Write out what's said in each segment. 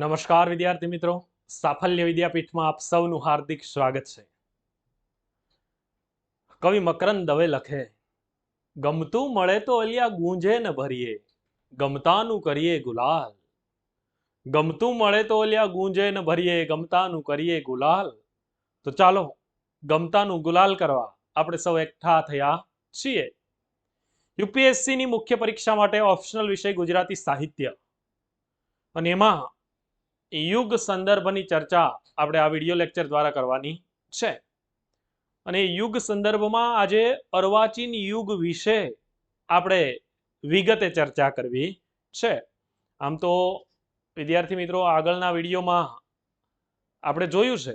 નમસ્કાર વિદ્યાર્થી મિત્રો, સાફલ્ય વિદ્યાપીઠમાં આપ સૌનું હાર્દિક સ્વાગત છે। કવિ મકરંદ દવે લખે, ગમતું મળે તો અલિયા ગૂંજે ન ભરીએ, ગમતાનું કરીએ ગુલાલ। ગમતું મળે તો અલિયા ગૂંજે ન ભરીએ, ગમતાનું કરીએ ગુલાલ। તો ચાલો ગમતાનું ગુલાલ કરવા આપણે સૌ એકઠા થયા છીએ। યુપીએસસી ની મુખ્ય પરીક્ષા માટે ઓપ્શનલ વિષય ગુજરાતી સાહિત્ય, અને એમાં યુગ સંદર્ભની ચર્ચા આપણે આ વિડિયો લેક્ચર દ્વારા કરવાની છે। અને યુગ સંદર્ભમાં આજે અર્વાચીન યુગ વિશે આપણે વિગતે ચર્ચા કરવી છે। આમ તો વિદ્યાર્થી મિત્રો, આગળના વિડીયોમાં આપણે જોયું છે,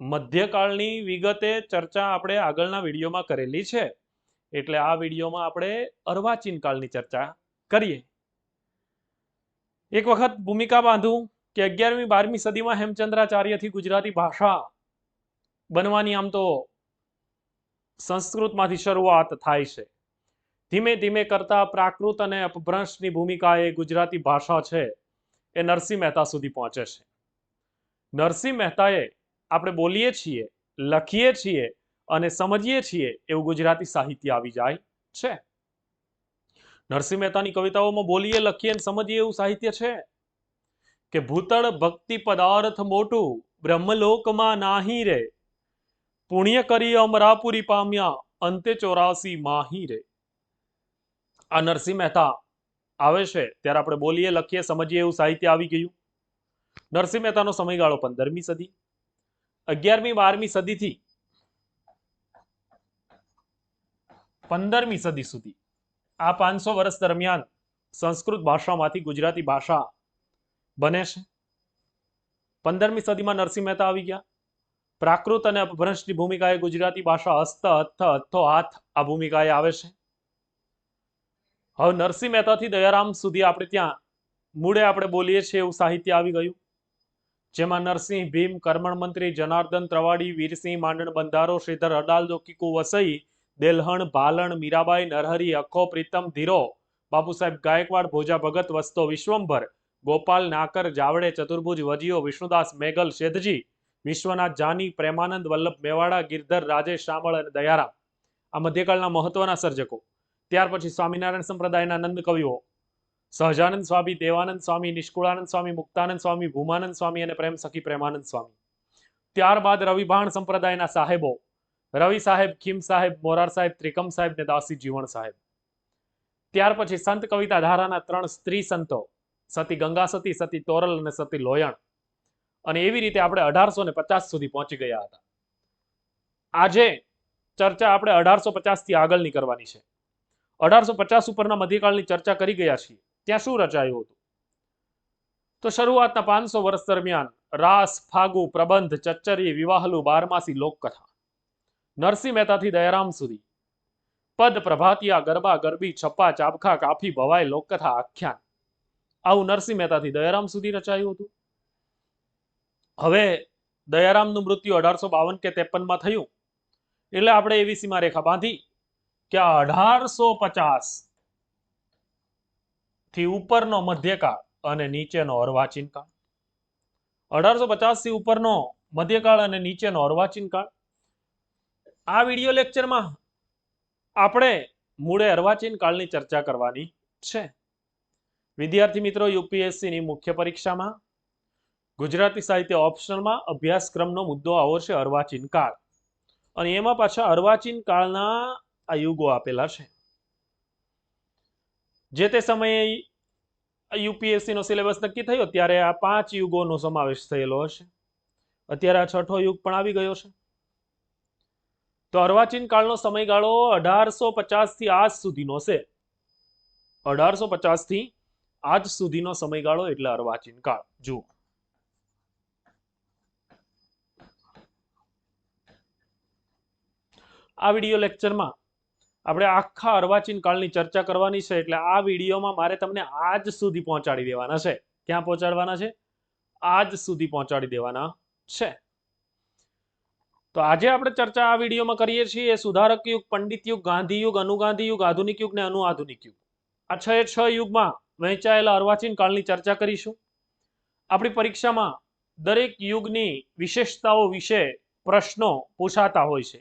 મધ્યકાળની વિગતે ચર્ચા આપણે આગળના વિડીયોમાં કરેલી છે, એટલે આ વિડીયોમાં આપણે અર્વાચીન કાળની ચર્ચા કરીએ। એક વખત ભૂમિકા બાંધું કે 11મી 12મી સદીમાં હેમચંદ્રાચાર્યથી ગુજરાતી ભાષા બનવાની આમ તો સંસ્કૃતમાંથી શરૂઆત થાય છે। ધીમે ધીમે કરતા પ્રાકૃત અને અપભ્રંશની ભૂમિકાએ ગુજરાતી ભાષા છે એ નરસિંહ મહેતા સુધી પહોંચે છે। નરસિંહ મહેતાએ આપણે બોલીએ છીએ, લખીએ છીએ અને સમજીએ છીએ એવું ગુજરાતી સાહિત્ય આવી જાય છે। નરસિંહ મહેતાની કવિતાઓમાં બોલીએ, લખીએ અને સમજીએ એવું સાહિત્ય છે કે ભૂતળ ભક્તિ પદાર્થ મોટું બ્રહ્મલોકમાં નાહી રે, પુણ્ય કરી અમરાપુરી પામ્યા અંતે 84 માહી રે। આ નરસિંહ મહેતા આવે છે ત્યારે આપણે બોલીએ, લખીએ, સમજીએ એવું સાહિત્ય આવી ગયું। નરસિંહ મહેતાનો સમયગાળો 15મી સદી, 11મી 12મી સદીથી 15મી સદી સુધી આ 500 વર્ષ દરમિયાન સંસ્કૃત ભાષામાંથી ગુજરાતી ભાષા બને છે। 15મી સદીમાં નરસિંહ મહેતા આવી ગયા। પ્રાકૃત અને અપભ્રંશની ભૂમિકાએ ગુજરાતી ભાષા હસ્ત, હથ્થ, હથ્થો, હાથ આ ભૂમિકાએ આવે છે। હવે નરસિંહ મહેતાથી દયારામ સુધી આપણે ત્યાં મૂળે આપણે બોલીએ છીએ એવું સાહિત્ય આવી ગયું, જેમાં નરસિંહ, ભીમ, કરમણ મંત્રી, જનાર્દન ત્રવાડી, વીરસિંહ, માંડણ બંધારો, શ્રીધર અડાલજો, કીકુ વસઈ, દેલહણ, ભાલણ, મીરાબાઈ, નરહરી, અખો, પ્રીતમ, ધીરો, બાપુ સાહેબ ગાયકવાડ, ભોજા ભગત, વસ્તો વિશ્વંભર, ગોપાલ નાકર, જાવડે, ચતુર્ભુજ, વજીયો, વિષ્ણુદાસ, મેઘલ, શેઠજી, વિશ્વનાથ જાની, પ્રેમાનંદ, વલ્લભ મેવાડા, ગિરધર, રાજેશ શામળ અને દયારામ આ મધ્યકાળના મહત્વના સર્જકો। ત્યાર પછી સ્વામિનારાયણ સંપ્રદાયના નંદ કવિઓ સહજાનંદ સ્વામી, દેવાનંદ સ્વામી, નિષ્કુળાનંદ સ્વામી, મુક્તાનંદ સ્વામી, ભૂમાનંદ સ્વામી અને પ્રેમ સખી પ્રેમાનંદ સ્વામી। ત્યારબાદ રવિભાણ સંપ્રદાયના સાહેબો રવિ સાહેબ, ખીમ સાહેબ, મોરાર સાહેબ, ત્રિકમ સાહેબ ને દાસી જીવણ સાહેબ। ત્યાર પછી સંત કવિતા ધારાના 3 સ્ત્રી સંતો સતી ગંગા સતી, સતી તોરલ અને સતી લોયણ, અને એવી રીતે આપણે 1850 સુધી પહોંચી ગયા હતા। આજે ચર્ચા આપણે 1850 થી આગળની કરવાની છે। 1850 ઉપરના મધ્યકાળની ચર્ચા કરી ગયા છીએ। ત્યાં શું રચાયું હતું? તો શરૂઆતના 500 વર્ષ દરમિયાન રાસ, ફાગુ, પ્રબંધ, ચચ્ચરી, વિવાહલુ, બારમાસી, લોકકથા, નરસિંહ મહેતાથી દયારામ સુધી પદ, પ્રભાતિયા, ગરબા, ગરબી, છપ્પા, ચાબખા, કાફી, ભવાઈ, લોકકથા, આખ્યાન, આવું નરસિંહ મહેતાથી દયારામ સુધી રચાયું હતું। હવે દયારામનું મૃત્યુ 1852 કે 53માં થયું, એટલે આપણે એવી સીમારેખા બાંધી કે 1850 થી ઉપરનો મધ્યકાળ અને નીચેનો અર્વાચીન કાળ। 1850 થી ઉપરનો મધ્યકાળ અને નીચેનો અર્વાચીન કાળ। આ વિડિયો લેક્ચરમાં આપણે મૂળે અર્વાચીન કાળની ચર્ચા કરવાની છે। વિદ્યાર્થી મિત્રો, યુપીએસસી ની મુખ્ય પરીક્ષામાં ગુજરાતી સાહિત્ય ઓપ્શનલમાં અભ્યાસક્રમનો મુદ્દો આવો છે અર્વાચીન કાળ, અને એમાં પાછા અર્વાચીન કાળના આ યુગો આપેલા છે। જે તે સમયે યુપીએસસી નો સિલેબસ નક્કી થયો ત્યારે આ 5 યુગોનો સમાવેશ થયેલો હશે। અત્યારે આ 6થો યુગ પણ આવી ગયો છે। તો અર્વાચીન કાળનો સમયગાળો 1850 થી આજ સુધીનો છે। 1850 થી આજ સુધીનો સમયગાળો એટલે અર્વાચીન કાળ। જુઓ, આ વિડિયો લેક્ચરમાં આપણે આખા અર્વાચીન કાળની ચર્ચા કરવાની છે, એટલે આ વિડીયોમાં મારે તમને આજ સુધી પહોંચાડી દેવાના છે। ક્યાં પહોંચાડવાના છે? આજ સુધી પહોંચાડી દેવાના છે। તો આજે આપણે ચર્ચા આ વિડીયોમાં કરીએ છીએ સુધારક યુગ, પંડિત યુગ, ગાંધી યુગ, અનુગાંધી યુગ, આધુનિક યુગ ને અનુઆધુનિક યુગ। આ 6 યુગમાં વહેંચાયેલા અર્વાચીન કાળની ચર્ચા કરીશું। આપણી પરીક્ષામાં દરેક યુગની વિશેષતાઓ વિશે પ્રશ્નો પૂછાતા હોય છે.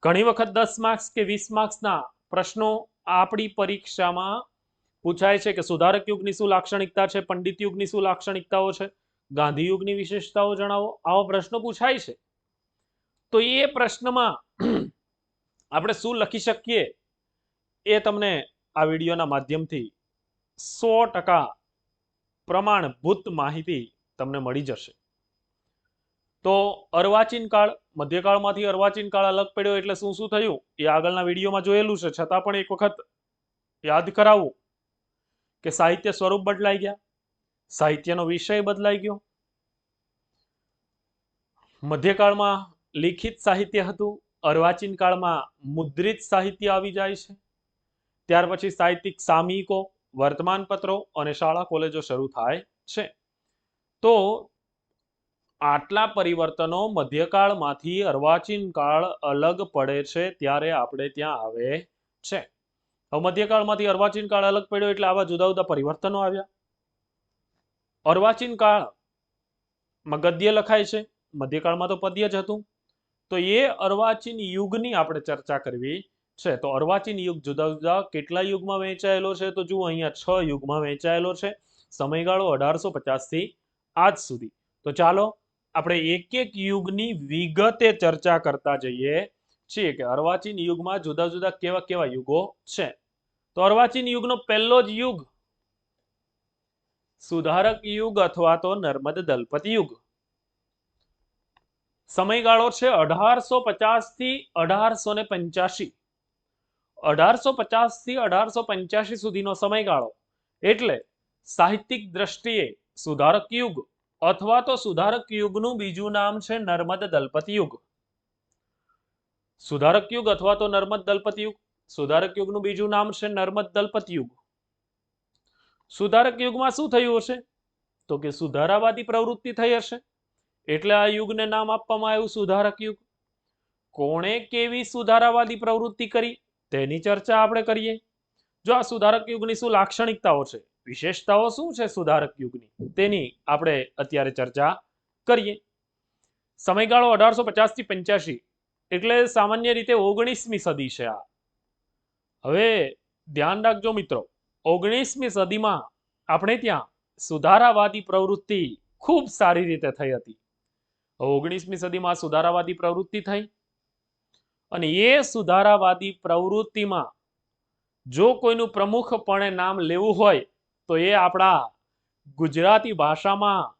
ઘણી વખત 10 માર્ક્સ કે 20 માર્ક્સના પ્રશ્નો આપણી પરીક્ષામાં પૂછાય છે કે સુધારક યુગની શું લાક્ષણિકતા છે, પંડિત યુગની શું લાક્ષણિકતાઓ છે, ગાંધી યુગની વિશેષતાઓ જણાવો, આવા પ્રશ્નો પૂછાય છે. તો એ પ્રશ્નમાં આપણે શું લખી શકીએ એ તમને આ વિડીયોના માધ્યમથી 100% પ્રમાણભૂત માહિતી તમને મળી જશે. તો અર્વાચીન કાળ, મધ્યકાળમાંથી અર્વાચીન કાળ અલગ પડ્યો એટલે શું શું થયું એ આગળના વિડીયોમાં જોયેલું છે, છતાં પણ એક વખત યાદ કરાવું કે સાહિત્ય સ્વરૂપ બદલાઈ ગયા, સાહિત્યનો વિષય બદલાઈ ગયો. મધ્યકાળમાં લિખિત સાહિત્ય હતું, અર્વાચીન કાળમાં મુદ્રિત સાહિત્ય આવી જાય છે. ત્યાર પછી સાહિત્યિક સામયિકો, વર્તમાનપત્રો અને શાળા કોલેજો શરૂ થાય છે. તો આટલા પરિવર્તનો મધ્યકાળમાંથી અર્વાચીન કાળ અલગ પડે છે ત્યારે આપણે ત્યાં આવે છે. હવે મધ્યકાળમાંથી અર્વાચીન કાળ અલગ પડ્યો એટલે આવા જુદા જુદા પરિવર્તનો આવ્યા. અર્વાચીન કાળમાં ગદ્ય લખાય છે, મધ્યકાળમાં તો પદ્ય જ હતું. તો એ અર્વાચીન યુગની આપણે ચર્ચા કરવી છે. તો અર્વાચીન યુગ જુદા જુદા કેટલા યુગમાં વહેંચાયેલો છે? તો જુઓ અહીંયા 6 યુગમાં વહેંચાયેલો છે. સમયગાળો 1850 થી આજ સુધી. તો ચાલો આપણે એક એક યુગની વિગતે ચર્ચા કરતા જઈએ છીએ કે અર્વાચીન યુગમાં જુદા જુદા કેવા કેવા યુગો છે. તો અર્વાચીન યુગનો પહેલો જ યુગ સુધારક યુગ અથવા તો નર્મદ દલપત યુગ. સમયગાળો છે 1850 થી 1885. 1850 થી 1885 સુધીનો સમયગાળો એટલે સાહિત્યિક દ્રષ્ટિએ સુધારક યુગ અથવા તો સુધારક યુગનું બીજું નામ છે નર્મદ દલપત યુગ. સુધારક યુગ અથવા તો નર્મદ દલપત યુગ. સુધારક યુગનું બીજું નામ છે નર્મદ દલપત યુગ. સુધારક યુગમાં શું થયું હશે? તો કે સુધારાવાદી પ્રવૃત્તિ થઈ હશે એટલે આ યુગને નામ આપવામાં આવ્યું સુધારક યુગ. કોણે કેવી સુધારાવાદી પ્રવૃત્તિ કરી તેની ચર્ચા આપણે કરીએ. જો આ સુધારક યુગની શું લાક્ષણિકતાઓ છે, વિશેષતાઓ શું છે સુધારક યુગની, તેની આપણે અત્યારે ચર્ચા કરીએ. સમયગાળો 1850 થી 85 એટલે સામાન્ય રીતે 19મી સદી છે આ. હવે ધ્યાન રાખજો મિત્રો, 19મી સદીમાં આપણે ત્યાં સુધારાવાદી પ્રવૃત્તિ ખૂબ સારી રીતે થઈ હતી. 19મી સદીમાં સુધારાવાદી પ્રવૃત્તિ થઈ અને એ સુધારાવાદી પ્રવૃત્તિમાં જો કોઈનું પ્રમુખપણે નામ લેવું હોય તો એ આપણા ગુજરાતી ભાષામાં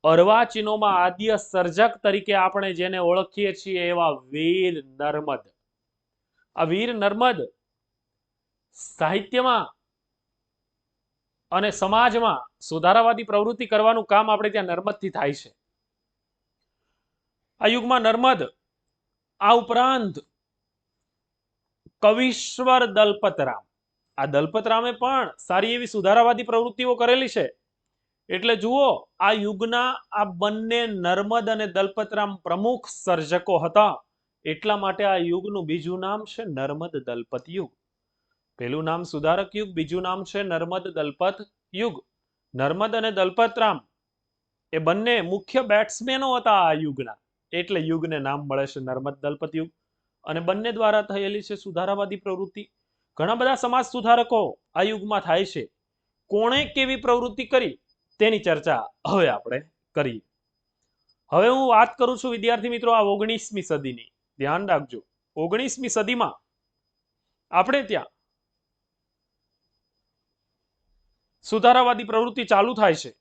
અર્વાચીનોમાં આદ્ય સર્જક તરીકે આપણે જેને ઓળખીએ છીએ એવા વીર નર્મદ. આ વીર નર્મદ સાહિત્યમાં અને સમાજમાં સુધારાવાદી પ્રવૃત્તિ કરવાનું કામ આપણે ત્યાં નર્મદથી થાય છે. આ યુગમાં નર્મદ, આ ઉપરાંત કવિશ્વર દલપતરામ, આ દલપતરામે પણ સારી એવી સુધારાવાદી પ્રવૃત્તિઓ કરેલી છે. એટલે જુઓ, આ યુગના આ બંને નર્મદ અને દલપતરામ પ્રમુખ સર્જકો હતા એટલા માટે આ યુગનું બીજું નામ છે નર્મદ દલપત યુગ. પહેલું નામ સુધારક યુગ, બીજું નામ છે નર્મદ દલપત યુગ. નર્મદ અને દલપતરામ એ બંને મુખ્ય બેટ્સમેનો હતા આ યુગના એટલે યુગને નામ મળે છે નર્મદ દલપત યુગ. અને બંને દ્વારા થયેલી છે સુધારાવાદી પ્રવૃત્તિ. ઘણા બધા સમાજ સુધારકો આ યુગમાં થાય છે. કોણે કેવી પ્રવૃત્તિ કરી તેની ચર્ચા હવે આપણે કરીએ. હવે હું વાત કરું છું વિદ્યાર્થી મિત્રો આ 19મી સદીની. ધ્યાન રાખજો, 19મી સદીમાં આપણે ત્યાં સુધારાવાદી પ્રવૃત્તિ ચાલુ થાય છે.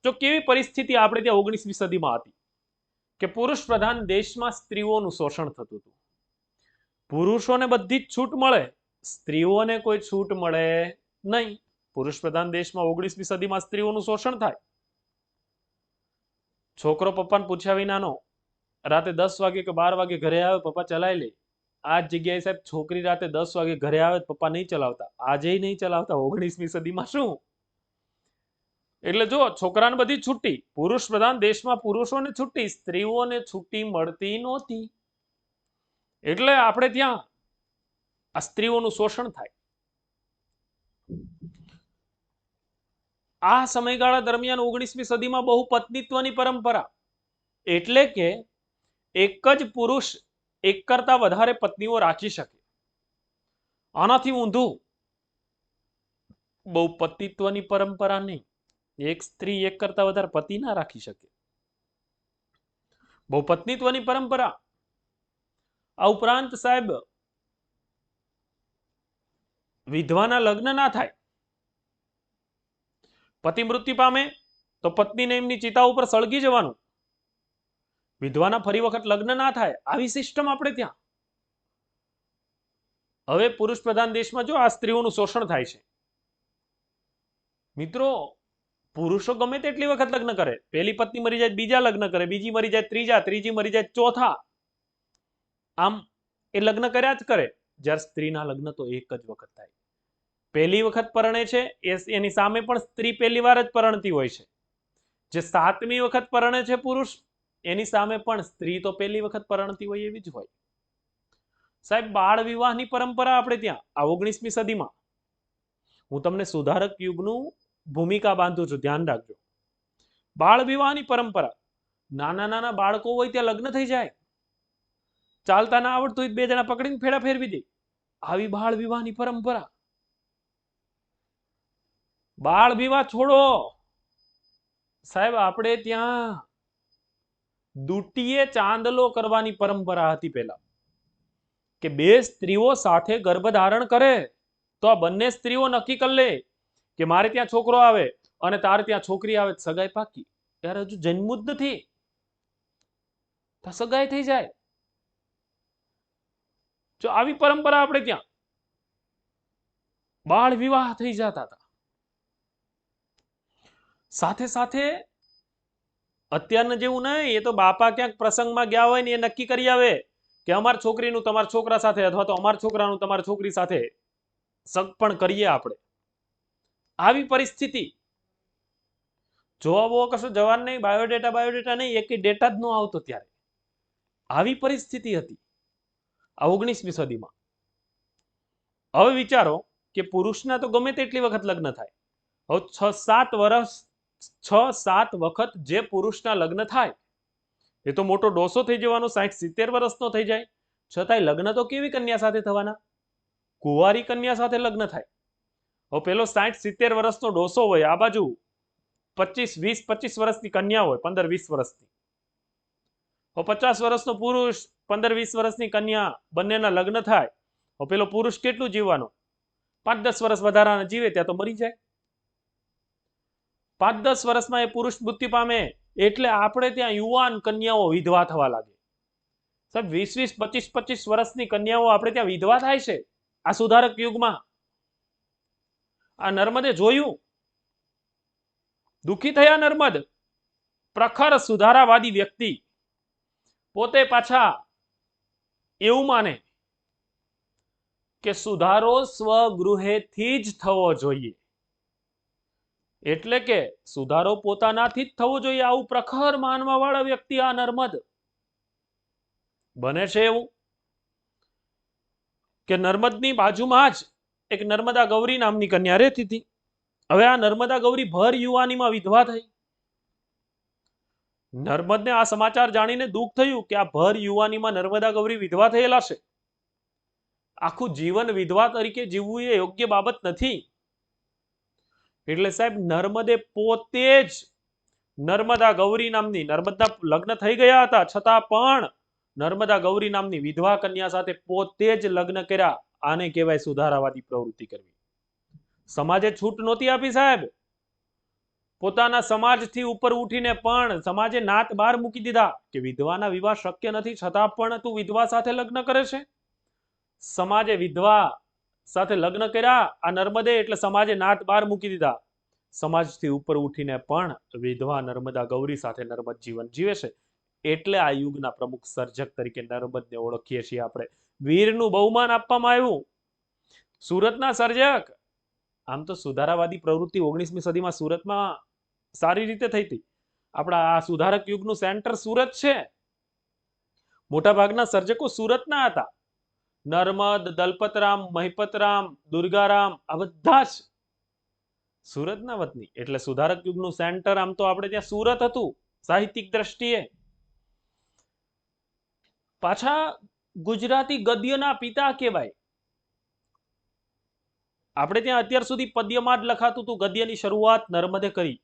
જો કેવી પરિસ્થિતિ આપણે ત્યાં 19મી સદીમાં હતી કે પુરુષ પ્રધાન દેશમાં સ્ત્રીઓનું શોષણ થતું હતું. પુરુષોને બધી જ છૂટ મળે, સ્ત્રીઓને કોઈ છૂટ મળે નહીં. પુરુષ પ્રધાન દેશમાં 19મી સદીમાં સ્ત્રીઓનું શોષણ થાય. છોકરો પપ્પાને પૂછ્યા વિનાનો રાતે 10 વાગે કે 12 વાગે ઘરે આવે, પપ્પા ચલાવી લે. આ જ જગ્યાએ સાહેબ છોકરી રાતે 10 વાગે ઘરે આવે, પપ્પા નહીં ચલાવતા, આજે નહીં ચલાવતા. 19મી સદીમાં શું? એટલે જો છોકરાને બધી છૂટી, પુરુષ પ્રધાન દેશમાં પુરુષોને છૂટી, સ્ત્રીઓને છૂટી મળતી નહોતી. એટલે આપણે ત્યાં આ સ્ત્રીઓનું શોષણ થાય. આ સમયગાળા દરમિયાન 19મી સદીમાં બહુ પત્નીત્વની પરંપરા, એટલે કે એક જ પુરુષ એક કરતા વધારે પત્નીઓ રાખી શકે. આનાથી ઊંધું બહુ પતિત્વની પરંપરા નહીં. એક સ્ત્રી એક કરતા વધારે પતિ ના રાખી શકે. બહુ પત્નીત્વની પરંપરા. આ ઉપરાંત સાહેબ વિધવાના લગ્ન ના થાય. પતિ મૃત્યુ પામે તો પત્નીને એમની ચિતા ઉપર સળગી જવાનું. વિધવાના ફરી વખત લગ્ન ના થાય, આવી સિસ્ટમ આપણે ત્યાં. હવે પુરુષ પ્રધાન દેશમાં જો આ સ્ત્રીઓનું શોષણ થાય છે. મિત્રો, પુરુષો ગમે તેટલી વખત લગ્ન કરે, પહેલી પત્ની મરી જાય બીજા લગ્ન કરે, બીજી મરી જાય ત્રીજા, ત્રીજી મરી જાય ચોથા, આમ એ લગ્ન કર્યા જ કરે. જ્યારે સ્ત્રીના લગ્ન તો એક જ વખત થાય. પહેલી વખત પરણે છે એની સામે પણ સ્ત્રી પહેલી વાર જ પરણતી હોય છે. જે 7મી વખત પરણે છે પુરુષ, એની સામે પણ સ્ત્રી તો પહેલી વખત પરણતી હોય એવી જ હોય. સાહેબ, બાળ વિવાહની પરંપરા આપણે ત્યાં આ 19મી સદીમાં. હું તમને સુધારક યુગનું ભૂમિકા બાંધું છું, ધ્યાન રાખજો. બાળ વિવાહની પરંપરા. નાના નાના બાળકો હોય ત્યાં લગ્ન થઈ જાય, ચાલતા ના આવડતું હોય 2 જણા પકડીને ફેરા ફેરવી દે. આવી બાળ વિવાહની પરંપરા. બાળ વિવાહ છોડો સાહેબ, આપણે ત્યાં દુટીએ ચાંદલો કરવાની પરંપરા હતી પહેલા, કે 2 સ્ત્રીઓ સાથે ગર્ભધારણ કરે તો આ બંને સ્ત્રીઓ નક્કી કરી લે કે મારે ત્યાં છોકરો આવે અને તારે ત્યાં છોકરી આવે, સગાઈ પાકી. યાર, હજુ જન્મું જ નથી, તો સગાઈ થઈ જાય. જો આવી પરંપરા આપણે ત્યાં બાળ વિવાહ થઈ જતા હતા. સાથે સાથે અત્યારના જેવું નહીં, એ તો બાપા ક્યાંક પ્રસંગમાં ગયા હોય ને એ નક્કી કરી આવે કે અમારા છોકરીનું તમારા છોકરા સાથે અથવા તો અમારા છોકરાનું તમારા છોકરી સાથે સગપણ કરીએ આપણે. આવી પરિસ્થિતિ. જોવા કશું જવાન નહીં, બાયોડેટા નહીં, એક ડેટા જ ન આવતો ત્યારે. આવી પરિસ્થિતિ હતી આ 19મી સદીમાં. હવે વિચારો કે પુરુષના તો ગમે તેટલી વખત લગ્ન થાય. હવે 6-7 વખત જે પુરુષના લગ્ન થાય એ તો મોટો ડોસો થઈ જવાનો, 60-70 વર્ષનો થઈ જાય. છતાંય લગ્ન તો કેવી કન્યા સાથે થવાના? કુંવારી કન્યા સાથે લગ્ન થાય. હવે પેલો 60-70 વર્ષનો ડોસો હોય, આ બાજુ 25 વર્ષની કન્યા હોય, 15-20 વર્ષની. હવે 50 વર્ષનો પુરુષ, 15-20 વર્ષની કન્યા, બંનેના લગ્ન થાય. હવે પેલો પુરુષ કેટલું જીવવાનો? 5-10 વર્ષ વધારાના જીવે, ત્યાં તો મરી જાય. 5-10 વર્ષમાં એ પુરુષ મૃત્યુ પામે એટલે આપણે ત્યાં યુવાન કન્યાઓ વિધવા થવા લાગે. સાહેબ, 20-20, 25-25 વર્ષની કન્યાઓ આપણે ત્યાં વિધવા થાય છે આ સુધારક યુગમાં. આ નર્મદે જોયું, દુઃખી થયા નર્મદ. પ્રખર સુધારાવાદી વ્યક્તિ પોતે પાછા એવું માને કે સુધારો સ્વગૃહેથી જ થવો જોઈએ, એટલે કે સુધારો પોતાનાથી જ થવો જોઈએ. આવું પ્રખર માનવા વાળા વ્યક્તિ આ નર્મદ. બને છે એવું કે નર્મદની બાજુમાં જ એક નર્મદા ગૌરી નામની કન્યા રહેતી હતી. હવે આ નર્મદા ગૌરી ભર યુવાનીમાં વિધવા થઈ. નર્મદને આ સમાચાર જાણીને દુઃખ થયું કે આ ભર યુવાનીમાં નર્મદા ગૌરી વિધવા થયેલા છે. આખું જીવન વિધવા તરીકે જીવવું એ યોગ્ય બાબત નથી. એટલે સાહેબ, નર્મદે પોતે જ નર્મદા ગૌરી નામની, નર્મદના લગ્ન થઈ ગયા હતા છતાં પણ નર્મદા ગૌરી નામની વિધવા કન્યા સાથે પોતે જ લગ્ન કર્યા. આને કહેવાય સુધારાવાદી પ્રવૃત્તિ કરવી. સમાજે છૂટ નહોતી આપી સાહેબ. પોતાના સમાજથી ઉપર ઉઠીને પણ સમાજે નાત બહાર મૂકી દીધા કે વિધવાના વિવાહ શક્ય નથી, છતાં પણ તું વિધવા સાથે લગ્ન કરે છે. સમાજે વિધવા સાથે લગ્ન કર્યા આ નર્મદે, એટલે સમાજે નાત બહાર મૂકી દીધા. સમાજથી ઉપર ઉઠીને પણ વિધવા નર્મદા ગૌરી સાથે નર્મદ જીવન જીવે છે. એટલે આ યુગના પ્રમુખ સર્જક તરીકે નર્મદને ઓળખીએ છીએ આપણે. વીરનું બહુમાન આપવામાં આવ્યું. સુરતના સર્જક. આમ તો સુધારાવાદી પ્રવૃત્તિ 19મી સદીમાં સુરતમાં સારી રીતે થઈ હતી. આપણા આ સુધારક યુગનું સેન્ટર સુરત છે. મોટાભાગના સર્જકો સુરતના હતા. નર્મદ, દલપતરામ, મહિપતરામ, દુર્ગારામ, આ બધા જ સુરતના વતની, એટલે સુધારક યુગનું સેન્ટર આમ તો આપણે ત્યાં સુરત હતું સાહિત્યિક દ્રષ્ટિએ. પાછા ગુજરાતી ગદ્યના પિતા કહેવાય. આપણે ત્યાં અત્યાર સુધી પદ્યમાં જ લખાતું હતું, ગદ્યની શરૂઆત નર્મદે કરી.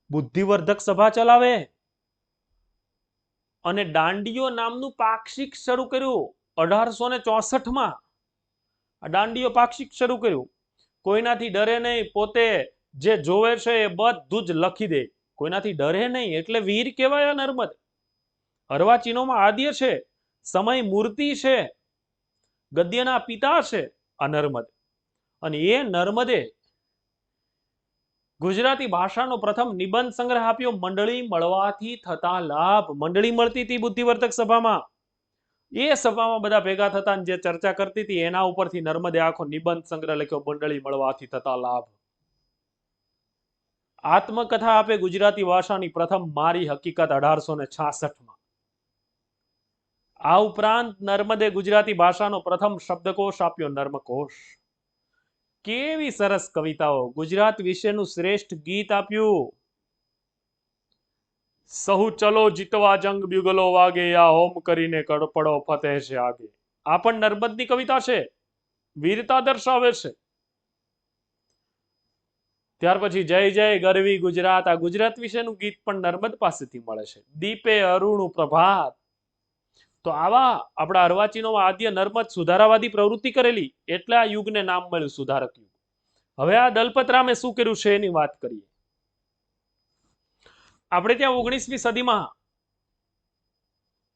બુદ્ધિવર્ધક સભા ચલાવે અને દાંડીયો નામનું પાક્ષિક શરૂ કર્યું 1864માં. આ દાંડીયો પાક્ષિક શરૂ કર્યું. કોઈનાથી ડરે નહીં, પોતે જે જોવે છે એ બધું જ લખી દે. કોઈનાથી ડરે નહીં એટલે વીર કહેવાય. નર્મદ અર્વાચીનોમાં આદ્ય છે, સમય મૂર્તિ છે, ગદ્યના પિતા છે આ નર્મદ. અને એ નર્મદે ગુજરાતી ભાષાનો પ્રથમ નિબંધ સંગ્રહ આપ્યો. મંડળી મળવાથી થતા લાભ. મંડળી મળતી હતી બુદ્ધિવર્ધક સભામાં. એ સભામાં બધા ભેગા થતા જે ચર્ચા કરતી હતી એના ઉપરથી નર્મદે આખો નિબંધ સંગ્રહ લખ્યો, મંડળી મળવાથી થતા લાભ. આત્મકથા આપે ગુજરાતી ભાષાની પ્રથમ, મારી હકીકત 1866માં. આ ઉપરાંત નર્મદે ગુજરાતી ભાષાનો પ્રથમ શબ્દકોશ આપ્યો, નર્મકોશ. કેવી સરસ કવિતાઓ. ગુજરાત વિશેનું શ્રેષ્ઠ ગીત આપ્યું, સહુ ચલો જીતવા જંગ બ્યુગલો વાગે, આ હોમ કરીને કડપડો ફતેહ છે આગે. આ પણ નર્મદની કવિતા છે, વીરતા દર્શાવે છે. ત્યાર પછી જય જય ગરવી ગુજરાત, આ ગુજરાત વિશેનું ગીત પણ નર્મદ પાસેથી મળે છે. દીપે અરુણું પ્રભાત. તો આવા આપણા અર્વાચીનોમાં આદ્ય નર્મદ સુધારાવાદી પ્રવૃત્તિ કરેલી, એટલે આ યુગને નામ મળ્યું સુધારક યુગ. હવે આ દલપતરામે શું કર્યું છે એની વાત કરીએ. આપણે ત્યાં 19મી સદીમાં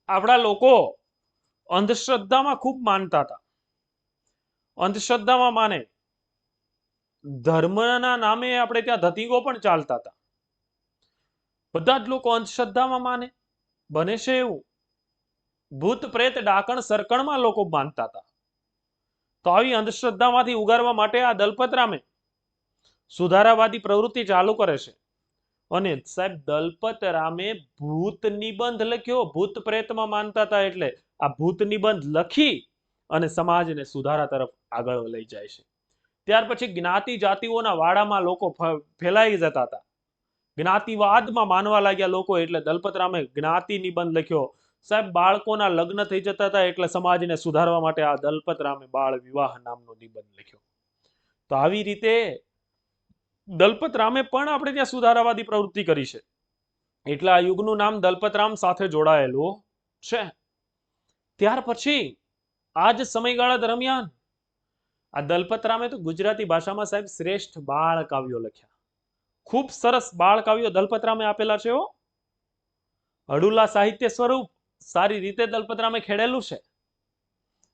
આપણા લોકો અંધશ્રદ્ધામાં ખૂબ માનતા હતા. અંધશ્રદ્ધામાં માને, ધર્મના નામે આપણે ત્યાં ધતિંગો પણ ચાલતા હતા. બધા જ લોકો અંધશ્રદ્ધામાં માને. બને છે એવું ભૂત પ્રેત ડાકણ સરકણમાં લોકો માનતા હતા. તો આવી અંધશ્રદ્ધામાંથી ઉગારવા માટે આ દલપતરામે સુધારાવાદી પ્રવૃત્તિ ચાલુ કરે છે. અને સાહેબ દલપતરામે ભૂત નિબંધ લખ્યો. ભૂત પ્રેતમાં માનતા હતા એટલે આ ભૂત નિબંધ લખી અને સમાજને સુધારા તરફ આગળ લઈ જાય છે. ત્યાર પછી જ્ઞાતિ જાતિઓના વાડામાં લોકો ફેલાઈ જતા હતા. જ્ઞાતિવાદમાં માનવા લાગ્યા લોકો, એટલે દલપતરામે જ્ઞાતિ નિબંધ લખ્યો. સાહેબ બાળકોના લગ્ન થઈ જતા હતા એટલે સમાજને સુધારવા માટે આ દલપતરામે બાળ વિવાહ નામનો નિબંધ લખ્યો. તો આવી રીતે દલપતરામે પણ આપણે ત્યાં સુધારાવાદી પ્રવૃત્તિ કરી છે. એટલે આ યુગનું નામ દલપતરામ સાથે જોડાયેલું છે. ત્યાર પછી આ જ સમયગાળા દરમિયાન આ દલપતરામે તો ગુજરાતી ભાષામાં સાહેબ શ્રેષ્ઠ બાળ કાવ્યો લખ્યા. ખૂબ સરસ બાળ કાવ્યો દલપતરામે આપેલા છે. હડુલા સાહિત્ય સ્વરૂપ સારી રીતે દલપતરામે ખેડેલું છે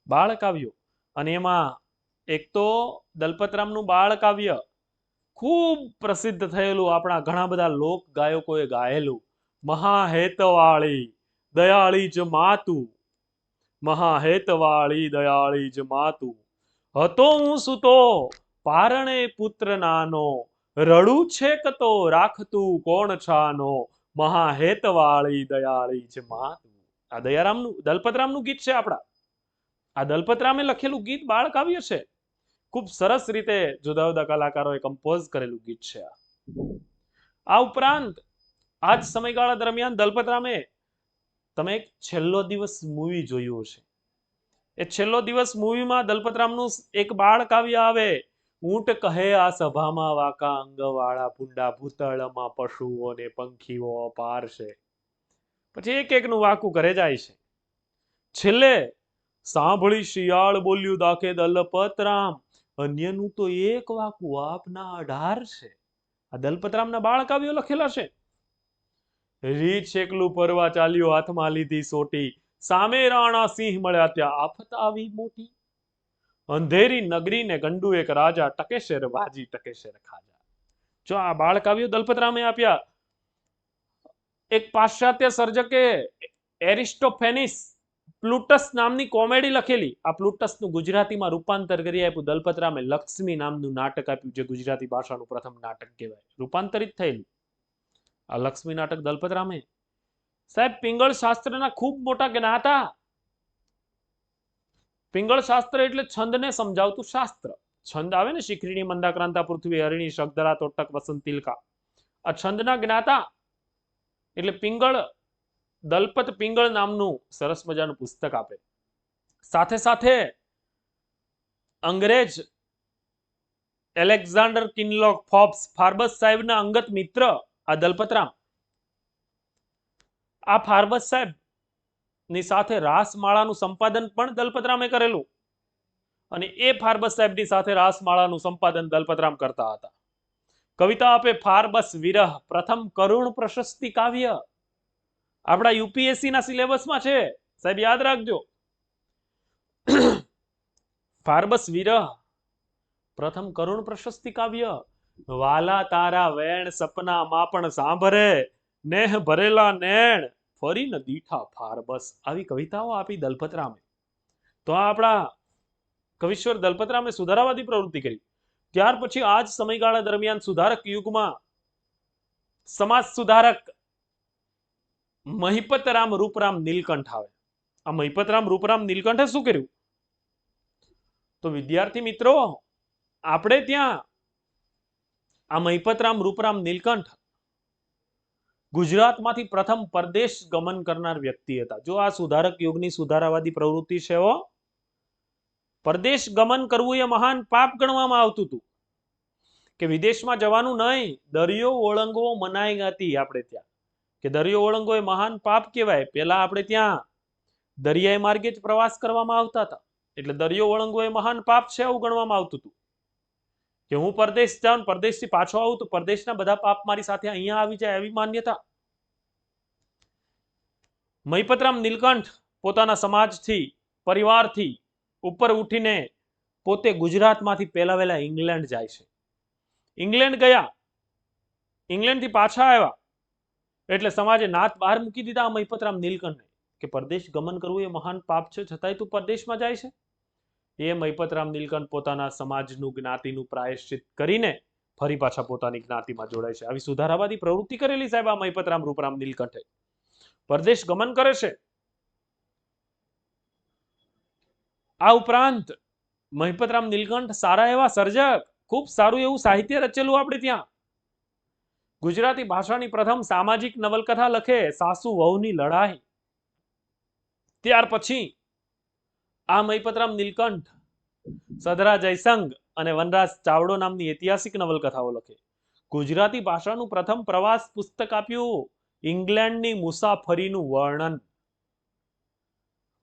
બાળ કાવ્યો. અને એમાં એક તો દલપતરામનું બાળ કાવ્ય ખૂબ પ્રસિદ્ધ થયેલું, આપણા ઘણા બધા લોક ગાયકોએ ગાયેલું, મહાહેતવાળી દયાળી જ માતું, મહાહેતવાળી દયાળી જ માતું, હતો હું સુતો પારણે પુત્ર નાનો, રડું છે કતો રાખતું કોણ છાનો, મહાહેતવાળી દયાળી જ માતું. આ દયારામનું દલપતરામનું ગીત છે. આપણા આ દલપતરામે લખેલું ગીત બાળ કાવ્ય છે. ખૂબ સરસ રીતે જુદા જુદા કલાકારોએ કમ્પોઝ કરેલું ગીત છે. આ ઉપરાંત આ જ સમયગાળા દરમિયાન દલપતરામે, તમે એક છેલ્લો દિવસ મૂવી જોયું હશે. એ છેલ્લો દિવસ મૂવીમાં દલપતરામનું એક બાળ કાવ્ય આવે, ઊંટ કહે આ સભામાં વાકા અંગવાળા ભૂંડા ભૂતળમાં પશુઓ ને પંખીઓ અપાર છે. પછી એક એકનું વાકું કરે જાય છે. છેલ્લે સાંભળી શિયાળ બોલ્યું દાખે દલપતરામ, અન્યનું તો એક વાકું આપના 18 છે. આ દલપતરામના બાળ કાવ્યો લખેલા છે. રીછ એકલું પરવા ચાલ્યો હાથમાં લીધી સોટી, સામે રાણા સિંહ મળ્યા ત્યાં આફત આવી મોટી, અંધેરી નગરી ને ગંડુ એક રાજા, ટકે શેર બાજી ટકે શેર ખાજા. જો આ બાળ કાવ્યો દલપતરામે આપ્યા. એક પાશ્ચાત્ય સર્જકે એરિસ્ટોફેનિસ પ્લુટસ નામની કોમેડી લખેલી. આ પ્લુટસનું ગુજરાતીમાં રૂપાંતર કરી આપ્યું દલપતરામે. લક્ષ્મી નામનું નાટક આપ્યું, જે ગુજરાતી ભાષાનું પ્રથમ નાટક કહેવાય, રૂપાંતરિત થયેલું. આ લક્ષ્મી નાટક દલપતરામે. સાહેબ પિંગળ શાસ્ત્રના ખૂબ મોટા જ્ઞાતા. પિંગળ શાસ્ત્ર એટલે છંદને સમજાવતું શાસ્ત્ર. છંદ આવે ને, શિખરીણી મંદાક્રાંતા પૃથ્વી હરિણી શકધરા તોટક વસંત તિલકા, આ છંદના જ્ઞાતા એટલે પિંગળ, દલપત પિંગળ નામનું સરસ મજાનું પુસ્તક આપે. સાથે સાથે અંગ્રેજ એલેક્ઝાન્ડર કિનલોક ફોબ્સ ફાર્બસ સાહેબના અંગત મિત્ર આ દલપતરામ, આ ફાર્બસ સાહેબ ની સાથે રાસમાળાનું સંપાદન પણ દલપતરામે કરેલું, અને એ ફાર્બસ સાહેબની સાથે રાસમાળાનું સંપાદન દલપતરામ કરતા હતા. કવિતા આપે ફાર્બસ વિરહ પ્રથમ કરુણ પ્રશસ્તિ કાવ્ય, આપણા યુપીએસસી ના સિલેબસમાં છે સાહેબ, યાદ રાખજો. ફાર્બસ વિરહ પ્રથમ કરુણ પ્રશસ્તિ કાવ્ય, વાલા તારા વેણ સપના માં પણ સાંભરે, નેહ ભરેલા નેણ ફરી ન દીઠા ફાર્બસ, આવી કવિતાઓ આપી દલપતરામે. તો આ આપણા કવિશ્વર દલપતરામે સુધારાવાદી પ્રવૃત્તિ કરી. ત્યાર પછી આ જ સમયગાળા દરમિયાન સુધારક યુગમાં સમાજ સુધારક મહિપતરામ રૂપરામ નીલકંઠ આવે. આ મહિપતરામ રૂપરામ નીલકંઠે શું કર્યું? તો વિદ્યાર્થી મિત્રો, આપણે ત્યાં આ મહિપતરામ રૂપરામ નીલકંઠ ગુજરાતમાંથી પ્રથમ પરદેશ ગમન કરનાર વ્યક્તિ હતા. જો આ સુધારક યુગની સુધારાવાદી પ્રવૃત્તિ છે, પરદેશ ગમન કરવું એ મહાન પાપ ગણવામાં આવતું હતું, કે વિદેશમાં જવાનું નહીં, દરિયો ઓળંગવો મનાઈ હતી આપણે ત્યાં, કે દરિયો ઓળંગવો એ મહાન પાપ કહેવાય. પેલા આપણે ત્યાં દરિયાઈ માર્ગે જ પ્રવાસ કરવામાં આવતા હતા, એટલે દરિયો ઓળંગવો એ મહાન પાપ છે એવું ગણવામાં આવતું હતું, કે હું પરદેશ જાઉં, પરદેશથી પાછો આવું તો પરદેશના બધા પાપ મારી સાથે અહીંયા આવી જાય, એવી માન્યતા. મહિપતરામ નીલકંઠ પોતાના સમાજથી, પરિવારથી ઉપર ઉઠીને પોતે ગુજરાતમાંથી પહેલા વહેલા ઇંગ્લેન્ડ જાય છે. ઇંગ્લેન્ડ ગયા, ઇંગ્લેન્ડથી પાછા આવ્યા એટલે સમાજે નાત બહાર મૂકી દીધા મહિપતરામ નીલકંઠને, કે પરદેશ ગમન કરવું એ મહાન પાપ છે, છતાંય તું પરદેશમાં જાય છે. એ મહિપતરામ નીલકંઠ પોતાના સમાજનું, જ્ઞાતિનું પ્રાયશ્ચિત કરીને ફરી પાછા પોતાની જ્ઞાતિમાં જોડાય છે. આવી સુધારાવાદી પ્રવૃત્તિ કરેલી સાહેબ આ મહિપતરામ રૂપરામ નીલકંઠે. પરદેશ ગમન કરે છે. આ ઉપરાંત મહિપતરામ નીલકંઠ સારા એવા સર્જક, ખૂબ સારું એવું સાહિત્ય રચેલું આપણે ત્યાં. ગુજરાતી ભાષાની પ્રથમ સામાજિક નવલકથા લખે, સાસુ વહુની લડાઈ. ત્યાર પછી આ મહિપતરામ નીલકંઠ સદરા જયસંગ અને વનરાજ ચાવડો નામની ઐતિહાસિક નવલકથાઓ લખે. ગુજરાતી ભાષાનું પ્રથમ પ્રવાસ પુસ્તક આપ્યું, ઇંગ્લેન્ડની મુસાફરીનું વર્ણન.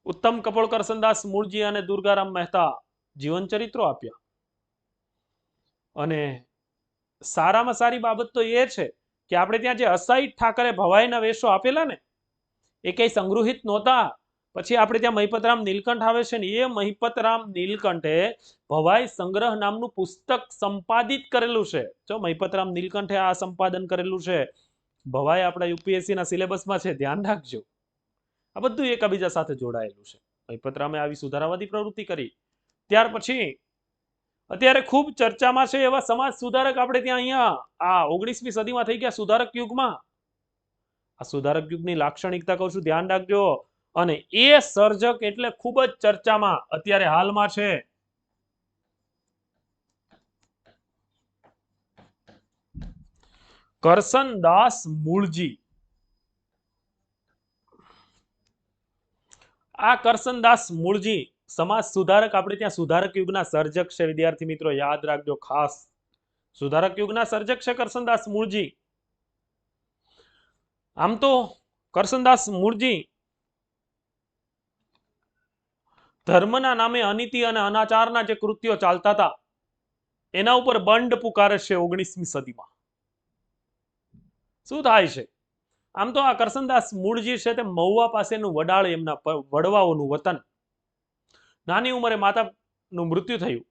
ઉત્તમ કપોળ કરસનદાસ મૂળજી અને દુર્ગારામ મહેતા જીવન ચરિત્રો આપ્યા. અને સારામાં સારી બાબત તો એ છે કે આપણે ત્યાં જે અસાઈ ઠાકરે ભવાઈના વેશો આપેલા ને, એ કઈ સંગ્રહિત નહોતા. પછી આપણે ત્યાં મહિપતરામ નીલકંઠ આવે છે ને, એ મહિપતરામ નીલકંઠે ભવાઈ સંગ્રહ નામનું પુસ્તક સંપાદિત કરેલું છે. જો મહિપતરામ નીલકંઠે આ સંપાદન કરેલું છે. ભવાઈ આપણા યુપીએસસી ના સિલેબસમાં છે, ધ્યાન રાખજો. આ બધું એકબીજા સાથે જોડાયેલું છે. મહિપતરામે આવી સુધારાવાદી પ્રવૃત્તિ કરી. ત્યાર પછી અત્યારે ખૂબ ચર્ચામાં છે એવા સમાજ સુધારક આપણે ત્યાં અહીંયા આ 19મી સદીમાં થઈ ગયા સુધારક યુગમાં. આ સુધારક યુગની લાક્ષણિકતા કહું છું, ધ્યાન રાખજો. અને એ સર્જક એટલે ખૂબ જ ચર્ચામાં અત્યારે હાલમાં છે, કરસનદાસ મૂળજી. આ કરસનદાસ મૂળજી સમાજ સુધારક આપણે ત્યાં સુધારક યુગના સર્જક છે. વિદ્યાર્થી મિત્રો યાદ રાખજો ખાસ, સુધારક યુગના સર્જક છે કરસનદાસ મૂળજી. આમ તો કરસનદાસ મૂળજી ધર્મના નામે અનીતિ અને અનાચારના જે કૃત્યો ચાલતા હતા એના ઉપર બંડ પુકારે છે 19મી સદીમાં. શું થાય છે? આમ તો આ કરસનદાસ મૂળજી છે તે મહુવા પાસેનું વડાળ, એમના વડવાઓનું વતન. નાની ઉંમરે માતાનું મૃત્યુ થયું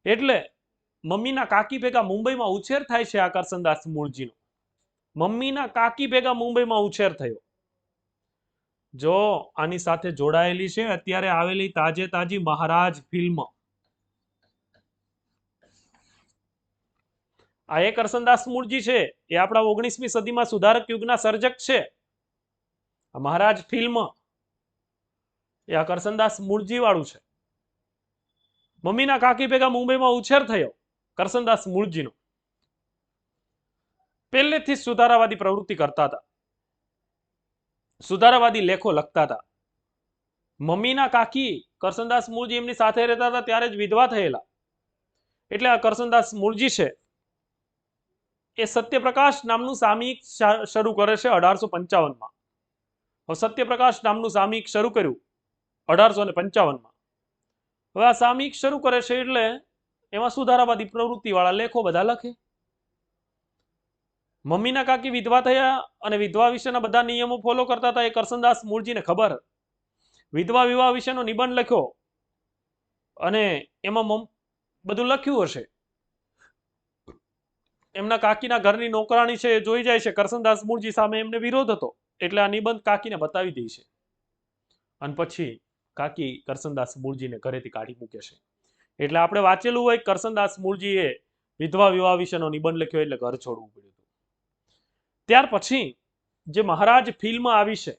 એટલે મમ્મીના કાકી ભેગા મુંબઈમાં ઉછેર થાય છે આ કરસનદાસ મૂળજીનો. મમ્મીના કાકી ભેગા મુંબઈમાં ઉછેર થયો. જો આની સાથે જોડાયેલી છે અત્યારે આવેલી તાજે તાજી મહારાજ ફિલ્મ. આ એ કરસનદાસ મૂળજી છે, એ આપણા 19મી સદીમાં સુધારક યુગના સર્જક છે. આ મહારાજ ફિલ્મ એ આ કરસનદાસ મૂળજી વાળું છે. મમ્મીના કાકી ભેગા મુંબઈમાં ઉછેર થયો કરસનદાસ મૂળજીનો. પહેલેથી જ સુધારાવાદી પ્રવૃત્તિ કરતા હતા, સુધારાવાદી લેખો લખતા હતા. મમ્મીના કાકી કરસનદાસ મૂળજી એમની સાથે રહેતા હતા ત્યારે જ વિધવા થયેલા. એટલે આ કરસનદાસ મૂળજી છે એ સત્યપ્રકાશ નામનું સામયિક શરૂ કરે છે 1855માં. હવે સત્યપ્રકાશ નામનું સામયિક શરૂ કર્યું 1855માં. હવે આ સામયિક શરૂ કરે છે એટલે એમાં સુધારાવાદી પ્રવૃત્તિ વાળા લેખો બધા લખે. મમ્મીના કાકી વિધવા થયા અને વિધવા વિશેના બધા નિયમો ફોલો કરતા હતા એ કરસનદાસ મૂળજીને ખબર. વિધવા વિવાહ વિશેનો નિબંધ લખ્યો અને એમાં બધું લખ્યું હશે. એમના કાકીના ઘરની નોકરાણી છે એ જોઈ જાય છે કરસનદાસ મૂળજી સામે એમને વિરોધ હતો એટલે આ નિબંધ કાકીને બતાવી દે છે અને પછી કાકી કરસનદાસ મૂળજીને ઘરેથી કાઢી મૂકે છે. એટલે આપણે વાંચેલું હોય કરસનદાસ મૂળજીએ વિધવા વિવાહ વિશેનો નિબંધ લખ્યો એટલે ઘર છોડવું પડ્યું હતું. ત્યાર પછી જે મહારાજ ફિલ્મ આવી છે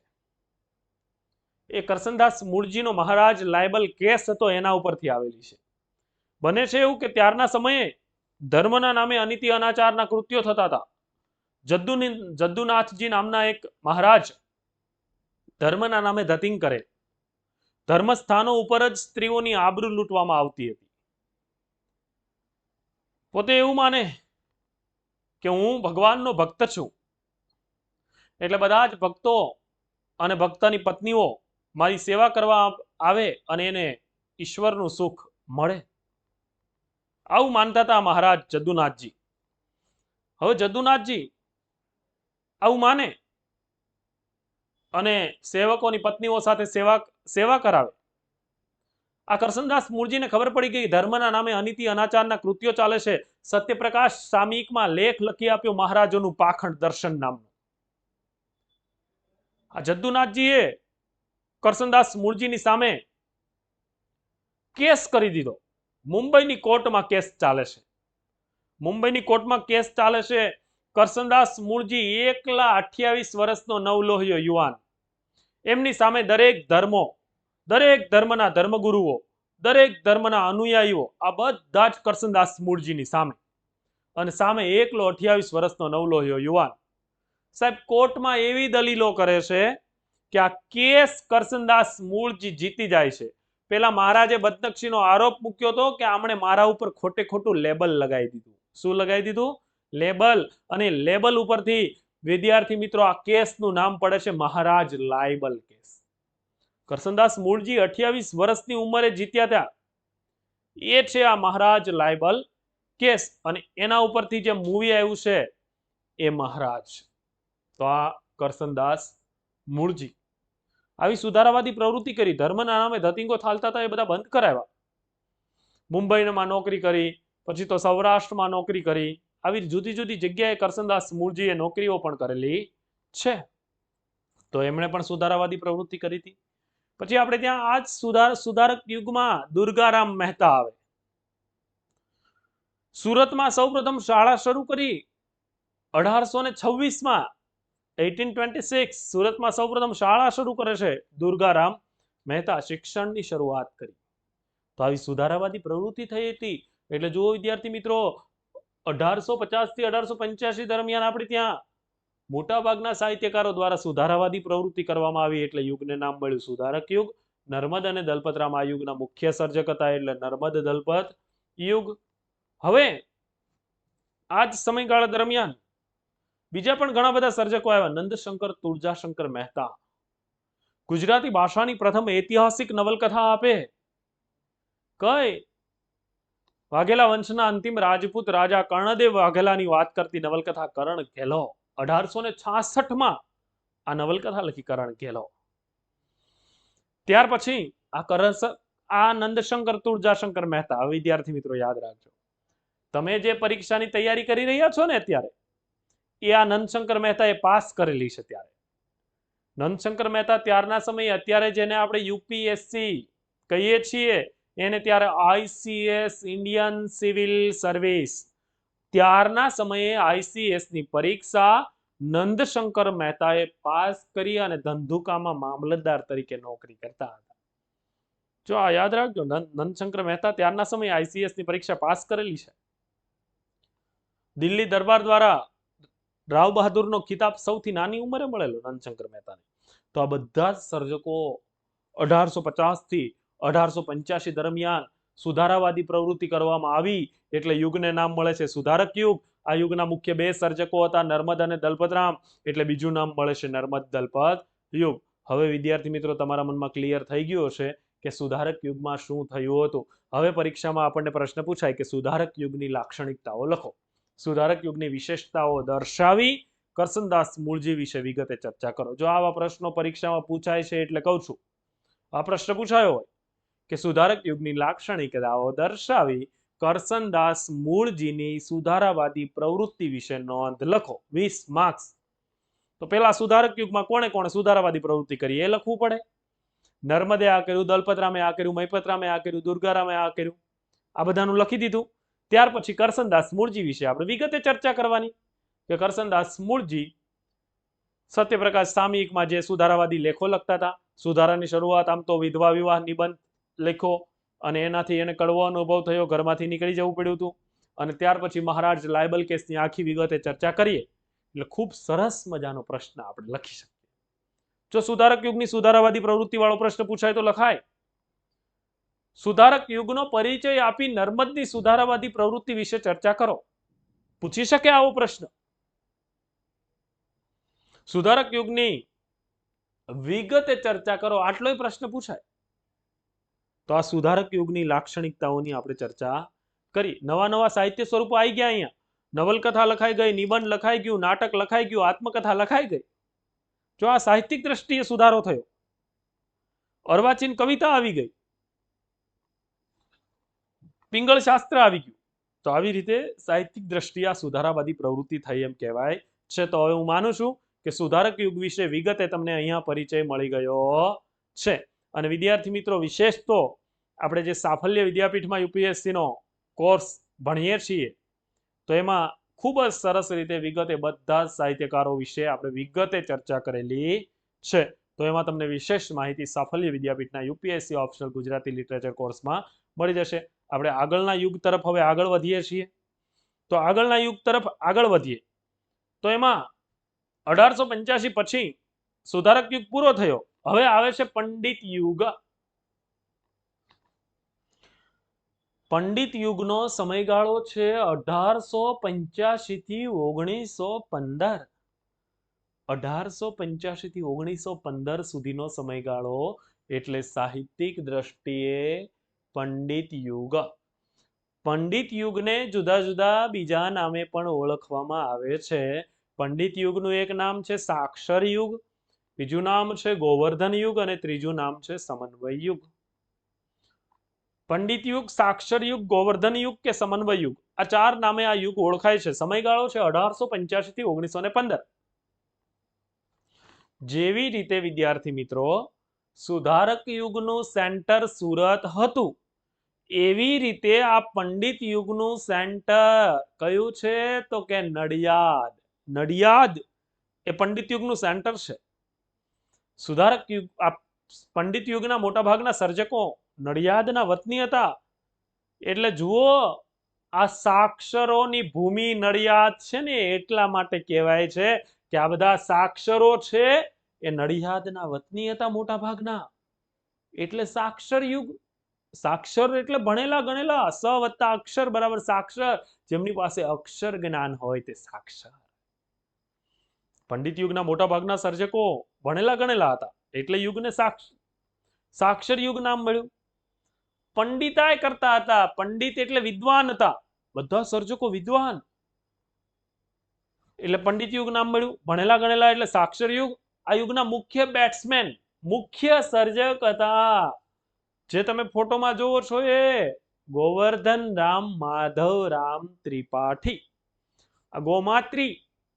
એ કરસનદાસ મૂળજીનો મહારાજ લાયબલ કેસ હતો એના ઉપરથી આવેલી છે. બને છે એવું કે ત્યારના સમયે ધર્મના નામે અનીતિ અનાચારના કૃત્યો થતા હતા. જદ્દુનાથજી નામના એક મહારાજ ધર્મના નામે ધતિંગ કરે. ધર્મસ્થાનો ઉપર જ સ્ત્રીઓની આબરૂ લૂંટવામાં આવતી હતી. પોતે એવું માને કે હું ભગવાનનો ભક્ત છું એટલે બધા જ ભક્તો અને ભક્તની પત્નીઓ મારી સેવા કરવા આવે અને એને ઈશ્વરનું સુખ મળે. આવું માનતા હતા મહારાજ જદ્દુનાથજી. હવે જદ્દુનાથજી આવું માને અને સેવકોની પત્નીઓ સાથે સેવા કરાવે. આ કરસનદાસ મૂળજીને ખબર પડી ગઈ ધર્મના નામે અનીતિ અનાચારના કૃત્યો ચાલે છે. સત્યપ્રકાશ સામયિકમાં લેખ લખી આપ્યો મહારાજોનું પાખંડ દર્શન નામનું. આ જદ્દુનાથજીએ કરસનદાસ મૂળજીની સામે કેસ કરી દીધો. મુંબઈની કોર્ટમાં કેસ ચાલે છે. મુંબઈની કોર્ટમાં કેસ ચાલે છે. કરસનદાસ મૂળજી 128 વર્ષનો નવલોહિયો યુવાન. એમની સામે દરેક ધર્મો, દરેક ધર્મના ધર્મગુરુઓ, દરેક ધર્મના અનુયાયીઓ આ બધા જ કરસનદાસ મૂળજીની સામે અને સામે એકલો 28 વર્ષનો નવલોહિયો યુવાન. સાહેબ કોર્ટમાં એવી દલીલો કરે છે કે આ કેસ કરસનદાસ મૂળજી જીતી જાય છે. પેલા મહારાજે બદનક્ષીનો આરોપ મૂક્યો હતો કે આમણે મારા ઉપર ખોટે ખોટું લેબલ લગાવી દીધું. શું લગાવી દીધું? લેબલ. અને લેબલ ઉપરથી વિદ્યાર્થી મિત્રો આ કેસનું નામ પડે છે મહારાજ લાયબલ કેસ. કરસનદાસ મૂળજી 28 વર્ષની ઉંમરે જીત્યા હતા એ છે આ મહારાજ લાયબલ કેસ અને એના ઉપરથી જે મૂવી આવ્યું છે એ મહારાજ. તો આ કરસનદાસ મૂળજી આવી સુધારાવાદી પ્રવૃત્તિ કરી. ધર્મના નામે ધતિંગો ચાલતા હતા એ બધા બંધ કરાવ્યા. મુંબઈમાં નોકરી કરી, પછી તો સૌરાષ્ટ્રમાં નોકરી કરી. આવી જુદી જુદી જગ્યાએ કરસનદાસ મૂળજીએ નોકરીઓ પણ કરેલી છે. તો એમણે પણ સુધારાવાદી પ્રવૃત્તિ કરી હતી. પછી આપણે ત્યાં આજ સુધારક યુગમાં દુર્ગારામ મહેતા આવે. સુરતમાં સૌપ્રથમ શાળા શરૂ કરી 1826માં 1826 સુરતમાં સૌપ્રથમ શાળા શરૂ કરે છે દુર્ગારામ મહેતા. શિક્ષણની શરૂઆત કરી. તો આવી સુધારાવાદી પ્રવૃત્તિ થઈ હતી. એટલે જુઓ વિદ્યાર્થી મિત્રો 1850 થી 1885 દરમિયાન આપણે ત્યાં મોટાભાગના સાહિત્યકારો દ્વારા સુધારાવાદી પ્રવૃત્તિ કરવામાં આવી એટલે યુગને નામ મળ્યું સુધારક યુગ. નર્મદ અને દલપતરામ આ યુગના મુખ્ય સર્જક હતા એટલે નર્મદ દલપત યુગ. હવે આ જ સમયગાળા દરમિયાન બીજા પણ ઘણા બધા સર્જકો આવ્યા. નંદશંકર તુળજાશંકર મહેતા ગુજરાતી ભાષાની પ્રથમ ઐતિહાસિક નવલકથા આપે. કઈ? વાઘેલા વંશના અંતિમ રાજપૂત રાજા કર્ણદેવ વાઘેલાની વાત કરતી નવલકથા કરણ ઘેલો. 1866માં આ નવલકથા લખી કરણ ઘેલો. ત્યાર પછી આ નંદશંકર તુળજાશંકર મહેતા. વિદ્યાર્થી મિત્રો યાદ રાખજો, તમે જે પરીક્ષાની તૈયારી કરી રહ્યા છો ને અત્યારે એ આ નંદશંકર મહેતાએ પાસ કરેલી છે. ત્યારે નંદશંકર મહેતા ત્યારના સમયે અત્યારે જેને આપણે યુપીએસસી કહીએ છીએ એને ત્યારે આઈસીએસ ઇન્ડિયન સિવિલ સર્વિસ. ત્યારના સમયે આઈસીએસ ની પરીક્ષા નંદશંકર મહેતાએ પાસ કરી અને ધંધુકામાં મામલતદાર તરીકે નોકરી કરતા હતા. જો આ યાદ રાખજો, નંદશંકર મહેતા ત્યારના સમયે આઈસીએસ ની પરીક્ષા પાસ કરેલી છે. દિલ્હી દરબાર દ્વારા રાવ બહાદુરનો ખિતાબ સૌથી નાની ઉંમરે મળેલો નંદશંકર મહેતાને. તો આ બધા જ સર્જકો 1850 થી 1885 દરમિયાન સુધારાવાદી પ્રવૃત્તિ કરવામાં આવી, એટલે યુગને નામ મળે છે સુધારક યુગ. આ યુગના મુખ્ય બે સર્જકો હતા નર્મદ અને દલપતરામ, એટલે બીજું નામ મળે છે નર્મદ દલપત યુગ. હવે વિદ્યાર્થી મિત્રો તમારા મનમાં ક્લિયર થઈ ગયું હશે કે સુધારક યુગમાં શું થયું હતું. હવે પરીક્ષામાં આપણને પ્રશ્ન પૂછાય કે સુધારક યુગની લાક્ષણિકતાઓ લખો. સુધારક યુગની વિશેષતાઓ દર્શાવી કરસનદાસ મૂળજી વિશે વિગતે ચર્ચા કરો. જો આવા પ્રશ્નો પરીક્ષામાં પૂછાય છે એટલે કહું છું, આ પ્રશ્ન પૂછાયો હોય કે સુધારક યુગની લાક્ષણિકતાઓ દર્શાવી કરસનદાસ મૂળજીની સુધારાવાદી પ્રવૃત્તિ વિશે નોંધ લખો. 20 માર્ક્સ. તો પેલા સુધારક યુગમાં કોણે કોણે સુધારાવાદી પ્રવૃત્તિ કરી એ લખવું પડે. નર્મદે આ કર્યું, દલપતરામે આ કર્યું, મહિપતરામે આ કર્યું, દુર્ગારામે આ કર્યું, આ બધાનું લખી દીધું. ત્યાર પછી કરસનદાસ મૂળજી વિશે આપણે વિગતે ચર્ચા કરવાની કે કરસનદાસ મૂળજી સત્યપ્રકાશ સામયિકમાં જે સુધારાવાદી લેખો લખતા હતા. સુધારાની શરૂઆત આમ તો વિધવા વિવાહ નિબંધ લેખો, અને એનાથી એને કડવો અનુભવ થયો, ઘરમાંથી નીકળી જવું પડ્યું હતું. અને ત્યાર પછી મહારાજ લાયબલ કેસની આખી વિગતે ચર્ચા કરીએ એટલે ખૂબ સરસ મજાનો પ્રશ્ન આપણે લખી શકીએ. જો સુધારક યુગની સુધારાવાદી પ્રવૃત્તિ વાળો પ્રશ્ન પૂછાય તો લખાય. સુધારક યુગનો પરિચય આપી નર્મદની સુધારાવાદી પ્રવૃત્તિ વિશે ચર્ચા કરો. પૂછી શકે આવો પ્રશ્ન. સુધારક યુગની વિગતે ચર્ચા કરો, આટલોય પ્રશ્ન પૂછાય. તો આ સુધારક યુગની લાક્ષણિકતાઓની આપણે ચર્ચા કરી. નવા નવા સાહિત્ય સ્વરૂપો આવી ગયા. અહીંયા નવલકથા લખાઈ ગઈ, નિબંધ લખાઈ ગયું, નાટક લખાઈ ગયું, આત્મકથા લખાઈ ગઈ. જો આ સાહિત્યિક દ્રષ્ટિએ સુધારો થયો. અર્વાચીન કવિતા આવી ગઈ, પિંગળ શાસ્ત્ર આવી ગયું. તો આવી રીતે સાહિત્યિક દ્રષ્ટિએ આ સુધારાવાદી પ્રવૃત્તિ થઈ એમ કહેવાય છે. તો હવે હું માનું છું કે સુધારક યુગ વિશે વિગતે તમને અહીંયા પરિચય મળી ગયો છે. અને વિદ્યાર્થી મિત્રો, વિશેષ તો આપણે જે સાફલ્ય વિદ્યાપીઠમાં યુપીએસસી નો કોર્સ ભણીએ છીએ તો એમાં ખૂબ જ સરસ રીતે વિગતે બધા સાહિત્યકારો વિશે આપણે વિગતે ચર્ચા કરેલી છે. તો એમાં તમને વિશેષ માહિતી સાફલ્ય વિદ્યાપીઠના યુપીએસસી ઓપ્શનલ ગુજરાતી લિટરેચર કોર્સમાં મળી જશે. આપણે આગળના યુગ તરફ હવે આગળ વધીએ છીએ. તો આગળના યુગ તરફ આગળ વધીએ તો એમાં 1885 પછી સુધારક યુગ પૂરો થયો. હવે આવે છે પંડિત યુગ. પંડિત યુગનો સમયગાળો છે 1885 થી 1915. 1885 થી 1915 સુધીનો સમયગાળો એટલે સાહિત્યિક દ્રષ્ટિએ પંડિત યુગ. પંડિત યુગને જુદા જુદા બીજા નામે પણ ઓળખવામાં આવે છે. પંડિત યુગનું એક નામ છે સાક્ષર યુગ, બીજું નામ છે ગોવર્ધન યુગ અને ત્રીજું નામ છે સમન્વય યુગ. પંડિત યુગ, સાક્ષર યુગ, ગોવર્ધન યુગ કે સમન્વય યુગ, આ ચાર નામે આ યુગ ઓળખાય છે. સમયગાળો છે 1885 થી 1915. જેવી રીતે વિદ્યાર્થી મિત્રો સુધારક યુગનું સેન્ટર સુરત હતું, એવી રીતે આ પંડિત યુગનું સેન્ટર કયું છે તો કે નડિયાદ. નડિયાદ એ પંડિત યુગનું સેન્ટર છે. સુધારક યુગ, આ પંડિત યુગના મોટા ભાગના સર્જકો નડિયાદના વતની હતા. એટલે જુઓ, આ સાક્ષરોની ભૂમિ નડિયાદ છે ને, એટલા માટે કહેવાય છે કે આ બધા સાક્ષરો છે એ નડિયાદના વતની હતા મોટા ભાગના. એટલે સાક્ષર યુગ. સાક્ષર એટલે ભણેલા ગણેલા, સ વત્તા અક્ષર બરાબર સાક્ષર. જેમની પાસે અક્ષર જ્ઞાન હોય તે સાક્ષર. પંડિત યુગના મોટા ભાગના સર્જકો ભણેલા ગણેલા હતા એટલે યુગને સાક્ષર યુગ નામ મળ્યું. પંડિતાય કરતા હતા. પંડિત એટલે વિદ્વાન હતા, બધા સર્જકો વિદ્વાન એટલે પંડિત યુગ નામ મળ્યું. ભણેલા ગણેલા એટલે સાક્ષર યુગ. આ યુગના મુખ્ય બેટ્સમેન, મુખ્ય સર્જક હતા જે તમે ફોટોમાં જોવો છો એ ગોવર્ધન રામ માધવ રામ ત્રિપાઠી. આ ગોમાત્રી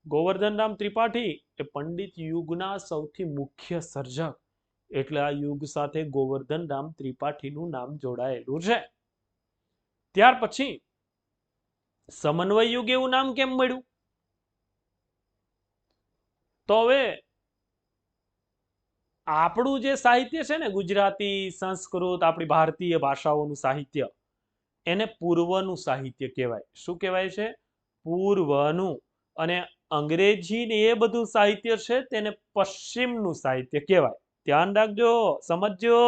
ગોવર્ધન રામ ત્રિપાઠી એ પંડિત યુગના સૌથી મુખ્ય સર્જક. એટલે આ યુગ સાથે ગોવર્ધન રામ ત્રિપાઠીનું નામ જોડાયેલું છે. ત્યાર પછી સમન્વય યુગ એવું નામ કેમ મળ્યું? તો હવે આપણું જે સાહિત્ય છે ને, ગુજરાતી, સંસ્કૃત, આપણી ભારતીય ભાષાઓનું સાહિત્ય, એને પૂર્વનું સાહિત્ય કહેવાય. શું કહેવાય છે? પૂર્વનું. અને અંગ્રેજી ને એ બધું સાહિત્ય છે તેને પશ્ચિમનું સાહિત્ય કહેવાય. ધ્યાન રાખજો, સમજજો.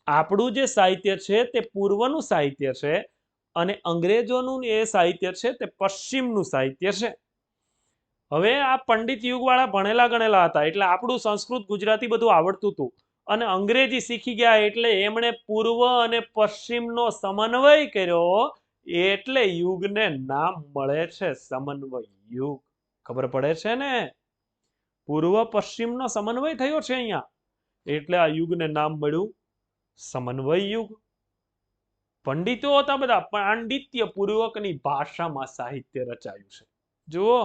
આપણું જે સાહિત્ય છે તે પૂર્વનું સાહિત્ય છે, અને અંગ્રેજોનું એ સાહિત્ય છે તે પશ્ચિમનું સાહિત્ય છે. હવે આ પંડિત યુગવાળા ભણેલા ગણેલા હતા, એટલે આપણું સંસ્કૃત, ગુજરાતી બધું આવડતું હતું, અને અંગ્રેજી શીખી ગયા, એટલે એમણે પૂર્વ અને પશ્ચિમનો સમન્વય કર્યો, એટલે યુગને નામ મળે છે સમન્વય યુગ. ખબર પડે છે ને? પૂર્વ પશ્ચિમનો સમન્વય થયો છે અહીંયા, એટલે આ યુગને નામ મળ્યું સમન્વય યુગ. પંડિતો હતા બધા, પાંડિત્ય પૂર્વકની ભાષામાં સાહિત્ય રચાયું છે. જુઓ,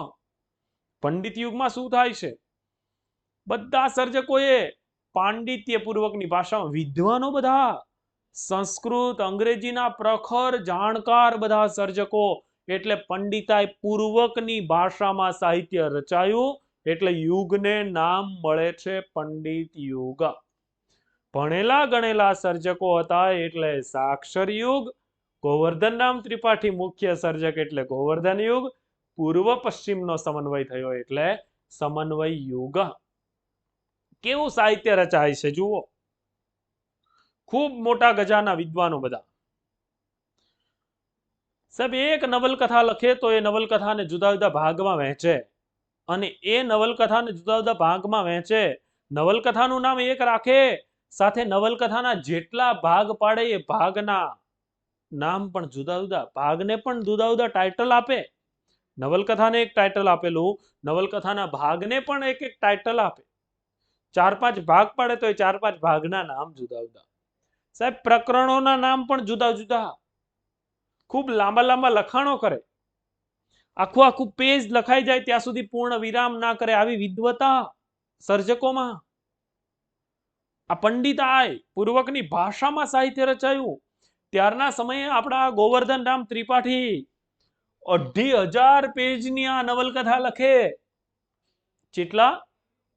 પંડિત યુગમાં શું થાય છે? બધા સર્જકોએ પાંડિત્ય પૂર્વકની ભાષામાં, વિદ્વાનો બધા સંસ્કૃત, અંગ્રેજીના પ્રખર જાણકાર બધા સર્જકો, એટલે પંડિતાઈ પૂર્વકની ભાષામાં સાહિત્ય રચાયું, એટલે યુગને નામ મળે છે પંડિત યુગ. ભણેલા ગણેલા સર્જકો હતા એટલે સાક્ષર યુગ. ગોવર્ધન રામ ત્રિપાઠી મુખ્ય સર્જક એટલે ગોવર્ધન યુગ. પૂર્વ પશ્ચિમનો સમન્વય થયો એટલે સમન્વય યુગ. કેવું સાહિત્ય રચાય છે જુઓ. ખૂબ મોટા ગજાના વિદ્વાનો બધા. સાહેબ, એક નવલકથા લખે તો એ નવલકથાને જુદા જુદા ભાગમાં વહેંચે, અને એ નવલકથાને જુદા જુદા ભાગમાં વહેંચે. નવલકથાનું નામ એક રાખે, સાથે નવલકથાના જેટલા ભાગ પાડે એ ભાગના નામ પણ જુદા જુદા, ભાગને પણ જુદા જુદા ટાઇટલ આપે. નવલકથાને એક ટાઇટલ આપેલું, નવલકથાના ભાગને પણ એક એક ટાઇટલ આપે. 4-5 ભાગ પાડે તો એ 4-5 ભાગના નામ જુદા જુદા. સાહેબ, પ્રકરણોના નામ પણ જુદા જુદા. ખૂબ લાંબા લાંબા લખાણો કરે, આખું આખું પેજ લખાઈ જાય ત્યાં સુધી પૂર્ણ વિરામ ના કરે, આવી વિદ્વતા સર્જકોમાં. આ પંડિતાઈ પૂર્વકની ભાષામાં સાહિત્ય રચાયું. ત્યારના સમયે આપણા ગોવર્ધન રામ ત્રિપાઠી 2500 પેજની આ નવલકથા લખે. કેટલા?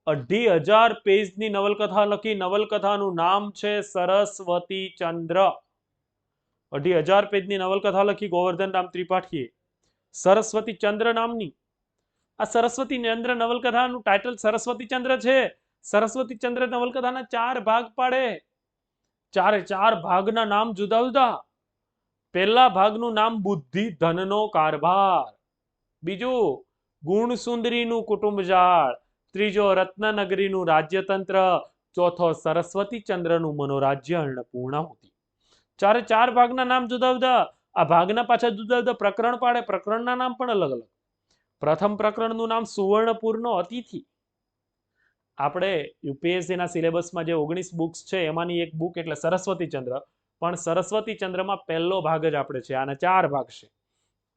2500 પેજની નવલકથા લખી. નવલકથાનું નામ છે સરસ્વતી ચંદ્ર. 2500 પેજની નવલકથા લખી ગોવર્ધન રામ ત્રિપાઠીએ, સરસ્વતી ચંદ્ર નામની. આ સરસ્વતી ચંદ્ર નવલકથાનું ટાઇટલ સરસ્વતી ચંદ્ર છે. સરસ્વતી ચંદ્ર નવલકથાના 4 ભાગ પાડે. 4 ભાગના નામ જુદા જુદા. પહેલા ભાગનું નામ બુદ્ધિ ધનનો કારભાર, બીજું ગુણસુંદરીનું કુટુંબ જાળ, ત્રીજો રત્નનગરીનું રાજ્યતંત્ર, ચોથો સરસ્વતી ચંદ્રનું મનોરાજ્ય અન્નપૂર્ણાહુતિ. 4 ભાગના નામ જુદા જુદા. આ ભાગના પાછા જુદા જુદા પ્રકરણ પાડે, પ્રકરણના નામ પણ અલગ અલગ. પ્રથમ પ્રકરણનું નામ સુવર્ણપુરનો અતિથિ. આપણે યુપીએસસીના સિલેબસમાં જે 19 બુક્સ છે એમાંની એક બુક એટલે સરસ્વતી ચંદ્ર, પણ સરસ્વતી ચંદ્રમાં પહેલો ભાગ જ આપણે છે. આના 4 ભાગ છે.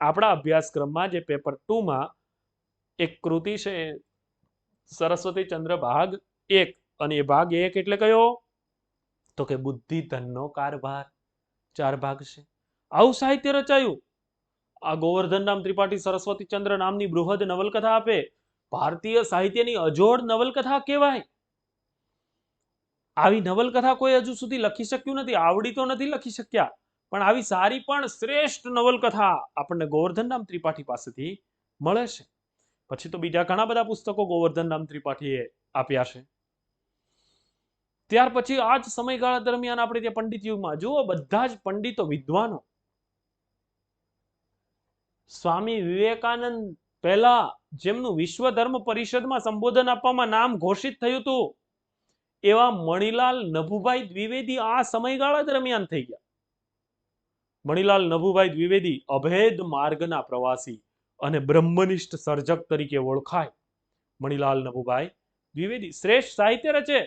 આપણા અભ્યાસક્રમમાં જે પેપર 2 માં એક કૃતિ છે સરસ્વતી ચંદ્ર ભાગ 1, અને એ ભાગ 1 એટલે કયો? તો કે બુદ્ધિ ધનનો કારભાર. 4 ભાગ છે. આવું સાહિત્ય રચાયું. આ ગોવર્ધન રામ ત્રિપાઠી સરસ્વતી ચંદ્ર નામની બૃહદ નવલકથા આપે. ભારતીય સાહિત્યની અજોડ નવલકથા કહેવાય. આવી નવલકથા કોઈ હજુ સુધી લખી શક્યું નથી. આવડી તો નથી લખી શક્યા, પણ આવી સારી પણ શ્રેષ્ઠ નવલકથા આપણને ગોવર્ધન રામ ત્રિપાઠી પાસેથી મળે છે. પછી તો બીજા ઘણા બધા પુસ્તકો ગોવર્ધન રામ ત્રિપાઠીએ આપ્યા છે. ત્યાર પછી આ જ સમયગાળા દરમિયાન આપણે ત્યાં પંડિત યુગમાં જુઓ, બધા જ પંડિતો, વિદ્વાનો, સ્વામી વિવેકાનંદ પહેલા જેમનું વિશ્વ ધર્મ પરિષદમાં સંબોધન આપવામાં નામ ઘોષિત થયું હતું, એવા મણિલાલ નભુભાઈ દ્વિવેદી આ સમયગાળા દરમિયાન થઈ ગયા. મણિલાલ નભુભાઈ દ્વિવેદી અભેદ માર્ગના પ્રવાસી અને બ્રહ્મનિષ્ઠ સર્જક તરીકે ઓળખાય. મણિલાલ નભુભાઈ દ્વિવેદી શ્રેષ્ઠ સાહિત્ય રચે,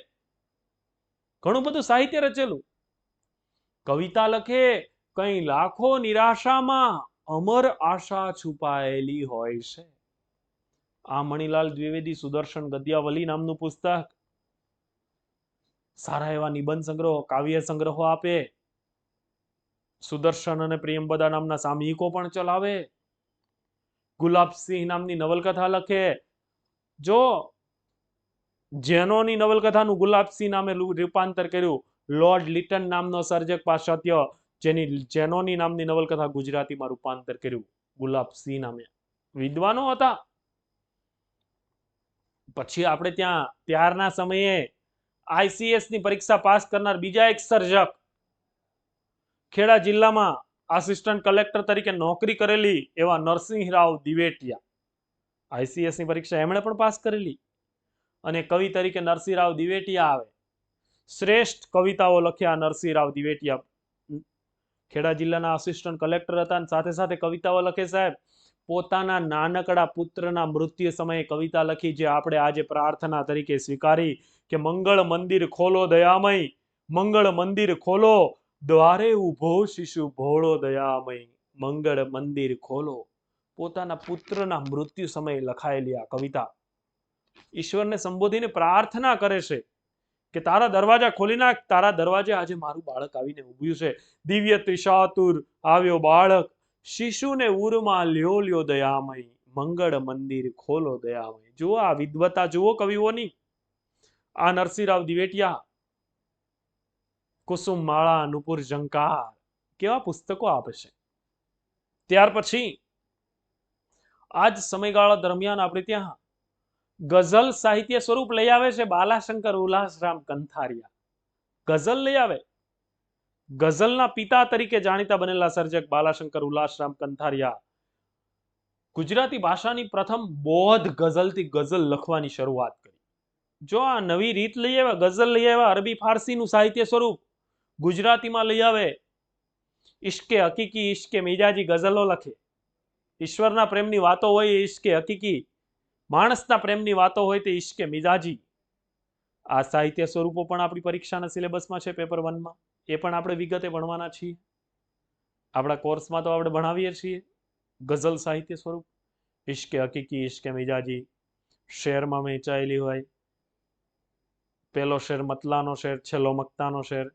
ઘણું બધું સાહિત્ય રચેલું. કવિતા લખે, કઈ લાખો નિરાશામાં અમર આશા છુપાયેલી હોય છે. આ મણિલાલ દ્વિવેદી સુદર્શન ગદ્યાવલી નામનું પુસ્તક, સારા એવા નિબંધ સંગ્રહો, કાવ્ય સંગ્રહો આપે. સુદર્શન અને પ્રિયંબદા નામના સામયિકો પણ ચલાવે. ગુલાબસિંહ નામની નવલકથા લખે. જો જેનોની નવલકથાનું ગુલાબસિંહ નામે રૂપાંતર કર્યું લોર્ડ લિટન નામનો સર્જક પાશ્ચાત્ય જેની જેનોની નામની નવલકથા ગુજરાતીમાં રૂપાંતર કર્યું ગુલાબસિંહ નામે વિદ્વાનો હતા. પછી આપણે ત્યાં ત્યારના સમયે આઈસીએસ ની પરીક્ષા પાસ કરનાર બીજા એક સર્જક ખેડા જિલ્લામાં આસિસ્ટન્ટ કલેક્ટર તરીકે નોકરી કરેલી એવા નરસિંહરાવ દિવેટિયા આઈસીએસ ની પરીક્ષા એમણે પણ પાસ કરેલી અને કવિ તરીકે નરસિંહરાવ દિવેટિયા આવે. શ્રેષ્ઠ કવિતાઓ લખ્યા નરસિંહરાવ દિવેટિયા ખેડા જિલ્લાના આસિસ્ટન્ટ કલેક્ટર હતા અને સાથે સાથે કવિતાઓ લખે સાહેબ. પોતાના નાનકડા પુત્રના મૃત્યુ સમયે કવિતા લખી જે આપણે આજે પ્રાર્થના તરીકે સ્વીકારી કે મંગળ મંદિર ખોલો દયામય મંગળ મંદિર ખોલો દ્વારે ઉભો શિશુ ભોળો દયામય મંગળ મંદિર ખોલો. પોતાના પુત્રના મૃત્યુ સમયે લખાયેલી આ કવિતા ઈશ્વરને સંબોધીને પ્રાર્થના કરે છે કે તારા દરવાજા ખોલી નાખ, તારા દરવાજે આજે મારું બાળક આવીને ઊભ્યું છે. દિવ્ય ત્રિશાતુર આવ્યો બાળક શિશુને ઉરમાં લ્યો લ્યો દયામય મંગળ મંદિર ખોલો દયામય. જુઓ આ વિદ્વતા જુઓ કવિઓની. આ નરસિંહરાવ દિવેટિયા કુસુમ માળા નુપુર ઝંકાર કેવા પુસ્તકો આપે છે. ત્યાર પછી આજ સમયગાળા દરમિયાન આપણે ત્યાં ગઝલ સાહિત્ય સ્વરૂપ લઈ આવે છે બાલાશંકર ઉલ્લાસરામ કંથારિયા. ગઝલ લઈ આવે. ગઝલના પિતા તરીકે જાણીતા બનેલા સર્જક બાલાશંકર ઉલ્લાસરામ કંથારિયા ગુજરાતી ભાષાની પ્રથમ બોધ ગઝલથી ગઝલ લખવાની શરૂઆત કરી. જો આ નવી રીત લઈ આવ્યા, ગઝલ લઈ આવ્યા, અરબી ફારસીનું સાહિત્ય સ્વરૂપ ગુજરાતીમાં લઈ આવે. ઇશ્કે હકીકી ઇશ્કે મિજાજી ગઝલો લખે. ઈશ્વરના પ્રેમની વાતો હોય ઇશ્કે હકીકી, માણસના પ્રેમની વાતો હોય તે ઇશ્કે મિજાજી. આ સાહિત્ય સ્વરૂપો પણ આપણી પરીક્ષાના સિલેબસમાં છે પેપર 1 માં. એ પણ આપણે વિગતે ભણવાના છીએ. આપણા કોર્સમાં તો આપણે ભણાવીએ છીએ ગઝલ સાહિત્ય સ્વરૂપ. ઇશ્કે હકીકી ઇશ્કે મિજાજી શેરમાં વહેંચાયેલી હોય. પહેલો શેર મતલાનો શેર, છેલ્લો મક્તાનો શેર.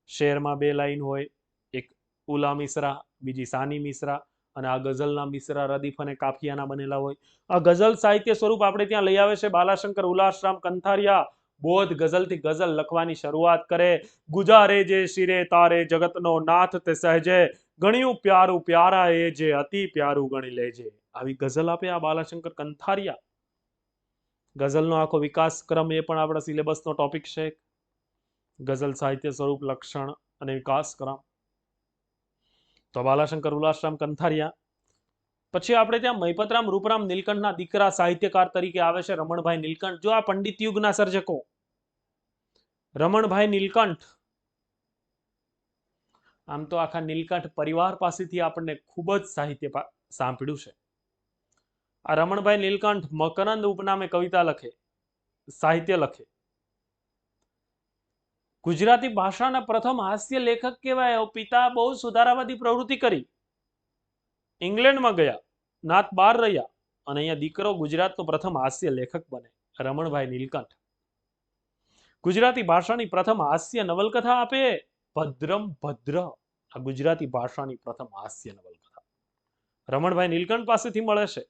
શેરમાં 2 લાઈન હોય, એક ઉલા મિસરા, બીજી સાની મિસરા, અને આ ગઝલના મિસરા રદીફ અને કાફિયાના બનેલા હોય. આ ગઝલ સાહિત્ય સ્વરૂપ આપણે ત્યાં લઈ આવે છે બાલાશંકર ઉલ્લાસરામ કંથારિયા. બોધ ગઝલથી ગઝલ લખવાની શરૂઆત કરે. ગુજારે જે શિરે તારે જગતનો નાથ તે સહેજે ગણ્યું પ્યારું પ્યારા એ જે અતિ પ્યારું ગણી લેજે. આવી ગઝલ આપે આ બાલાશંકર કંથારિયા. ગઝલનો આખો વિકાસ ક્રમ એ પણ આપણા સિલેબસનો ટોપિક છે. ગઝલ સાહિત્ય સ્વરૂપ લક્ષણ અને વિકાસ ક્રમ. તો બાલાશંકર ઉલ્લાસરામ કંથારિયા. પછી આપણે ત્યાં મહિપતરામ રૂપરામ નીલકંઠના દીકરા સાહિત્યકાર તરીકે આવે છે રમણભાઈ નીલકંઠ. જો આ પંડિત યુગના સર્જકો રમણભાઈ નીલકંઠ. આમ તો આખા નીલકંઠ પરિવાર પાસેથી આપણને ખૂબ જ સાહિત્ય સાંભળ્યું છે. આ રમણભાઈ નીલકંઠ મકરંદ ઉપનામે કવિતા લખે, સાહિત્ય લખે. ગુજરાતી ભાષાના પ્રથમ હાસ્ય લેખક કહેવાય. પિતા બહુ સુધારાવાદી પ્રવૃત્તિ કરી, ઇંગ્લેન્ડમાં ગયા, નાત બાર રહ્યા, અને અહીંયા દીકરો ગુજરાતનો પ્રથમ હાસ્ય લેખક બને રમણભાઈ નીલકંઠ. ગુજરાતી ભાષાની પ્રથમ હાસ્ય નવલકથા આપે ભદ્રમ ભદ્ર. આ ગુજરાતી ભાષાની પ્રથમ હાસ્ય નવલકથા રમણભાઈ નીલકંઠ પાસેથી મળે છે.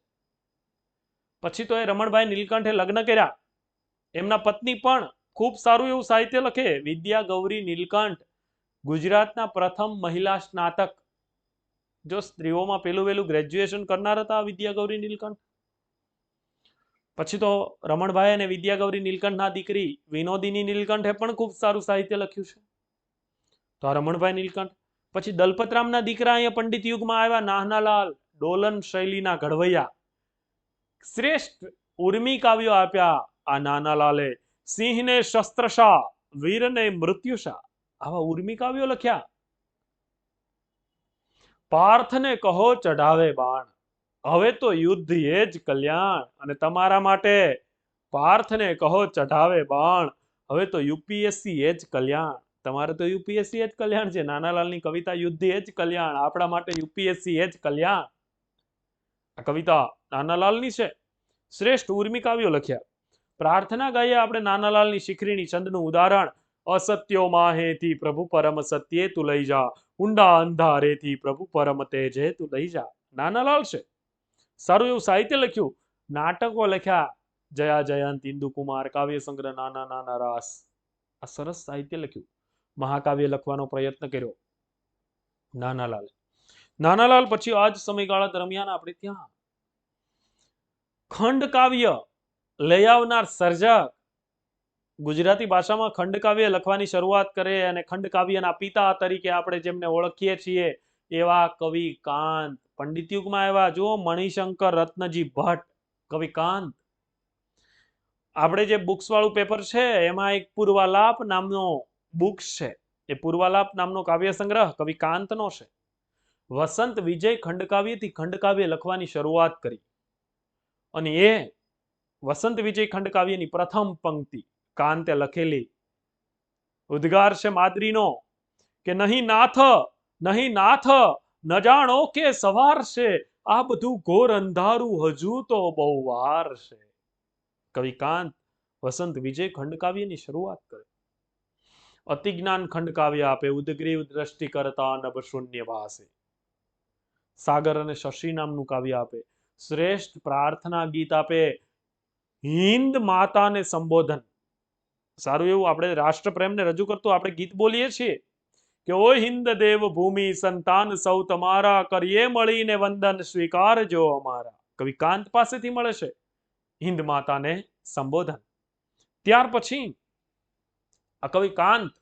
પછી તો એ રમણભાઈ નીલકંઠે લગ્ન કર્યા. એમના પત્ની પણ ખૂબ સારું એવું સાહિત્ય લખે. વિદ્યા ગૌરી નીલકંઠ ગુજરાતના પ્રથમ મહિલા સ્નાતક. જો સ્ત્રીઓમાં પેલું વેલું ગ્રેજ્યુએશન કરનાર હતા વિદ્યા ગૌરી નીલકંઠ. પછી તો રમણભાઈ અને વિદ્યા ગૌરી નીલકંઠના દીકરી વિનોદિની નીલકંઠે પણ ખૂબ સારું સાહિત્ય લખ્યું છે. તો આ રમણભાઈ નીલકંઠ. પછી દલપતરામના દીકરા અહીંયા પંડિત યુગમાં આવ્યા નાનાલાલ, ડોલન શૈલીના ઘડવૈયા. શ્રેષ્ઠ ઉર્મી કાવ્યો આપ્યા આ નાનાલાલે. સિંહને શસ્ત્રશા, વીરને મૃત્યુશા. આવા ઉર્મી કાવ્યો લખ્યા. પાર્થને કહો ચઢાવે બાણ, હવે તો યુદ્ધ એ જ કલ્યાણ. અને તમારા માટે પાર્થને કહો ચઢાવે બાણ, હવે તો યુપીએસસી એ જ કલ્યાણ. તમારે તો યુપીએસસી એ જ કલ્યાણ છે. નાનાલાલની કવિતા યુદ્ધ એ જ કલ્યાણ, આપણા માટે યુપીએસસી એ જ કલ્યાણ. આ કવિતા નાનાલાલની છે. શ્રેષ્ઠ ઉર્મી કાવ્યો લખ્યા. પ્રાર્થના ગાઈએ આપણે નાનાલાલની શિખરીણી છંદનું ઉદાહરણ. અસત્યો માહેથી પ્રભુ પરમ સત્યે તું લઈ જા, ઊંડા અંધારેથી પ્રભુ પરમ તેજે તું લઈ જા. નાનાલાલ છે. સારું એવું સાહિત્ય લખ્યું, નાટકો લખ્યા. જયા જયંત, ઇન્દુકુમાર, કાવ્ય સંગ્રહ, નાના નાના રાસ. આ સરસ સાહિત્ય લખ્યું. મહાકાવ્ય લખવાનો પ્રયત્ન કર્યો નાનાલાલ. નાનાલાલ પછી આ જ સમયગાળા દરમિયાન આપણે ત્યાં ખંડકાવ્ય લઈ આવનાર સર્જક, ગુજરાતી ભાષામાં ખંડકાવ્ય લખવાની શરૂઆત કરે અને ખંડકાવ્યના પિતા તરીકે આપણે જેમને ઓળખીએ છીએ એવા કવિ કાંત. પંડિત યુગમાં એવા જુઓ મણિશંકર રત્નજી ભટ્ટ, કવિ કાંત. આપણે જે બુક્સ વાળું પેપર છે એમાં એક પૂર્વાલાપ નામનો બુક્સ છે. એ પૂર્વાલાપ નામનો કાવ્ય સંગ્રહ કવિ કાંતનો છે. વસંત વિજય ખંડકાવ્યથી ખંડકાવ્ય લખવાની શરૂઆત કરી અને એ વસંત વિજય ખંડકાવ્યની પ્રથમ પંક્તિ કાંતે લખેલી. ઉદ્ગાર છે માદ્રીનો કે નહીં નાથ ન જાણો કે સવાર છે, આ બધું ઘોર અંધારું હજુ તો બહુ વાર છે. કવિ કાંત વસંત વિજય ખંડકાવ્યની શરૂઆત કરે. અતિજ્ઞાન ખંડકાવ્ય આપે. ઉદગ્રીવ દ્રષ્ટિ કરતા નભ શૂન્ય ભાસે. સાગર અને શશી નામનું કાવ્ય આપે. શ્રેષ્ઠ પ્રાર્થના ગીત આપે. હિન્દ માતાને સંબોધન. સારું એવું આપણે રાષ્ટ્રપ્રેમને રજૂ કરતું આપણે ગીત બોલીએ છીએ કે ઓ હિન્દ દેવ ભૂમિ સંતાન સૌ તમારા, કરીએ મળીને વંદન સ્વીકારજો અમારા. કવિ કાંત પાસેથી મળે છે હિન્દ માતાને સંબોધન. ત્યાર પછી આ કવિ કાંત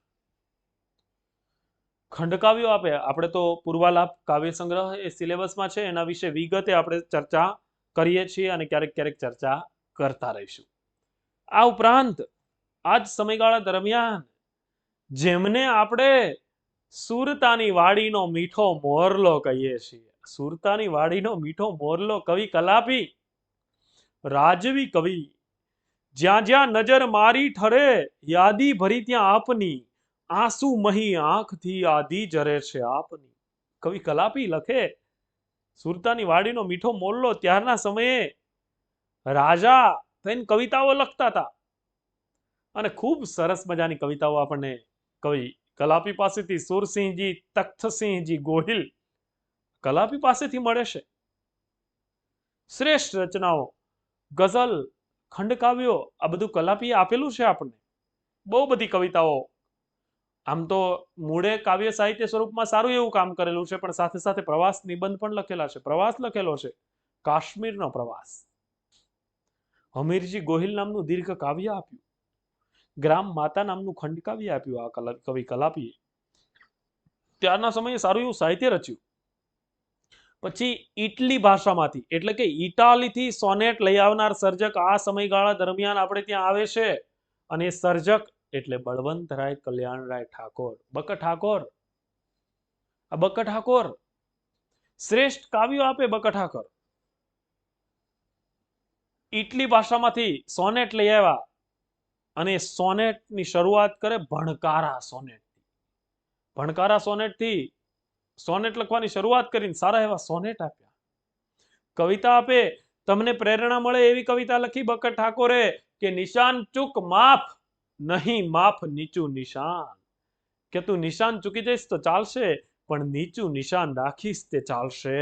ખંડકાવ્યો આપે. આપણે તો પૂર્વાલાપ કાવ્ય સંગ્રહ એ સિલેબસમાં છે, એના વિશે વિગતે આપણે ચર્ચા કરીએ છીએ અને ક્યારેક ક્યારેક ચર્ચા કરતા રહીશું. આ ઉપરાંત આ જ સમયગાળા દરમિયાન જેમને આપણે સુરતાની વાડીનો મીઠો મોરલો કહીએ છીએ, સુરતાની વાડીનો મીઠો મોરલો કવિ કલાપી, રાજવી કવિ. જ્યાં જ્યાં નજર મારી ઠરે, યાદી ભરી ત્યાં આપની, આંસુ મહી આંખથી આધી જરે છે આપની. કવિ કલાપી લખે સુરતાની વાડીનો મીઠો મોરલો. ત્યારના સમયે રાજા થઈને કવિતાઓ લખતા હતા અને ખૂબ સરસ મજાની કવિતાઓ આપણને કવિ કલાપી પાસેથી, સુરસિંહજી તખ્તસિંહજી ગોહિલ કલાપી પાસેથી મળે છે. શ્રેષ્ઠ રચનાઓ, ગઝલ, ખંડકાવ્યો, આ બધું કલાપીએ આપેલું છે આપણને. બહુ બધી કવિતાઓ. આમ તો મૂળે કાવ્ય સાહિત્ય સ્વરૂપમાં સારું એવું કામ કરેલું છે, પણ સાથે સાથે પ્રવાસ નિબંધ પણ લખેલા છે. પ્રવાસ લખેલો છે, કાશ્મીરનો પ્રવાસ. હમીરજી ગોહિલ નામનું દીર્ઘ કાવ્ય આપ્યું. ગ્રામ માતા નામનું ખંડકાવ્ય આપ્યું આ કવિ કલાપીએ. ત્યારના સમયે સારું એવું સાહિત્ય રચ્યું. પછી ઇટલી ભાષામાંથી એટલે કે ઇટાલીથી સોનેટ લઈ આવનાર સર્જક આ સમયગાળા દરમિયાન આપણે ત્યાં આવે છે અને એ સર્જક એટલે બળવંતરાય કલ્યાણરાય ઠાકોર, બક ઠાકોર. આ બક ઠાકોર શ્રેષ્ઠ કાવ્યો આપે. બક ઠાકોર ઇટલી ભાષામાંથી સોનેટ લઈ આવ્યા અને સોનેટની શરૂઆત કરે ભણકારા સોનેટ. ભણકારા સોનેટ થી સોનેટ લખવાની શરૂઆત કરીને સારા એવા સોનેટ આપ્યા. કવિતા આપે. તમને પ્રેરણા મળે એવી કવિતા લખી બક ઠાકોરે કે નિશાન ચૂક માફ, નહીં માફ નીચું નિશાન. કે તું નિશાન ચૂકી જઈશ તો ચાલશે, પણ નીચું નિશાન રાખીશ તે ચાલશે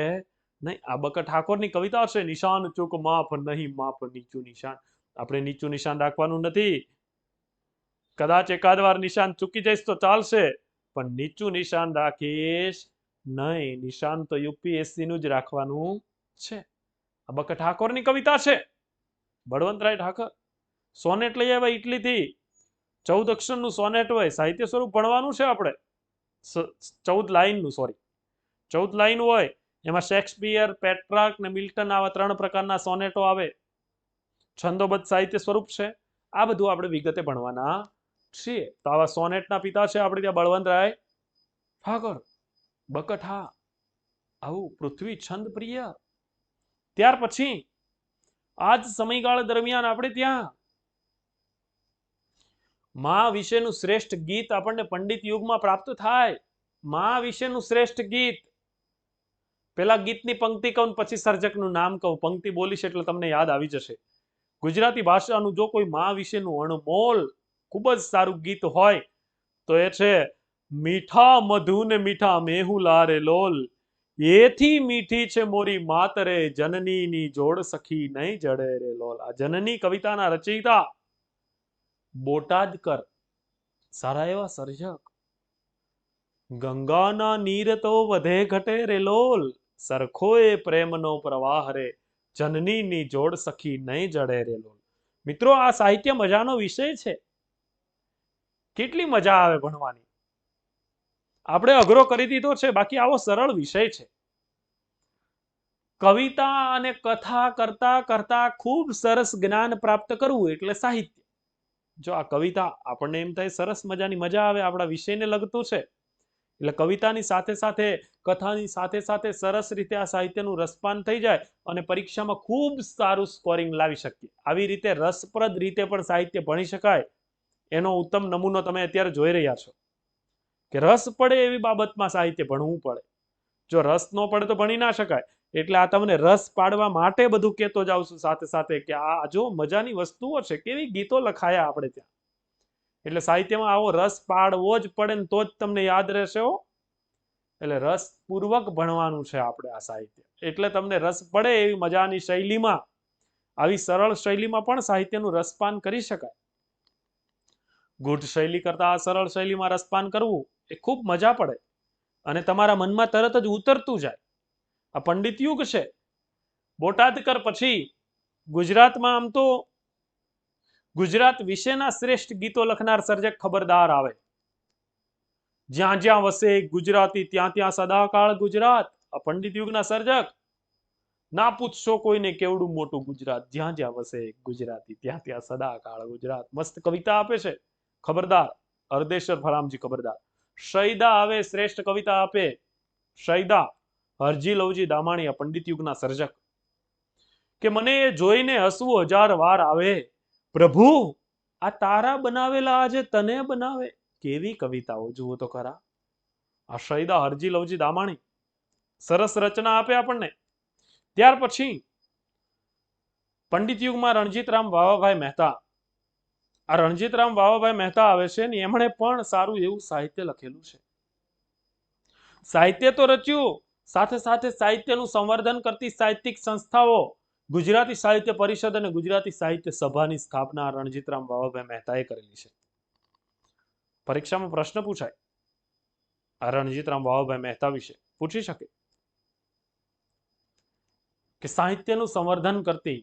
નહીં. આ બક ઠાકોરની કવિતા છે. નિશાન ચૂક માફ, નહીં માફ નીચું નિશાન. આપણે નીચું નિશાન રાખવાનું નથી. કદાચ એકાદ વાર નિશાન ચૂકી જઈશ તો ચાલશે, પણ નીચું નિશાન રાખીશ નહીં. નિશાન તો યુપીએસસી નું જ રાખવાનું છે. આ બક ઠાકોરની કવિતા છે. બળવંતરાય ઠાકોર સોનેટ લઈ આવ્યા ઇટલીથી. 14 અક્ષરનું સોનેટ હોય. સાહિત્ય સ્વરૂપ ભણવાનું છે આપણે. 14 લાઈનનું, સોરી 14 લાઈન હોય. એમાં શેક્સપિયર, પેટ્રાર્ક ને મિલ્ટન આવા 3 પ્રકારના સોનેટો આવે. છંદોબદ્ધ સાહિત્ય સ્વરૂપ છે. આ બધું આપણે વિગતે ભણવાના છીએ. તો આવા સોનેટના પિતા છે આપણે ત્યાં બળવંતરાય ઠાકોર, બકઠા. આવું પૃથ્વી છંદ પ્રિય. ત્યાર પછી આ જ સમયગાળા દરમિયાન આપણે ત્યાં માં વિશેનું શ્રેષ્ઠ ગીત આપણને પંડિત યુગમાં પ્રાપ્ત થાય. માં વિશેનું શ્રેષ્ઠ ગીત. પેલા ગીતની પંક્તિ કહું પછી સર્જકનું નામ કહું. પંક્તિ બોલીશ એટલે તમને યાદ આવી જશે. ગુજરાતી ભાષાનું જો કોઈ માં વિશેનું અણમોલ ખૂબ જ સારું ગીત હોય તો એ છે મીઠા મધુ ને મીઠા મેહુ લારે લોલ, એથી મીઠી છે મોરી માતરે જનનીની જોડ સખી નહીં જડે રે લોલ. આ જનની કવિતાના રચયિતા બોટાદકર, સારા એવા સર્જક. ગંગાના નીર તો વધે ઘટે રે લોલ, સરખો એ પ્રેમનો પ્રવાહ રે જનનીની જોડ સખી નહીં જડે રે લોલ. મિત્રો, આ સાહિત્ય મજાનો વિષય છે. કેટલી મજા આવે ભણવાની. આપણે અઘરો કરી દીધો છે, બાકી આવો સરળ વિષય છે. કવિતા અને કથા કરતા કરતા ખૂબ સરસ જ્ઞાન પ્રાપ્ત કરવું એટલે સાહિત્ય. જો આ કવિતા આપણને એમ થાય સરસ મજાની મજા આવે, આપણા વિષયને લગતું છે, એટલે કવિતાની સાથે સાથે કથાની સાથે સાથે સરસ રીતે આ સાહિત્યનું રસપાન થઈ જાય અને પરીક્ષામાં ખૂબ સારું સ્કોરિંગ લાવી શકીએ. આવી રીતે રસપ્રદ રીતે પણ સાહિત્ય ભણી શકાય એનો ઉત્તમ નમૂનો તમે અત્યારે જોઈ રહ્યા છો કે રસ પડે એવી બાબતમાં સાહિત્ય ભણવું પડે. જો રસ ન પડે તો ભણી ના શકાય. એટલે આ તમને રસ પાડવા માટે બધું કહેતો જાઉં છું સાથે સાથે કે આ જો મજાની વસ્તુઓ છે, કેવી ગીતો લખાયા આપણે ત્યાં. એટલે સાહિત્યમાં આવો રસ પાડવો જ પડે ને તો જ તમને યાદ રહેશે. એટલે રસપૂર્વક ભણવાનું છે આપણે આ સાહિત્ય. એટલે તમને રસ પડે એવી મજાની શૈલીમાં, આવી સરળ શૈલીમાં પણ સાહિત્યનું રસપાન કરી શકાય. ગુઢ શૈલી કરતા આ સરળ શૈલીમાં રસપાન કરવું એ ખૂબ મજા પડે અને તમારા મનમાં તરત જ ઉતરતું જાય. આ પંડિત યુગ છે. બોટાદકર પછી ગુજરાતમાં આમ તો ગુજરાત વિશેના શ્રેષ્ઠ ગીતો લખનાર સર્જક ખબરદાર આવે. જ્યાં જ્યાં વસે ગુજરાતી ત્યાં ત્યાં સદાકાળ ગુજરાત. આ પંડિત યુગના સર્જક. ના પૂછશો કોઈને કેવડું મોટું ગુજરાત, જ્યાં જ્યાં વસે ગુજરાતી ત્યાં ત્યાં સદાકાળ ગુજરાત. મસ્ત કવિતા આપે છે ખબરદાર, હરદેશ્વર ફરામજી ખબરદાર. શૈદા આવે, શ્રેષ્ઠ કવિતા આપે. શૈદા હરજી લવજી દામાણી, પંડિત યુગના સર્જક. કે મને જોઈને હસવું હજાર વાર આવે, પ્રભુ આ તારા બનાવેલા આજે તને બનાવે. કેવી કવિતાઓ જુઓ તો ખરા. આ શૈદા હરજી લવજી દામાણી સરસ રચના આપે આપણને. ત્યાર પછી પંડિત યુગમાં રણજીતરામ વાવાભાઈ મહેતા. આ રણજીતરામ વાવાભાઈ મહેતા આવે છે ને એમણે પણ સારું એવું સાહિત્ય લખેલું છે. સાહિત્ય તો રચ્યું, સાથે સાથે સાહિત્યનું સંવર્ધન કરતી સાહિત્યિક સંસ્થાઓ, ગુજરાતી સાહિત્ય પરિષદ અને ગુજરાતી સાહિત્ય સભાની સ્થાપના રણજીતરામ વાવાભાઈ મહેતાએ કરેલી છે. પરીક્ષામાં પ્રશ્ન પૂછાય આ રણજીતરામ વાવાભાઈ મહેતા વિશે, પૂછી શકે કે સાહિત્યનું સંવર્ધન કરતી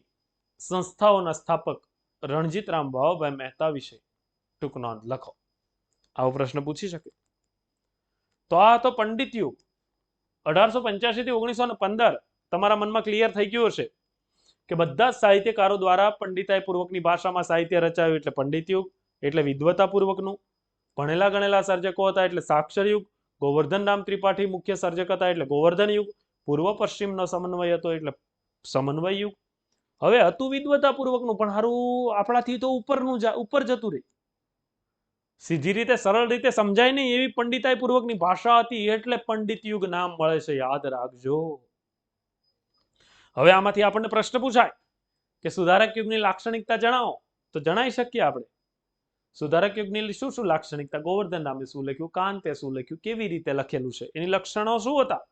સંસ્થાઓના સ્થાપક રણજીતરામ વાવાભાઈ મહેતા વિશે ટૂંક નોંધ લખો. આવો પ્રશ્ન પૂછી શકે. તો આ તો પંડિત યુગ 1885 થી 1915. તમારા મનમાં ક્લિયર થઈ ગયું હશે કે બધા જ સાહિત્યકારો દ્વારા પંડિતાઈ પૂર્વકની ભાષામાં સાહિત્ય રચાયું એટલે પંડિત યુગ, એટલે વિદ્વતા પૂર્વકનું. ભણેલા ગણેલા સર્જકો હતા એટલે સાક્ષર યુગ. ગોવર્ધન રામ ત્રિપાઠી મુખ્ય સર્જક હતા એટલે ગોવર્ધન યુગ. પૂર્વ પશ્ચિમનો સમન્વય હતો એટલે સમન્વય યુગ. હવે હતું વિદ્વતા પૂર્વકનું, પણ હારું આપણાથી તો ઉપર જતું રહે. સીધી રીતે સરળ રીતે સમજાય નહીં એવી પંડિતાઈ પૂર્વકની ભાષા હતી એટલે પંડિત યુગ નામ મળે છે, યાદ રાખજો. હવે આમાંથી આપણને પ્રશ્ન પૂછાય કે સુધારક યુગની લાક્ષણિકતા જણાવો, તો જણાવી શકીએ આપણે. સુધારક યુગની શું શું લાક્ષણિકતા? ગોવર્ધન રામે શું લખ્યું, કાંતે શું લખ્યું, કેવી રીતે લખેલું છે, એની લક્ષણો શું હતા?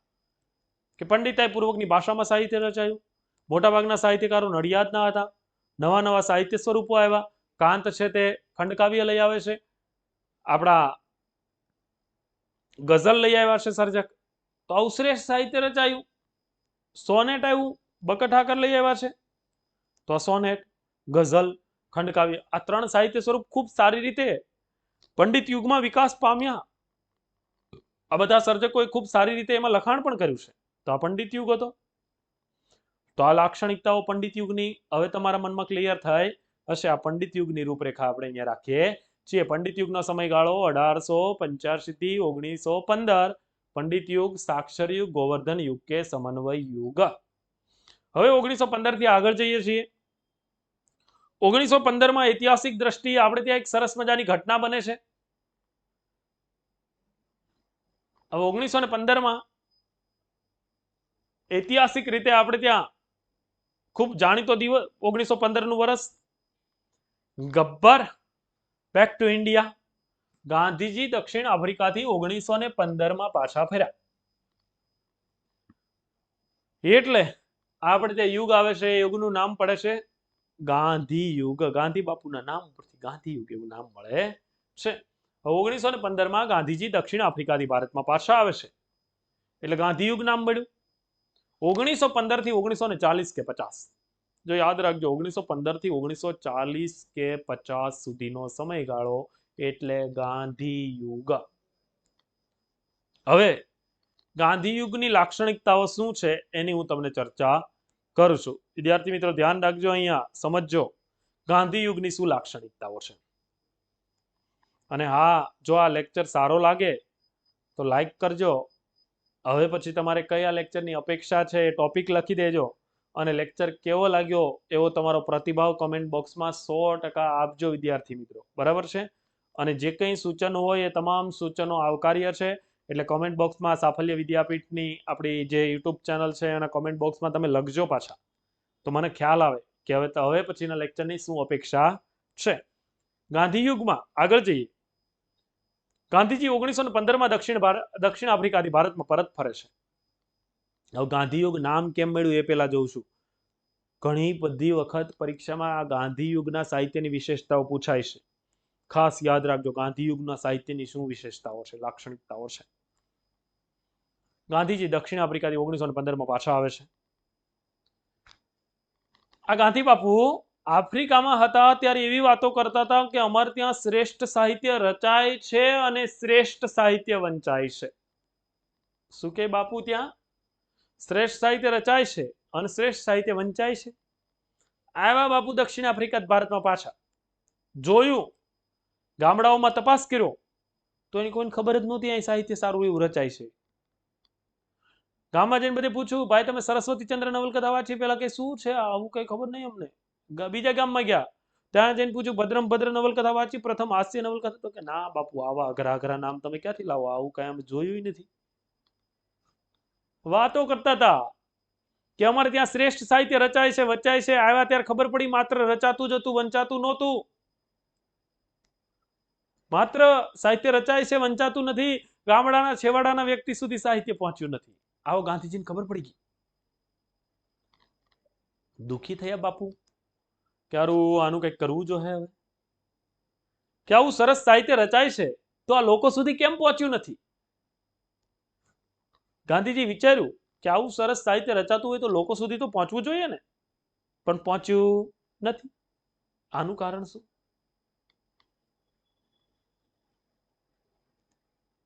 કે પંડિતાઈ પૂર્વકની ભાષામાં સાહિત્ય રચાયું. મોટાભાગના સાહિત્યકારો નડિયાદના હતા. નવા નવા સાહિત્ય સ્વરૂપો આવ્યા. કાંત છે તે ખંડકાવ્ય લઈ આવે છે. આપણા ગઝલ લઈ આવ્યા છે સર્જક. તો આવું શ્રેષ્ઠ સાહિત્ય રચાયું. સોનેટ આવ્યું, બકઠાકર લઈ આવ્યા છે. તો સોનેટ, ગઝલ, ખંડકાવ્ય, આ ત્રણ સાહિત્ય સ્વરૂપ ખૂબ સારી રીતે પંડિત યુગમાં વિકાસ પામ્યા. આ બધા સર્જકોએ ખૂબ સારી રીતે એમાં લખાણ પણ કર્યું છે. તો આ પંડિત યુગ હતો. તો આ લાક્ષણિકતાઓ પંડિત યુગની હવે તમારા મનમાં ક્લિયર થાય હશે. આ પંડિત યુગની રૂપરેખા આપણે અહીંયા રાખીએ છીએ. પંડિત યુગનો સમયગાળો 1885 થી 1915. પંડિત યુગ, સાક્ષર યુગ, ગોવર્ધન યુગ કે સમન્વય યુગ. હવે 1915 થી આગળ જઈએ છીએ. 1915 માં ઐતિહાસિક દ્રષ્ટિએ આપણે ત્યાં એક સરસ મજાની ઘટના બને છે. હવે 1915 માં ઐતિહાસિક રીતે આપણે ત્યાં ખૂબ જાણીતો દિવસ 1915 નું વર્ષ. Gabbar back to India. Gandhiji દક્ષિણ આફ્રિકાથી 1915 માં પાછા ફર્યા. એટલે આપણે જે યુગ આવે છે એ યુગનું નામ પડે છે ગાંધી યુગ. ગાંધી બાપુના નામ ઉપરથી ગાંધી યુગ એવું નામ મળે છે. 1915 ગાંધીજી દક્ષિણ આફ્રિકાથી ભારતમાં પાછા આવે છે એટલે ગાંધી યુગ નામ મળ્યું. 1915 થી 1940 કે 50, જો યાદ રાખજો 1915 થી 1940 કે 50 સુધીનો સમયગાળો એટલે ગાંધી યુગ. હવે ગાંધી યુગની લાક્ષણિકતાઓ શું છે એની હું તમને ચર્ચા કરું છું. વિદ્યાર્થી મિત્રો ધ્યાન રાખજો, અહીંયા સમજજો ગાંધી યુગની શું લાક્ષણિકતાઓ છે. અને હા, જો આ લેક્ચર સારો લાગે તો લાઈક કરજો. હવે પછી તમારે કયા લેક્ચરની અપેક્ષા છે એ ટોપિક લખી દેજો અને લેક્ચર કેવો લાગ્યો એવો તમારો પ્રતિભાવ કમેન્ટ બોક્સમાં 100% આપજો વિદ્યાર્થી મિત્રો, બરાબર છે. અને જે કંઈ સૂચનો હોય એ તમામ સૂચનો આવકાર્ય છે. એટલે કોમેન્ટ બોક્સમાં સાફલ્ય વિદ્યાપીઠની આપણી જે યુટ્યુબ ચેનલ છે એના કોમેન્ટ બોક્સમાં તમે લખજો પાછા, તો મને ખ્યાલ આવે કે હવે પછીના લેક્ચરની શું અપેક્ષા છે. ગાંધી યુગમાં આગળ જઈએ. ગાંધીજી 1915 દક્ષિણ આફ્રિકાથી ભારતમાં પરત ફરે છે. હવે ગાંધી યુગ નામ કેમ મળ્યું એ પહેલા જોઉં છું. ઘણી બધી વખત પરીક્ષામાં આ ગાંધી યુગના સાહિત્યની વિશેષતાઓ પૂછાય છે. ખાસ યાદ રાખજો ગાંધી યુગના સાહિત્યની શું વિશેષતાઓ છે, લાક્ષણિકતાઓ છે. ગાંધીજી દક્ષિણ આફ્રિકાથી 1915 પાછા આવે છે. આ ગાંધી બાપુ આફ્રિકામાં હતા ત્યારે એવી વાતો કરતા હતા કે અમારે ત્યાં શ્રેષ્ઠ સાહિત્ય રચાય છે અને શ્રેષ્ઠ સાહિત્ય વંચાય છે. શું કે બાપુ ત્યાં શ્રેષ્ઠ સાહિત્ય રચાય છે અને શ્રેષ્ઠ સાહિત્ય વંચાય છે. આવ્યા બાપુ દક્ષિણ આફ્રિકા ભારતમાં પાછા, જોયું, ગામડાઓમાં તપાસ કર્યો તો એની કોઈને ખબર જ નહોતી અહીં સાહિત્ય સારું એવું રચાય છે. ગામમાં જઈને બધે પૂછ્યું, ભાઈ તમે સરસ્વતીચંદ્ર નવલકથા વાંચી? પેલા કે શું છે આવું, કઈ ખબર નહીં અમને. બીજા ગામમાં ગયા, ત્યાં જઈને પૂછ્યું ભદ્રમ ભદ્ર નવલકથા વાંચી? પ્રથમ હાસ્ય નવલકથા? તો કે ના બાપુ આવા અઘરા અઘરા નામ તમે ક્યાંથી લાવો, આવું કઈ અમે જોયું નથી. વાતો કરતા હતા કે અમારે ત્યાં શ્રેષ્ઠ સાહિત્ય રચાય છે વચાય છે. આવ્યા ત્યારે ખબર પડી માત્ર રચાતું જ હતું, વંચાતું નહોતું. માત્ર સાહિત્ય રચાય છે, વંચાતું નથી. ગામડાના છેવાડાના વ્યક્તિ સુધી સાહિત્ય પહોંચ્યું નથી. આવો ગાંધીજીને ખબર પડી ગઈ. દુઃખી થયા બાપુ કે આનું કંઈક કરવું જોઈએ હવે, કે આવું સરસ સાહિત્ય રચાય છે તો આ લોકો સુધી કેમ પહોંચ્યું નથી. ગાંધીજી વિચાર્યું કે આવું સરસ સાહિત્ય રચાતું હોય તો લોકો સુધી તો પહોંચવું જોઈએ ને, પણ પહોંચ્યું નથી. આનું કારણ શું?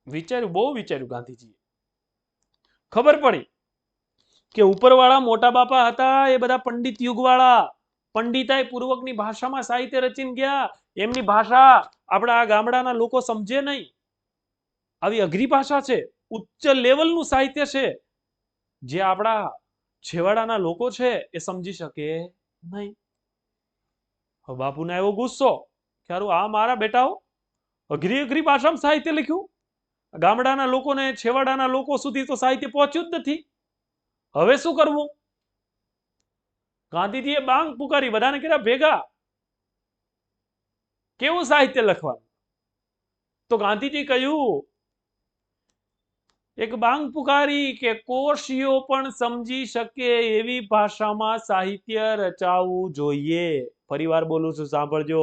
વિચાર્યું, બહુ વિચાર્યું ગાંધીજીએ. ખબર પડી કે ઉપરવાળા મોટા બાપા હતા એ બધા પંડિત યુગવાળા, પંડિતાઈ પૂર્વકની ભાષામાં સાહિત્ય રચીને ગયા. એમની ભાષા આપણા ગામડાના લોકો સમજે નહીં. આવી અઘરી ભાષા છે, ઉચ્ચ લેવલનું સાહિત્ય છે, જે આપણા છેવાડાના લોકો છે એ સમજી શકે નહીં. બાપુને એવો ગુસ્સો કે આ મારા બેટાઓ અઘરી અઘરી ભાષામાં સાહિત્ય લખ્યું, ગામડાના લોકોને છેવાડાના લોકો સુધી તો સાહિત્ય પહોંચ્યું જ નથી. હવે શું કરવું? ગાંધીજીએ બાંગ પુકારી, બધાને કર્યા ભેગા. કેવું સાહિત્ય લખવાનું? તો ગાંધીજી કહ્યું, એક બાંગ પુકારી કે કોશીઓ પણ સમજી શકે એવી ભાષામાં સાહિત્ય રચાવવું જોઈએ. ફરીવાર બોલું છું, સાંભળજો.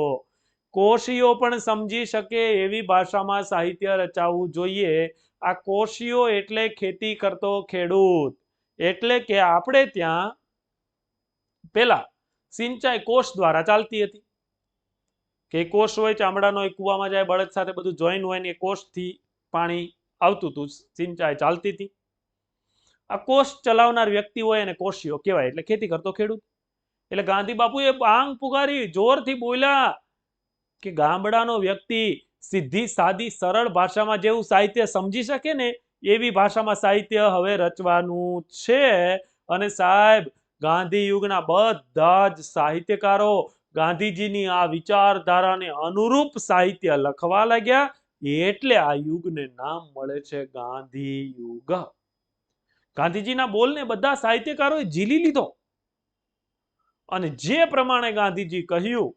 કોશીઓ પણ સમજી શકે એવી ભાષામાં સાહિત્ય રચાવવું જોઈએ. આ કોશીઓ એટલે ખેતી કરતો ખેડૂત. એટલે કે આપણે ત્યાં પેલા સિંચાઈ કોષ દ્વારા ચાલતી હતી, કે કોષ હોય ચામડાનો, એક કુવામાં જાય, બળદ સાથે બધું જોઈન હોય ને એ કોષથી પાણી આવતું હતું, સિંચાઈ ચાલતી હતી. આ કોષ ચલાવનાર વ્યક્તિ હોય અને કોશીઓ કહેવાય, એટલે ખેતી કરતો ખેડૂત. એટલે ગાંધી બાપુએ બાંગ પુકારી, જોરથી બોલ્યા કે ગામડાનો વ્યક્તિ સીધી સાદી સરળ ભાષામાં જેવું સાહિત્ય સમજી શકે ને એવી ભાષામાં સાહિત્ય હવે રચવાનું છે. અને સાહેબ ગાંધી યુગના બધા જ સાહિત્યકારો ગાંધીજીની આ વિચારધારાને અનુરૂપ સાહિત્ય લખવા લાગ્યા. એટલે આ યુગને નામ મળે છે ગાંધી યુગ. ગાંધીજીના બોલને બધા સાહિત્યકારોએ ઝીલી લીધો અને જે પ્રમાણે ગાંધીજી કહ્યું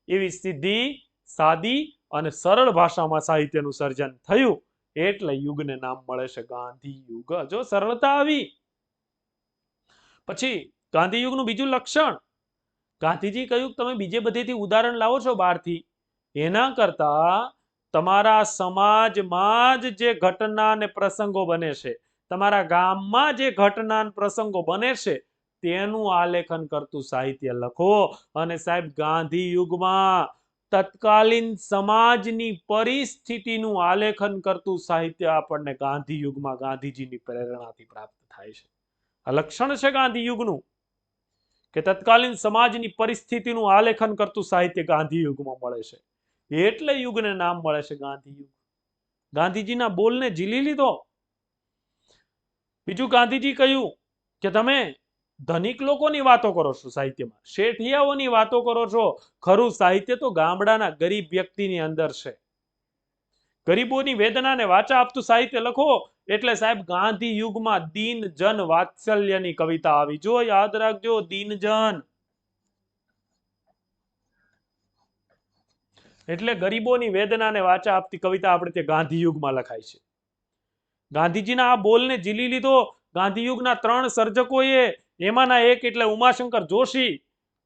એવી સીધી સાદી અને સરળ ભાષામાં સાહિત્યનું સર્જન થયું. એટલે યુગને નામ મળે છે ગાંધી યુગ. જો સરળતા આવી પછી ગાંધીયુગનું બીજું લક્ષણ, ગાંધીજી કહ્યું તમે બીજે બધેથી ઉદાહરણ લાવો છો બહારથી, એના કરતા તમારા સમાજમાં જ જે ઘટના અને પ્રસંગો બને છે, તમારા ગામમાં જે ઘટના અને પ્રસંગો બને છે તેનું આલેખન કરતું સાહિત્ય લખો. અને સાહેબ ગાંધી યુગમાં તત્કાલીન સમાજની પરિસ્થિતિનું આલેખન કરતું સાહિત્ય આપણને ગાંધી યુગમાં ગાંધીજીની પ્રેરણાથી પ્રાપ્ત થાય છે. આ લક્ષણ છે ગાંધી યુગનું કે તત્કાલીન સમાજની પરિસ્થિતિનું આલેખન કરતું સાહિત્ય ગાંધી યુગમાં મળે છે. એટલે યુગને નામ મળે છે ગાંધી યુગ. ગાંધીજીના બોલને ઝીલી લીધો. બીજું ગાંધીજી કહ્યું કે તમે ધનિક લોકોની વાતો કરો છો સાહિત્યમાં, શેઠિયાઓની વાતો કરો છો. ખરું સાહિત્ય તો ગામડાના ગરીબ વ્યક્તિની અંદર છે. ગરીબોની વેદનાને વાચા આપતું સાહિત્ય લખો. એટલે સાહેબ ગાંધી યુગમાં દીન જન વાત્સલ્યની કવિતા આવી. જો યાદ રાખજો, દીન જન એટલે ગરીબોની વેદનાને વાચા આપતી કવિતા આપણે તે ગાંધી યુગમાં લખાય છે. ગાંધીજીના આ બોલને ઝીલી લીધો ગાંધીયુગના 3 સર્જકોએ. એમાંના એક એટલે ઉમાશંકર જોશી,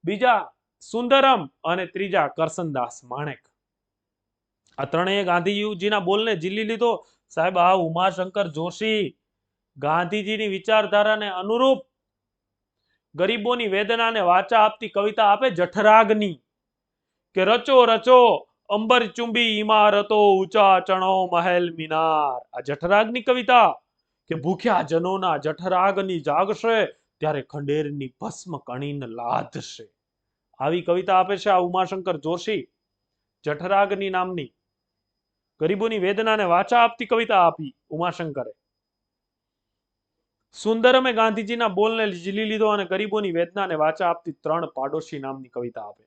બીજા સુંદરમ અને ત્રીજા કરસનદાસ માણેક. આ ત્રણેય ગાંધીજીના બોલને ઝીલી લીધો. સાહેબ આ ઉમાશંકર જોશી ગાંધીજીની વિચારધારાને અનુરૂપ ગરીબોની વેદનાને વાચા આપતી કવિતા આપે જઠરાગની, કે રચો રચો અંબર ચુંબી ઇમારતો ઊંચા ચણો મહેલ મિનાર. આ જઠરાગની કવિતા કે ભૂખ્યા જનોના જઠરાગની જાગશે ત્યારે ખંડેરની ભસ્મ કણીને લાદશે. આવી કવિતા આપે છે આ ઉમાશંકર જોશી. જઠરાગની નામની ગરીબોની વેદનાને વાચા આપતી કવિતા આપી ઉમાશંકરે. સુંદરમે ગાંધીજીના બોલને ઝીલી લીધો અને ગરીબોની વેદનાને વાચા આપતી 3 પાડોશી નામની કવિતા આપે.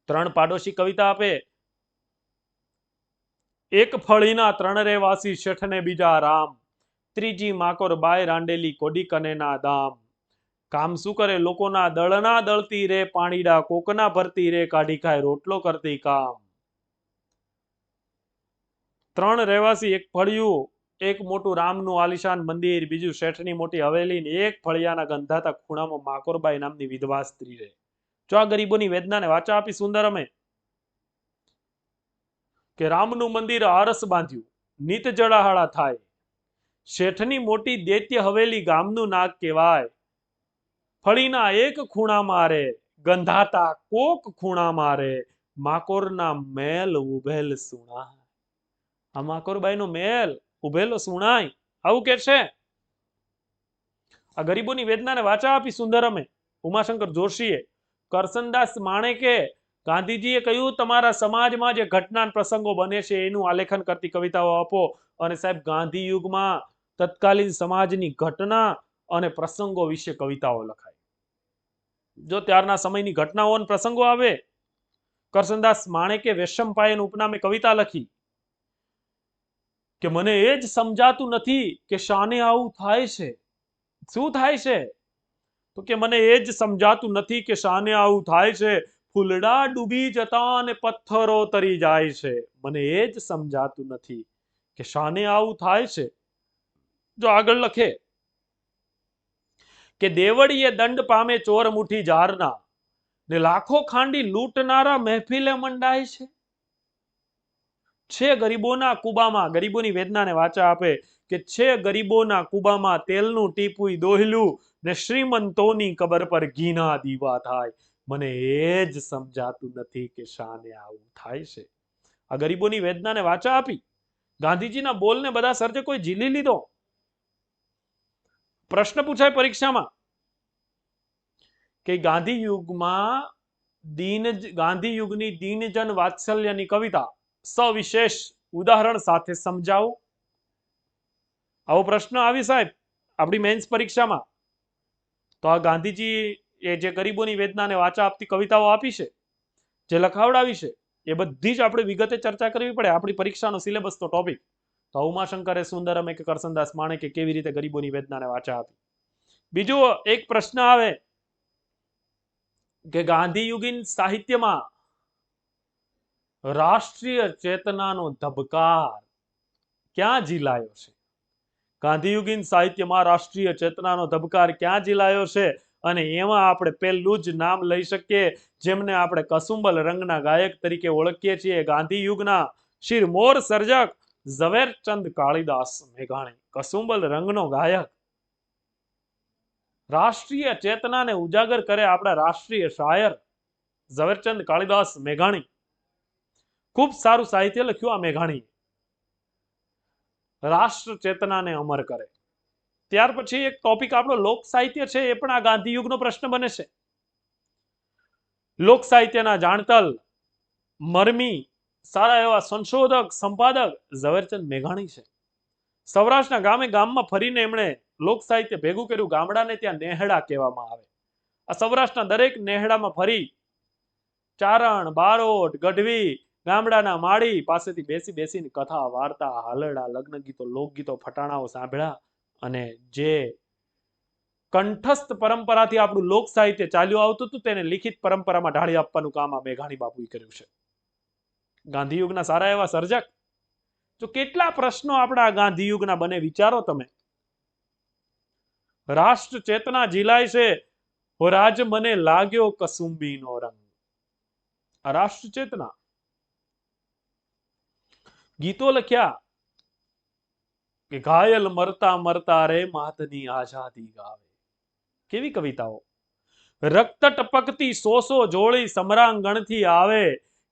3 પાડોશી કવિતા આપે. એક ફળીના 3 રહેવાસી શેઠને બીજા રામ, ત્રીજી માકોર બાય રાંડેલી કોડી કનેના દામ. કામ શું કરે લોકોના દળના દળતી રે પાણીડા કોકના ભરતી રે કાઢી ખાય રોટલો કરતી કામ. 3 રહેવાસી, એક ફળિયું, એક મોટું રામનું આલિશાન મંદિર, બીજું શેઠની મોટી હવેલી ને એક ફળિયાના ગંધાતા ખૂણામાં માકોરબાઈ નામની વિધવા સ્ત્રી રહે. જો આ ગરીબોની વેદનાને વાચા આપી સુંદરમે કે રામનું મંદિર આરસ બાંધ્યું, નીત જળાહાળા થાય, શેઠની મોટી દૈત્ય હવેલી ગામનું નાક કહેવાય, ફળીના એક ખૂણામાં રે ગંધાતા કોક ખૂણામાં રે માકોરના મેલ ઉભેલ સુણાય. આ માકોરબાઈનો મેલ ઉભેલો સુણાય, આવું કે છે. આ ગરીબોની વેદનાને વાચા આપી સુંદરમે ઉમાશંકર જોશીએ. કરસનદાસ માણેકે ગાંધીજીએ કહ્યું તમારા સમાજમાં જે ઘટના પ્રસંગો બને છે એનું આલેખન કરતી કવિતાઓ આપો. અને સાહેબ ગાંધી યુગમાં તત્કાલીન સમાજની ઘટના અને પ્રસંગો વિશે કવિતાઓ લખાય. જો ત્યારના સમયની ઘટનાઓ અને પ્રસંગો આવે. કરસનદાસ માણેકે વેશમપાયન ઉપનામે કવિતા લખી કે મને એ જ સમજાતું નથી કે શાને આવું થાય છે. શું થાય છે? તો કે મને એ જ સમજાતું નથી કે શાને આવું થાય છે. ફૂલડા ડૂબી જતા અને પથ્થરો તરી જાય છે. મને એ જ સમજાતું નથી કે શાને આવું થાય છે. જો આગળ લખે કે દેવળીએ દંડ પામે ચોર મુઠી જારના ને લાખો ખાંડી લૂંટનારા મહેફિલે મંડાય છે ગરીબોના કુબામાં, ગરીબોની વેદનાને વાચા આપે કે છે ગરીબોના કુબામાં તેલનું ટીપું દોહલું ને શ્રીમંતોની કબર પર ઘીના દીવા થાય. મને એ જ સમજાતું નથી કે શાને આવું થાય છે. આ ગરીબોની વેદનાને વાચા આપી ગાંધીજીના બોલને બધા સર્જકોએ ઝીલી લીધો. પ્રશ્ન પૂછાય પરીક્ષામાં કે ગાંધી યુગની દીનજન વાત્સલ્યની કવિતા સવિશેષ ઉદાહરણ સાથે સમજાવો. આવો પ્રશ્ન આવી સાહેબ આપણી મેન્સ પરીક્ષામાં. તો આ ગાંધીજી એ જે ગરીબોની વેદનાને વાચા આપતી કવિતાઓ આપી છે, જે લખાવડાવી છે, એ બધી જ આપણે વિગતે ચર્ચા કરવી પડે. આપણી પરીક્ષાનો સિલેબસનો ટોપિક. તો ઉમાશંકરે, સુંદરમે કે કરસનદાસ માણેકે કેવી રીતે ગરીબોની વેદનાને વાચા આપી. બીજો એક પ્રશ્ન આવે કે ગાંધીયુગીન સાહિત્યમાં રાષ્ટ્રીય ચેતનાનો ધબકાર ક્યાં ઝીલાયો છે? ગાંધીયુગીન સાહિત્યમાં રાષ્ટ્રીય ચેતનાનો ધબકાર ક્યાં ઝીલાયો છે અને એમાં આપણે પહેલું જ નામ લઈ શકીએ જેમને આપણે કસુંબલ રંગના ગાયક તરીકે ઓળખીએ છીએ, ગાંધીયુગના શિરમોર સર્જક ઝવેરચંદ કાળીદાસ મેઘાણી. કસુંબલ રંગનો ગાયક, રાષ્ટ્રીય ચેતનાને ઉજાગર કરે આપણા રાષ્ટ્રીય શાયર ઝવેરચંદ કાળીદાસ મેઘાણી. ખૂબ સારું સાહિત્ય લખ્યું આ મેઘાણી, રાષ્ટ્ર ચેતનાને અમર કરે. ત્યાર પછી એક ટોપિક આપણો લોક સાહિત્ય છે, એ પણ આ ગાંધી યુગનો પ્રશ્ન બને છે. લોક સાહિત્યના જાણતલ, મરમી, સારા એવા સંશોધક સંપાદક ઝવેરચંદ મેઘાણી છે. સૌરાષ્ટ્રના ગામે ગામમાં ફરીને એમણે લોક સાહિત્ય ભેગું કર્યું. ગામડાને ત્યાં નેહડા કહેવામાં આવે. આ સૌરાષ્ટ્રના દરેક નેહડામાં ફરી ચારણ, બારોટ, ગઢવી, ગામડાના માળી પાસેથી બેસી બેસીને કથા, વાર્તા, હાલરડા, લગ્ન ગીતો, લોકગીતો, ફટાણાઓ સાંભળ્યા અને જે કંઠસ્થ પરંપરાથી આપણું લોક સાહિત્ય ચાલ્યું આવતું હતું તેને લિખિત પરંપરામાં ઢાળી આપવાનું કામ આ મેઘાણી બાપુએ કર્યું છે. ગાંધીયુગના સારા એવા સર્જક. તો કેટલા પ્રશ્નો આપણા ગાંધીયુગના બને વિચારો તમે. રાષ્ટ્ર ચેતના ઝીલાય છે, રાજ મને લાગ્યો કસુંબીનો રંગ. આ રાષ્ટ્ર ચેતના. ગીતો લખ્યા કે ઘાયલ મરતા મરતા રે માતની આઝાદી ગાવે. કેવી કવિતાઓ. રક્ત ટપકતી સોસો જોડી સમરાંગણથી આવે,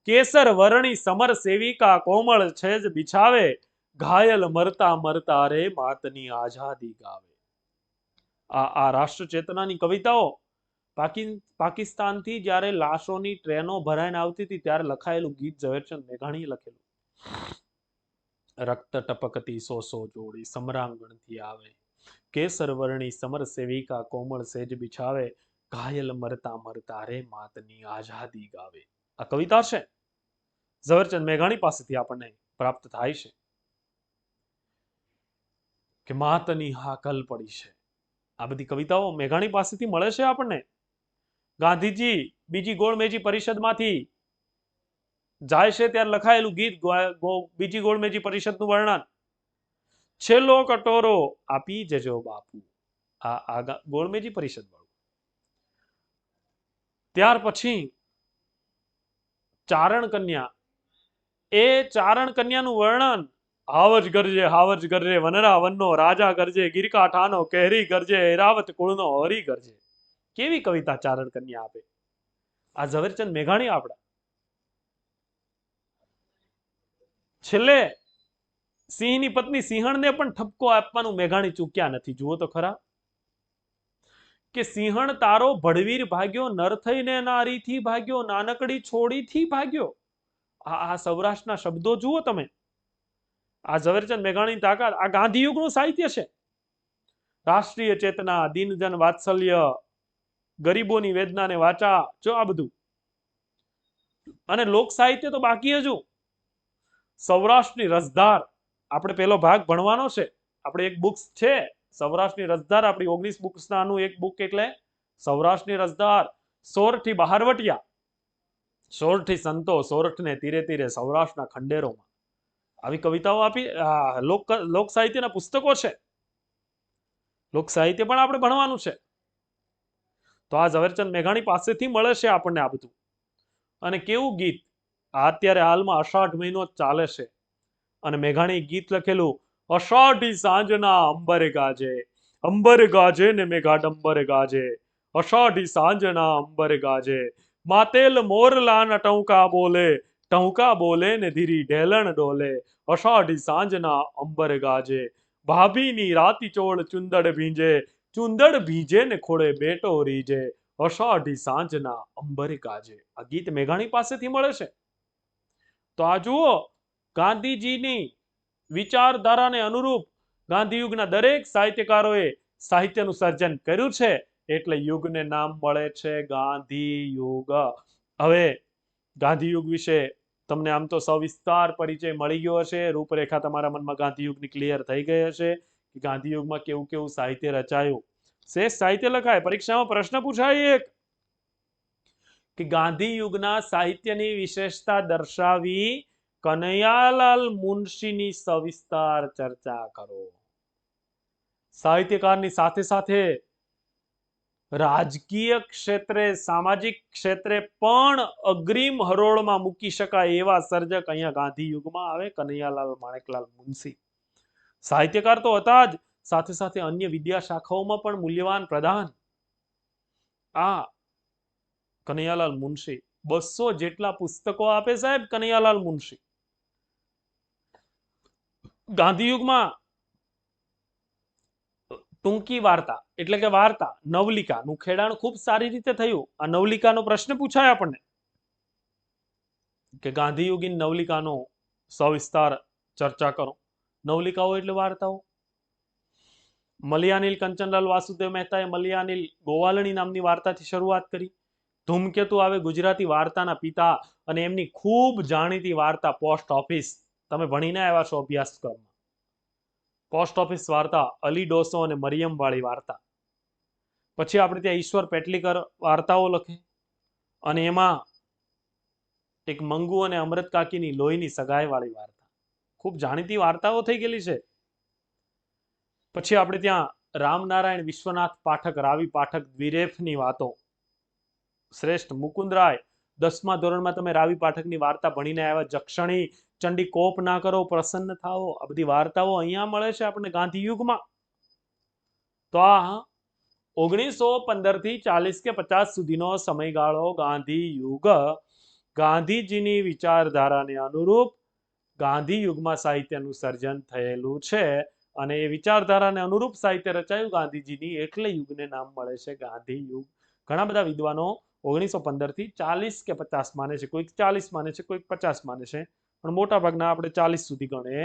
કેસર વર્ણી સમર સેવિકા કોમળ છેજ બિછાવે, ઘાયલ મરતા મરતા રે માતની આઝાદી ગાવે. આ રાષ્ટ્ર ચેતનાની કવિતાઓ પાકિસ્તાનથી જ્યારે લાશોની ટ્રેનો ભરાઈને આવતી હતી ત્યારે લખાયેલું ગીત ઝવેરચંદ મેઘાણીએ લખેલું. રક્ત ટપકતી સોસો જોડી સમરાંગણથી આવે, કેસર વર્ણી સમર સેવિકા કોમળ સેજ બિછાવે, ઘાયલ મરતા મરતા રે માતની આઝાદી ગાવે. આ કવિતા છે ઝવેરચંદ મેઘાણી પાસેથી આપણને પ્રાપ્ત થાય છે કે માતની હાકલ પડી છે. આ બધી કવિતાઓ મેઘાણી પાસેથી મળે છે આપણને. ગાંધીજી બીજી ગોળમેજી પરિષદમાંથી જાય છે ત્યારે લખાયેલું ગીત, બીજી ગોળમેજી પરિષદનું વર્ણન, છેલ્લો કટોરો આપી જજો બાપુ. આ ગોળમેજી પરિષદ વાળું. ત્યાર પછી ચારણ કન્યા, એ ચારણ કન્યાનું વર્ણન, હાવજ ગરજે વનરા વનનો રાજા ગરજે, ગીરકાંઠાનો કેહરી ગરજે, ઐરાવત કુળનો હરી ગરજે. કેવી કવિતા ચારણ કન્યા આપે આ ઝવેરચંદ મેઘાણી આપણા. છેલ્લે સિંહની પત્ની સિંહણને પણ ઠપકો આપવાનું મેઘાણી ચૂક્યા નથી. જુઓ તો ખરા કે સિંહણ તારો ભડવીર ભાગ્યો, નર થઈને નારીથી ભાગ્યો, નાનકડી છોડીથી ભાગ્યો. આ સૌરાષ્ટ્રના શબ્દો જુઓ તમે. આ ઝવેરચંદ મેઘાણી તાકાત. આ ગાંધીયુગનું સાહિત્ય છે. રાષ્ટ્રીય ચેતના, દીનજન વાત્સલ્ય, ગરીબોની વેદનાને વાચા, જો આ બધું. અને લોક સાહિત્ય તો બાકી હજુ. સૌરાષ્ટ્રની રસધાર આપણે પેલો ભાગ ભણવાનો છે. આપણે એક બુક્સ છે સૌરાષ્ટ્રની રસધાર, આપણી 19 બુક્સનાનું એક બુક એટલે સૌરાષ્ટ્રની રસધાર. સોરઠી બહારવટિયા, સોરઠી સંતો, સોરઠને તીરે તીરે સૌરાષ્ટ્રના ખંડેરોમાં. આવી કવિતાઓ આપી. લોક સાહિત્યના પુસ્તકો છે. લોક સાહિત્ય પણ આપણે ભણવાનું છે. તો આ ઝવેરચંદ મેઘાણી પાસેથી મળે છે આપણને આ બધું. અને કેવું ગીત. અત્યારે હાલમાં અષાઢ મહિનો ચાલે છે અને મેઘાણી ગીત લખેલું, અષાઢી સાંજના અંબર ગાજે ને મેઘાડંબર ગાજે, અષાઢી સાંજના અંબર ગાજે, માતેલ મોરલાના ટહુકા બોલે ને ધીરી ઢેલણ ડોલે, અષાઢી સાંજના અંબર ગાજે, ભાભીની રાતી ચોળ ચુંદડ ભીંજે ને ખોળે બેટો રીજે, અષાઢી સાંજના અંબર ગાજે. આ ગીત મેઘાણી પાસેથી મળે છે. તો આ જુઓ, ગાંધીજીની વિચારધારાને અનુરૂપ ગાંધીયુગના દરેક સાહિત્યકારોએ સાહિત્યનું સર્જન કર્યું છે, એટલે યુગને નામ મળે છે ગાંધીયુગ. હવે ગાંધીયુગ વિશે તમને આમ તો સવિસ્તાર પરિચય મળી ગયો હશે. રૂપરેખા તમારા મનમાં ગાંધીયુગની ક્લિયર થઈ ગઈ હશે કે ગાંધીયુગમાં કેવું કેવું સાહિત્ય રચાયું. શેષ સાહિત્ય લખાય. પરીક્ષામાં પ્રશ્ન પૂછાય એક કે ગાંધીયુગના સાહિત્યની વિશેષતા દર્શાવી કનૈયાલાલ મુનશીની સવિસ્તાર ચર્ચા કરો. સાહિત્યકારની સાથે સાથે રાજકીય ક્ષેત્રે સામાજિક ક્ષેત્રે પણ અગ્રીમ હરોળમાં મૂકી શકાય એવા સર્જક અહીંયા ગાંધી યુગમાં આવે, કનૈયાલાલ માણેકલાલ મુનશી. સાહિત્યકાર તો હતા જ, સાથે સાથે અન્ય વિદ્યા શાખાઓમાં પણ મૂલ્યવાન પ્રદાન આ કનૈયાલાલ મુનશી. 200 જેટલા પુસ્તકો આપે સાહેબ કનૈયાલાલ મુનશી. ગાંધી યુગમાં ટૂંકી વાર્તા એટલે કે વાર્તા નવલિકાનું ખેડાણ ખૂબ સારી રીતે થયું. આ નવલિકાનો પ્રશ્ન પૂછાય આપણને કે ગાંધીયુગીન નવલિકાનો સવિસ્તાર ચર્ચા કરો. નવલિકાઓ એટલે વાર્તાઓ. મલયાનિલ કંચનલાલ વાસુદેવ મહેતાએ મલયાનિલ ગોવાલણી નામની વાર્તાથી શરૂઆત કરી. ધૂમકેતુ આવે ગુજરાતી વાર્તાના પિતા, અને એમની ખૂબ જાણીતી વાર્તા પોસ્ટ ઓફિસ. તમે ભણીને આવ્યા છો અભ્યાસક્રમમાં. પોસ્ટ ઓફિસ વાર્તા, અલી ડોસો અને મરિયમ વાળી વાર્તા. પછી આપણે ત્યાં ઈશ્વર પેટલીકર વાર્તાઓ લખે, અને એમાં એક મંગુ અને અમૃત કાકીની લોહીની સગાઈ વાળી વાર્તા. ખૂબ જાણીતી વાર્તાઓ થઈ ગયેલી છે. પછી આપણે ત્યાં રામનારાયણ વિશ્વનાથ પાઠક, રાવી પાઠક દ્વિરેફની વાતો. શ્રેષ્ઠ મુકુંદરાય, 10મા ધોરણમાં તમે રાવી પાઠકની વાર્તા ભણીને આવ્યા. જક્ષણી, ચંડી કોપ ના કરો પ્રસન્ન થાઓ. આ બધી વાર્તાઓ અહીંયા મળે છે આપણને ગાંધી યુગમાં. તો આ 1915 થી 40 કે 50 સુધીનો સમયગાળો ગાંધી યુગ, ગાંધીજીની વિચારધારાને અનુરૂપ ગાંધી યુગમાં સાહિત્યનું સર્જન થયેલું છે. અને એ વિચારધારાને અનુરૂપ સાહિત્ય રચાયું ગાંધીજીની, એટલે યુગને નામ મળે છે ગાંધી યુગ. ઘણા બધા વિદ્વાનો 1915 થી 40 કે 50 માને છે, કોઈક 40 માને છે, કોઈક 50 માને છે, પણ મોટા ભાગના આપણે 40 સુધી ગણે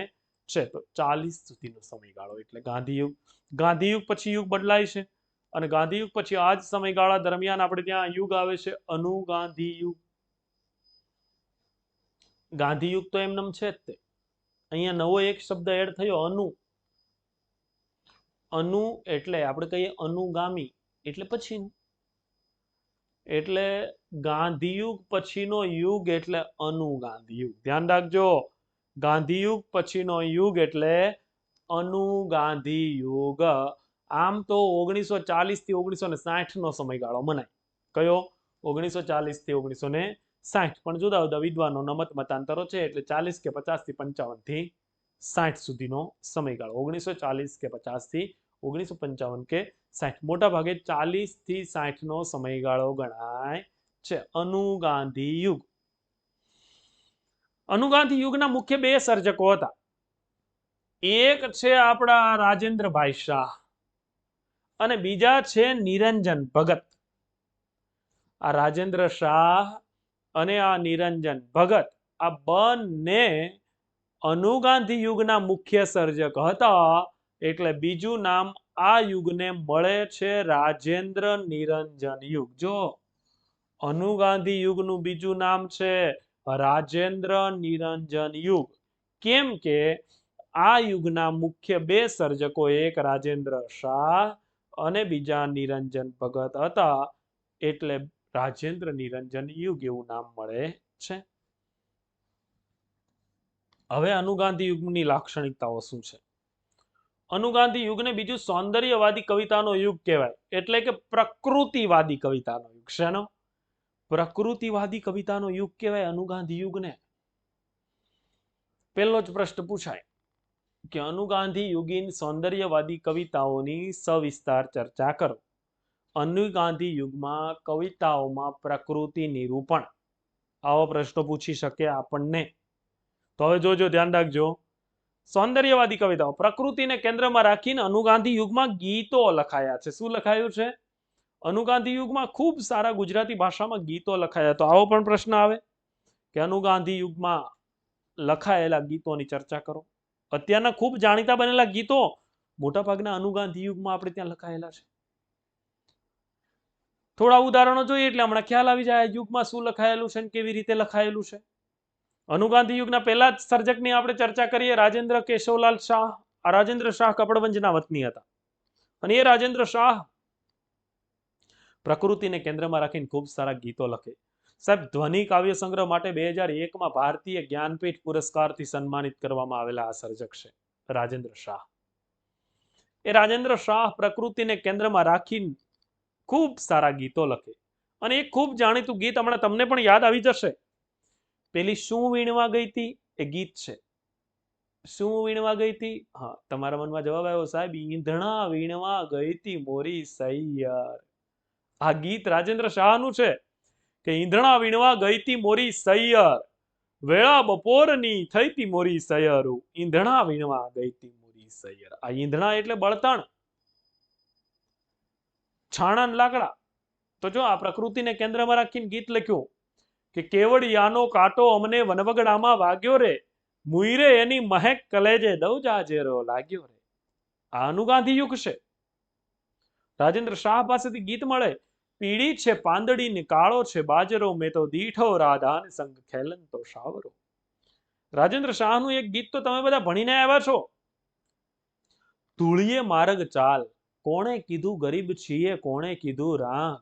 છે. તો 40 સુધીનો સમયગાળો એટલે ગાંધી યુગ. ગાંધી યુગ પછી યુગ બદલાય છે, અને ગાંધી યુગ પછી આ જ સમયગાળા દરમિયાન આપણે ત્યાં યુગ આવે છે અનુગાંધી યુગ. ગાંધી યુગ તો એમનેમ છે જ તે. અહીંયા નવો એક શબ્દ એડ થયો, અનુ. અનુ એટલે આપણે કહીએ અનુગામી એટલે પછીનું. એટલે ગાંધીયુગ પછીનો યુગ એટલે અનુગાંધી યુગ. ધ્યાન રાખજો, ગાંધીયુગ પછીનો યુગ એટલે અનુગાંધી યુગ. આમ તો 1940 થી 1960 નો સમયગાળો મનાય. કયો? 1940 થી 1960. પણ જુદા જુદા વિદ્વાનોના મત મતાંતરો છે, એટલે 40 કે 50 થી 55 થી 60 સુધીનો સમયગાળો. 1940 કે 50 થી 1955 કે 60. મોટા ભાગે 40 થી 60 નો સમયગાળો ગણાય છે અનુગાંધી યુગ. અનુગાંધી યુગના મુખ્ય 2 સર્જકો હતા. એક છે આપણા રાજેન્દ્રભાઈ શાહ, અને બીજા છે નિરંજન ભગત. આ રાજેન્દ્ર શાહ અને આ નિરંજન ભગત, આ બંને અનુગાંધી યુગના મુખ્ય સર્જક હતા. એટલે બીજું નામ આ યુગને મળે છે રાજેન્દ્ર નિરંજન યુગ. જો અનુગાંધી યુગનું બીજું નામ છે રાજેન્દ્ર નિરંજન યુગ. કેમ કે આ યુગના મુખ્ય 2 સર્જકો, એક રાજેન્દ્ર શાહ અને બીજા નિરંજન ભગત હતા, એટલે રાજેન્દ્ર નિરંજન યુગ એવું નામ મળે છે. હવે અનુગાંધી યુગની લાક્ષણિકતાઓ શું છે? અનુગાંધી યુગને બીજું સૌંદર્યવાદી કવિતાનો યુગ કહેવાય, એટલે કે પ્રકૃતિવાદી કવિતાનો યુગ. શેનો? પ્રકૃતિવાદી કવિતાનો યુગ કહેવાય અનુગાંધી યુગને. પહેલો જ પ્રશ્ન પૂછાય કે અનુગાંધી યુગીન સૌંદર્યવાદી કવિતાઓની સવિસ્તાર ચર્ચા કરો. અનુગાંધી યુગમાં કવિતાઓમાં પ્રકૃતિ નિરૂપણ, આવો પ્રશ્નો પૂછી શકે આપણને. તો હવે જોજો, ધ્યાન રાખજો. સૌંદર્યવાદી કવિતાઓ, પ્રકૃતિને કેન્દ્રમાં રાખીને અનુગાંધી યુગમાં ગીતો લખાયા છે. શું લખાયું છે? અનુગાંધી યુગમાં ખૂબ સારા ગુજરાતી ભાષામાં ગીતો લખાયા. તો આવો પણ પ્રશ્ન આવે કે અનુગાંધી યુગમાં લખાયેલા ગીતોની ચર્ચા કરો. અત્યારના ખૂબ જાણીતા બનેલા ગીતો મોટાભાગના અનુગાંધી યુગમાં આપણે ત્યાં લખાયેલા છે. થોડા ઉદાહરણો જોઈએ એટલે હમણાં ખ્યાલ આવી જાય યુગમાં શું લખાયેલું છે અને કેવી રીતે લખાયેલું છે. અનુગાંધી યુગના પહેલા જ સર્જકની આપણે ચર્ચા કરીએ, રાજેન્દ્ર કેશવલાલ શાહ. આ રાજેન્દ્ર શાહ કપડવંજના વતની હતા, અને એ રાજેન્દ્ર શાહ પ્રકૃતિને કેન્દ્રમાં રાખીને ખૂબ સારા ગીતો લખે. સાહેબ, ધ્વનિ કાવ્ય સંગ્રહ માટે 2001માં ભારતીય જ્ઞાનપીઠ પુરસ્કારથી સન્માનિત કરવામાં આવેલા આ સર્જક છે રાજેન્દ્ર શાહ. એ રાજેન્દ્ર શાહ પ્રકૃતિને કેન્દ્રમાં રાખીને ખૂબ સારા ગીતો લખે. અને એક ખૂબ જાણીતું ગીત હમણાં તમને પણ યાદ આવી જશે. પેલી શું વીણવા ગઈ હતી એ ગીત છે. શું વીણવા ગઈ હતી? હા, તમારા મનમાં જવાબ આવ્યો સાહેબ, ઈંધણા વીણવા ગઈ હતી મોરી સૈયર. આ ગીત રાજેન્દ્ર શાહનું છે કે ઈંધણા વીણવા ગઈ હતી મોરી સૈયર, વેળા બપોરની થઈ હતી મોરી સૈયર, ઈંધણા વીણવા ગઈ હતી મોરી સૈયર. આ ઈંધણા એટલે બળતણ, છાણા લાકડા. તો જો આ પ્રકૃતિને કેન્દ્રમાં રાખીને ગીત લખ્યું કે કેવડિયાનો કાંટો અમને વનવગડામાં વાગ્યો રે, મુઈરે એની મહેક કલેજે દઉ જાજેરો લાગ્યો રે. આ અનુગાંધી યુગ છે. રાજેન્દ્ર શાહ પાસેથી ગીત મળે. પીળી છે પાંદડી ને કાળો છે બાજરો, મેં તો દીઠો રાધાન સંગ ખેલન તો શાવરો. રાજેન્દ્ર શાહનું એક ગીત તો તમે બધા ભણીને આવ્યા છો. ધૂળીએ માર્ગ ચાલ, કોણે કીધું ગરીબ છીએ, કોણે કીધું રાંક,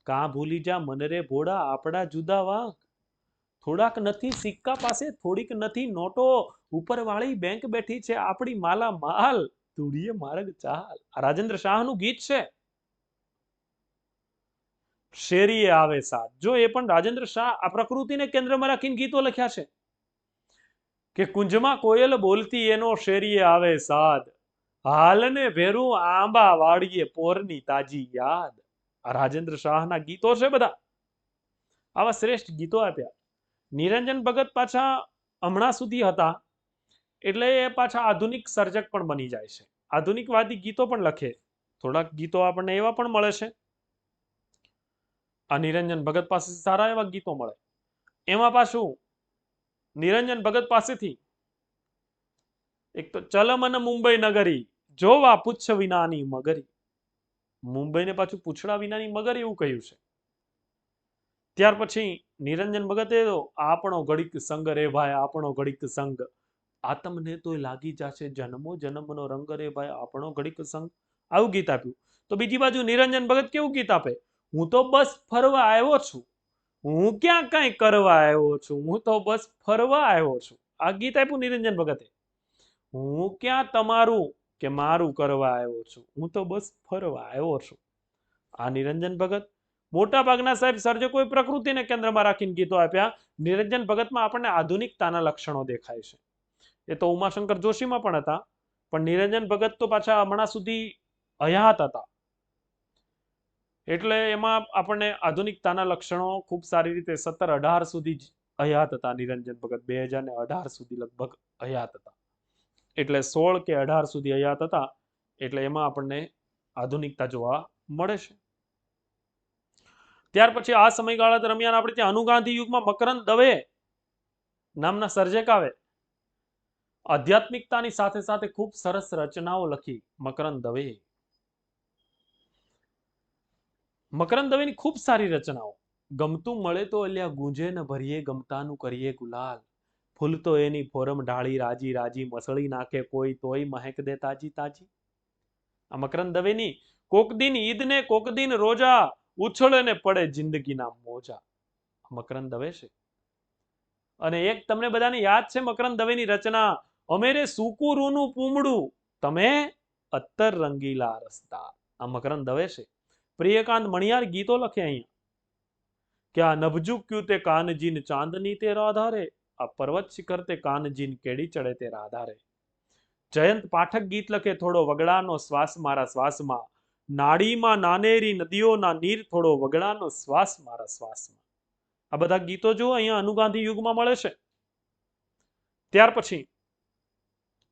કાં ભૂલી જા મન રે ભોળા આપણા જુદા વાંક. થોડાક નથી સિક્કા પાસે, થોડીક નથી નોટો, ઉપરવાળી બેંક બેઠી છે આપણી માલા માલ, ધૂળીએ માર્ગ ચાલ. આ રાજેન્દ્ર શાહનું ગીત છે. શેરીએ આવે સાથ, જો એ પણ રાજેન્દ્ર શાહ આ પ્રકૃતિને કેન્દ્રમાં રાખીને ગીતો લખ્યા છે કે કુંજમાં કોયલ બોલતી એનો શેરીએ આવે સાદ, હાલને ભેરું આંબા વાળીએ પોરની તાજી યાદ. આ રાજેન્દ્ર શાહના ગીતો છે બધા. આવા શ્રેષ્ઠ ગીતો આપ્યા. નિરંજન ભગત પાછા હમણાં સુધી હતા એટલે એ પાછા આધુનિક સર્જક પણ બની જાય છે. આધુનિકવાદી ગીતો પણ લખે. થોડાક ગીતો આપણને એવા પણ મળે છે. આ નિરંજન ભગત પાસે સારા એવા ગીતો મળે. એમાં પાછું નિરંજન ભગત પાસેથી એક તો ચલમન મુંબઈ નગરી, જોવા પૂછ વિનાની મગરી. મુંબઈને પાછું પૂછડા વિનાની મગર એવું કહ્યું છે. ત્યાર પછી નિરંજન ભગતે આપણો ઘડીક સંગ રે ભાઈ, આપણો ઘડીક સંગ, આતમને તો લાગી જશે જન્મો જન્મનો રંગ રે ભાઈ, આપણો ઘડીક સંગ. આવું ગીત આપ્યું. તો બીજી બાજુ નિરંજન ભગત કેવું ગીત આપે? હું તો બસ ફરવા આવ્યો છું, હું ક્યાં કઈ કરવા આવ્યો છું, હું તો બસ ફરવા આવ્યો છું. આ ગીત આપ્યું નિરંજન ભગતે. હું ક્યાં તમારું કે મારું કરવા આવ્યો છું, હું તો બસ ફરવા આવ્યો છું. આ નિરંજન ભગત. મોટા ભાગના સાહેબ સર્જકોએ પ્રકૃતિને કેન્દ્રમાં રાખીને ગીતો આપ્યા. નિરંજન ભગતમાં આપણને આધુનિકતાના લક્ષણો દેખાય છે. એ તો ઉમાશંકર જોશીમાં પણ હતા, પણ નિરંજન ભગત તો પાછા હમણાં સુધી હયાત હતા. એટલે એમાં આપણને આધુનિકતાના લક્ષણો ખૂબ સારી રીતે 17-18 સુધી હયાત હતા નિરંજન ભગત. 2018 સુધી લગભગ હયાત હતા. એટલે 16 કે 18 સુધી હયાત હતા. એટલે એમાં આપણને આધુનિકતા જોવા મળે છે. ત્યાર પછી આ સમયગાળા દરમિયાન આપણે ત્યાં અનુગાંધી યુગમાં મકરંદ દવે નામના સર્જક આવે. આધ્યાત્મિકતાની સાથે સાથે ખૂબ સરસ રચનાઓ લખી મકરંદ દવે. મકરંદ દવેની ખૂબ સારી રચનાઓ. ગમતું મળે તો અલ્યા ગુંજે ન ભરીએ, ગમતાનું કરીએ ગુલાલ, ફૂલ તો એની ફોરમ ઢાળી રાજી રાજી, મસળી નાખે કોઈ તોય મહેક દે તાજી તાજી. આ મકરંદ દવેની કોક દિન ઈદ ને કોક દિન રોજા, ઉછળે ને પડે જિંદગીના મોજા. મકરંદ દવે છે. અને એક તમને બધાને યાદ છે મકરંદ દવેની રચના, અમેરે સૂકું રૂનું પૂમડું, તમે અત્તર રંગીલા રસ્તા. આ મકરંદ દવે છે. પ્રિયકાંત મણિયાર ગીતો લખે અહીંયા કે આ નભજુક્યું તે કાનજીન ચાંદની તે રાધારે, આ પર્વત શિખર તે કાનજીન કેડી ચડે તે રાધારે. જયંત પાઠક ગીત લખે, થોડો વગડાનો શ્વાસ મારા શ્વાસમાં, નાડીમાં નાનેરી નદીઓના નીર, થોડો વગડાનો શ્વાસ મારા શ્વાસમાં. આ બધા ગીતો જો અહીંયા અનુગાંધી યુગમાં મળે છે. ત્યાર પછી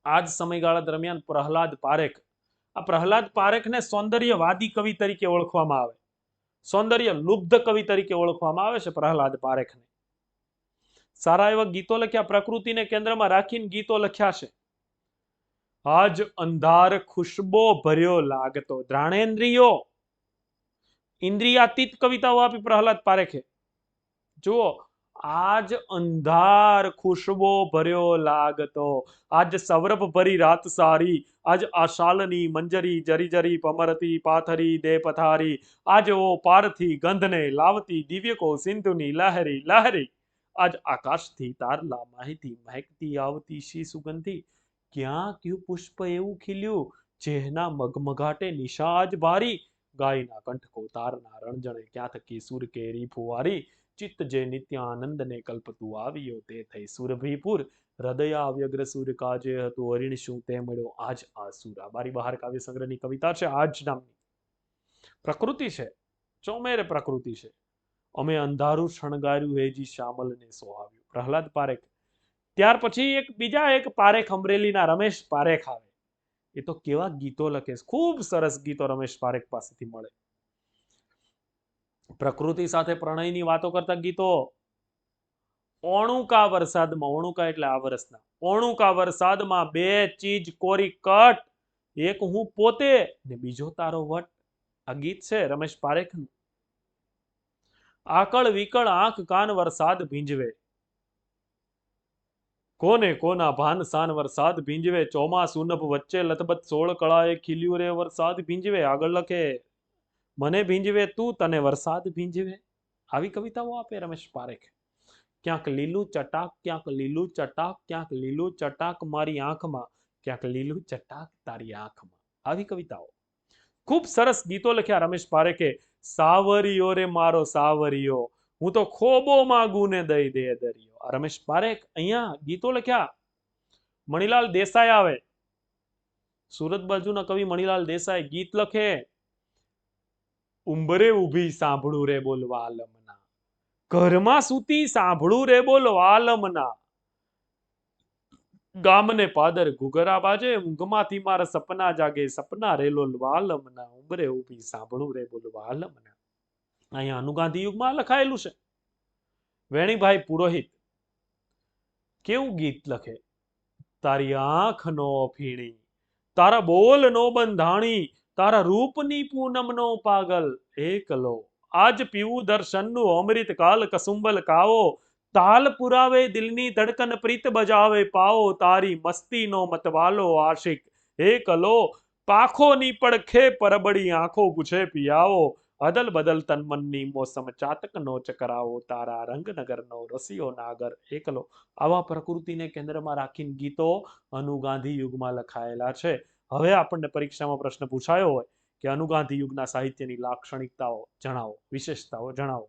આજ સમયગાળા દરમિયાન પ્રહલાદ પારેખ. આ પ્રહલાદ પારેખને સૌંદર્યવાદી કવિ તરીકે ઓળખવામાં આવે. સૌંદર્ય લુબ્ધ કવિ તરીકે ઓળખવામાં આવે છે પ્રહલાદ પારેખને. સારા એવા ગીતો લખ્યા, પ્રકૃતિને કેન્દ્રમાં રાખીને ગીતો લખ્યા છે. આજ અંધાર ખુશબો ભર્યો લાગતો, દ્રાણેન્દ્રિયો. ઇન્દ્રિયાતીત કવિતાઓ આપી પ્રહલાદ પારેખે. જુઓ, આજ અંધાર ખુશબો ભર્યો લાગતો, આજ સૌરભ ભરી રાત સારી, આજ આશાલની મંજરી જરી જરી પમરતી પાથરી દે પથારી, આજ ઓ પારથી ગંધને લાવતી દિવ્યકો સિંધુની લહેરી લહેરી, આજ આકાશથી તારલા માહિતી મહેકતી આવતી શી સુગંધી, ક્યાં કયું પુષ્પ એવું ખીલ્યું જેહના મગમગાટે નિશાજ ભારી, ગાયના કંઠ કો તારના રણજણે ક્યાં થકી સુર કેરી ફુવારી, ચિત્ત જે નિત્ય આનંદ ને કલ્પતું આવ્યો તે થઈ સુરભીપુર, હૃદય વ્યગ્ર સુર કાજે હતું હરિણ શું તે મળ્યો આજ આસુરા. બારી બહાર કાવ્ય સંગ્રહની કવિતા છે આજ નામની. પ્રકૃતિ છે, ચોમેરે પ્રકૃતિ છે. અમે અંધારું શણગાર્યું હેજી શ્યામલને સોહાવ્યું. પ્રહલાદ પારેખ. ત્યાર પછી બીજા એક પારેખ અમરેલીના રમેશ પારેખ આવે. એ તો કેવા ગીતો લખે, ખૂબ સરસ ગીતો રમેશ પારેખ પાસેથી મળે. પ્રકૃતિ સાથે પ્રણયની વાતો કરતા ગીતો. ઓણુકા વરસાદમાં, ઓણુકા એટલે આ વર્ષના, ઓણુકા વરસાદમાં બે ચીજ કોરી કટ, એક હું પોતે ને બીજો તારો વટ. આ ગીત છે રમેશ પારેખનું. આકળ વિકળ આંખ કાન વરસાદ ભીંજવે, કોને કોના ભાન સાન વરસાદ ભીંજવે, ચોમાસું નભ વચ્ચે લથબથ સોળ કળાએ ખીલ્યું રે વરસાદ ભીંજવે. આગળ લખે મને ભીંજવે તું, તને વરસાદ ભીંજવે. આવી કવિતાઓ આપે રમેશ પારેખ. ક્યાંક લીલું ચટાક, ક્યાંક લીલું ચટાક, ક્યાંક લીલું ચટાક મારી આંખમાં, ક્યાંક લીલું ચટાક તારી આંખમાં. આવી કવિતાઓ. ખૂબ સરસ ગીતો લખ્યા રમેશ પારેખે. સાવરિયો રે મારો સાવરિયો, હું તો ખોબો માગું ને દઈ દે દરિયો. આ રમેશ પારેખ અહીંયા ગીતો લખ્યા. મણીલાલ દેસાઈ આવે, સુરત બાજુના કવિ મણીલાલ દેસાઈ ગીત લખે. ઉંબરે ઉભી સાંભળું રે બોલવા આલમના, ઘરમાં સૂતી સાંભળું રે બોલવા આલમના, ગામને પાદર ઘુઘરા બાજે, ઊંઘમાંથી મારા સપના જાગે, સપના રેલો વાલમના, ઉંબરે ઉભી સાંભળું રે બોલવા આલમના. અહીંયા અનુગાંધી યુગમાં લખાયેલું છે. વેણીભાઈ પુરોહિત કેવું ગીત લખે. તારી આંખ નો ફીણી, તારા બોલ નો બંધાણી, તારા રૂપની પૂનમ નો પાગલ એકલો, આજ પીવું દર્શનનું અમૃત કાલ કસુંબલ કાવો, તાલ પુરાવે દિલની ધડકન પ્રીત બજાવે પાવો, તારી મસ્તીનો મતવાલો આશિક એકલો, પાખોની પડખે પરબડી આંખો પૂછે પિયાવો, અદલ બદલ તન મનની મોસમ ચાતક નો ચકરાવો, તારા રંગનગરનો રસિયો નાગર એકલો. આવા પ્રકૃતિને કેન્દ્રમાં રાખીને ગીતો અનુગાંધી યુગમાં લખાયેલા છે. હવે આપણને પરીક્ષામાં પ્રશ્ન પૂછાયો હોય કે અનુગાંધી યુગના સાહિત્યની લાક્ષણિકતાઓ જણાવો, વિશેષતાઓ જણાવો,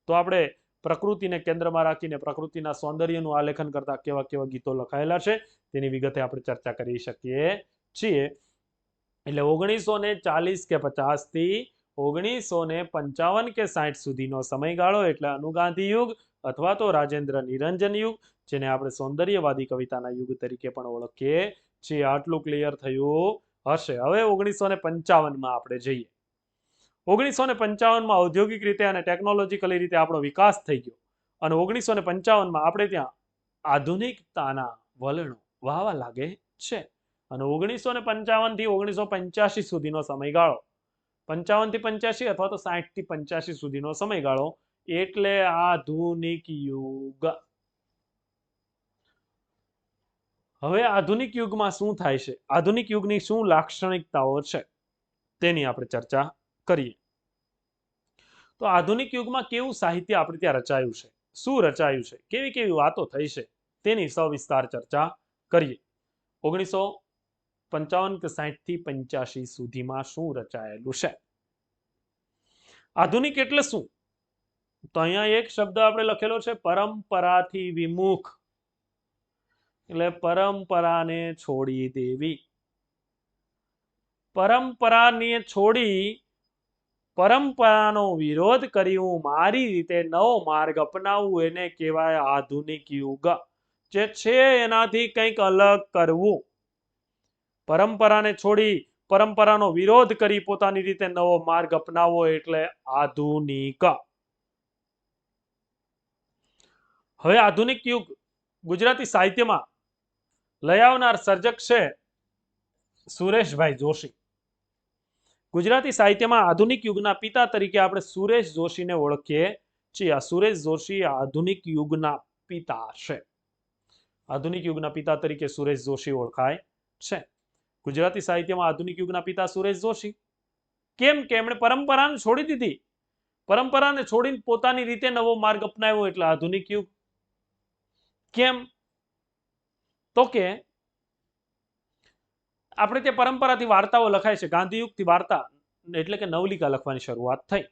તો આપણે પ્રકૃતિને કેન્દ્રમાં રાખીને પ્રકૃતિના સૌંદર્યનું આલેખન કરતા કેવા કેવા ગીતો લખાયેલા છે તેની વિગતે આપણે ચર્ચા કરી શકીએ છીએ. એટલે 1940 કે 50 થી 1955 કે 60 સુધીનો સમયગાળો એટલે અનુગાંધી યુગ અથવા તો રાજેન્દ્ર નિરંજન યુગ, જેને આપણે સૌંદર્યવાદી કવિતાના યુગ તરીકે પણ ઓળખીએ છીએ. આટલું ક્લિયર થયું હશે. હવે 1955 આપણે જઈએ. 1955 ઔદ્યોગિક રીતે અને ટેકનોલોજીકલી રીતે આપણો વિકાસ થઈ ગયો અને 1955 આપણે ત્યાં આધુનિકતાના વલણો વાવા લાગે છે. અને 1955 થી 1985 સુધીનો સમયગાળો, 55 થી 85 અથવા તો 60 થી 85 સુધીનો સમયગાળો એટલે આધુનિક યુગ. હવે આધુનિક યુગમાં શું થાય છે, આધુનિક યુગની શું લાક્ષણિકતાઓ છે તેની આપણે ચર્ચા કરીએ. તો આધુનિક યુગમાં કેવું સાહિત્ય આપણે ત્યાં રચાયું છે, શું રચાયું છે, કેવી કેવી વાતો થઈ છે તેની સવિસ્તાર ચર્ચા કરીએ. 1955 કે 60 થી 85 સુધીમાં શું રચાયેલું છે. આધુનિક એટલે શું? તો અહીંયા એક શબ્દ આપણે લખેલો છે પરંપરાથી વિમુખ, એટલે પરંપરાને છોડી દેવી. પરંપરાને છોડી પરંપરાનો વિરોધ કરી હું મારી રીતે નવો માર્ગ અપનાવવું એને કહેવાય આધુનિક યુગ. જે છે એનાથી કંઈક અલગ કરવું. પરંપરાને છોડી પરંપરાનો વિરોધ કરી પોતાની રીતે નવો માર્ગ અપનાવવો એટલે આધુનિક. હવે આધુનિક યુગ ગુજરાતી સાહિત્યમાં લઈ આવનાર સર્જક છે સુરેશભાઈ જોશી. ગુજરાતી સાહિત્યમાં આધુનિક યુગના પિતા તરીકે આપણે સુરેશ જોશીને ઓળખીએ છીએ. આ સુરેશ જોશી આધુનિક યુગના પિતા છે. આધુનિક યુગના પિતા તરીકે સુરેશ જોશી ઓળખાય છે. ગુજરાતી સાહિત્યમાં આધુનિક યુગના પિતા સુરેશ જોશી. કેમ કે એમણે પરંપરાને છોડી દીધી, પરંપરાને છોડીને પોતાની રીતે નવો માર્ગ અપનાવ્યો એટલે આધુનિક યુગ. કેમ? તો કે આપણે તે પરંપરાથી વાર્તાઓ લખાય છે. ગાંધીયુગથી વાર્તા એટલે કે નવલિકા લખવાની શરૂઆત થઈ.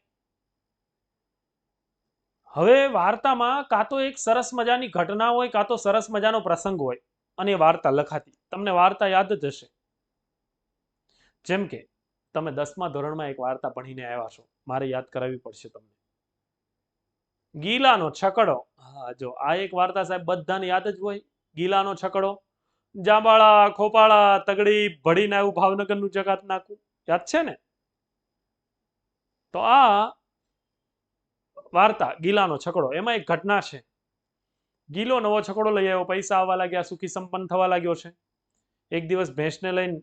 હવે વાર્તામાં કાં તો એક સરસ મજાની ઘટના હોય, કાં તો સરસ મજાનો પ્રસંગ હોય અને એ વાર્તા લખાતી. તમને વાર્તા યાદ જ હશે. જેમ કે તમે 10મા ધોરણમાં એક વાર્તા ભણીને આવ્યા છો, મારે યાદ કરાવવી પડશે તમને. ગીલાનો છકડો. હા, જો આ એક વાર્તા સાહેબ બધાને યાદ જ હોય. ગીલાનો છકડો. જાંબાળા ખોપાળા તગડી ભડીને આવ્યું ભાવનગરનું જગાત નાખું. યાદ છે ને? તો આ વાર્તા ગીલાનો છકડો, એમાં એક ઘટના છે. ગીલો નવો છકડો લઈ આવ્યો, પૈસા આવવા લાગ્યા, સુખી સંપન્ન થવા લાગ્યો છે. એક દિવસ ભેંસને લઈને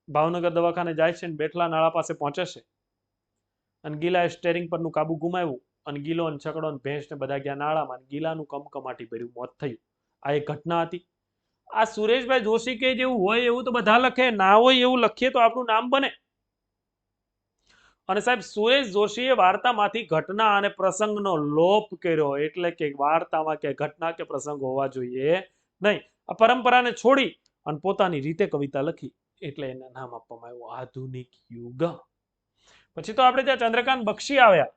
ભાવનગર દવાખાને જાય છે, બેઠલા નાળા પાસે પહોંચે છે અને ગીલાએ સ્ટેરિંગ પરનું કાબુ ગુમાવ્યું અને ગીલો અને છકડો અને ભેંસને બધા ગયા નાળામાં. ગીલાનું કમકમાટી ભર્યું મોત થયું. આ એક ઘટના હતી. આ સુરેશભાઈ જોશી કે જેવું હોય એવું તો બધા લખે, ના હોય એવું લખીએ તો આપણું નામ બને. અને સાહેબ સુરેશ જોશીએ વાર્તામાંથી ઘટના અને પ્રસંગનો લોપ કર્યો, એટલે કે વાર્તામાં કે ઘટના કે પ્રસંગ હોવા જોઈએ નહીં. આ પરંપરાને છોડી અને પોતાની રીતે કવિતા લખી, એટલે એને નામ આપવામાં આવ્યું આધુનિક યુગ. પછી તો આપણે ત્યાં ચંદ્રકાંત બક્ષી આવ્યા.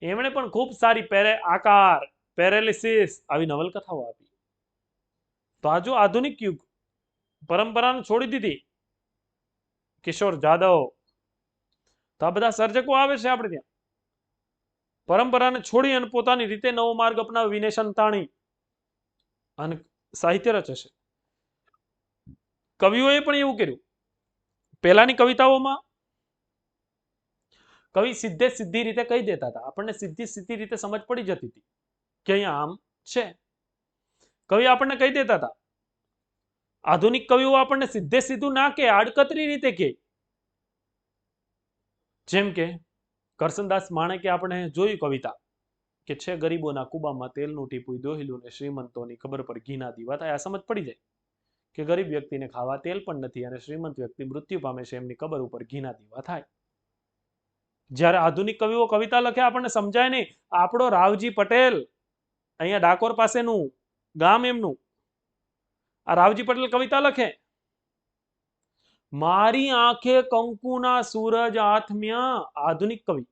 એમણે પણ ખૂબ સારી આકાર, પેરેલિસિસ આવી નવલકથાઓ આપી. તો આ જો આધુનિક યુગ, પરંપરાને છોડી દીધી. કિશોર જાદવ, તો આ બધા સર્જકો આવે છે આપણે ત્યાં. પરંપરાને છોડી અને પોતાની રીતે નવો માર્ગ અપનાવી વિનય સંતાણી અને સાહિત્ય રચે છે. કવિઓએ પણ એવું કર્યું. પહેલાની કવિતાઓમાં કવિ સીધી રીતે કહી દેતા હતા, આપણને સીધી રીતે સમજ પડી જતી હતી કે અહીંયા આમ છે. કવિ આપણને કહી દેતા હતા. આધુનિક કવિઓ આપણને સીધું ના કે, આડકતરી રીતે કે. જેમ કે કરસનદાસ માણેકે આપણે જોયું કવિતા કે છે ગરીબોના કુબામાં તેલનું ટીપું દોહિલું ને શ્રીમંતોની ખબર પર ઘીના દીવા થાય. આ સમજ પડી જાય કે ગરીબ વ્યક્તિને ખાવા તેલ પણ નથી અને શ્રીમંત વ્યક્તિ મૃત્યુ પામે છે, એમની કબર ઉપર ઘીના દીવા થાય. જ્યારે આધુનિક કવિઓ કવિતા લખે આપણને સમજાય નહીં. આપણો રાવજી પટેલ, અહીંયા ડાકોર પાસેનું ગામ એમનું, આ રાવજી પટેલ કવિતા લખે, મારી આંખે કંકુના સૂરજ આથમ્યા. આધુનિક કવિ.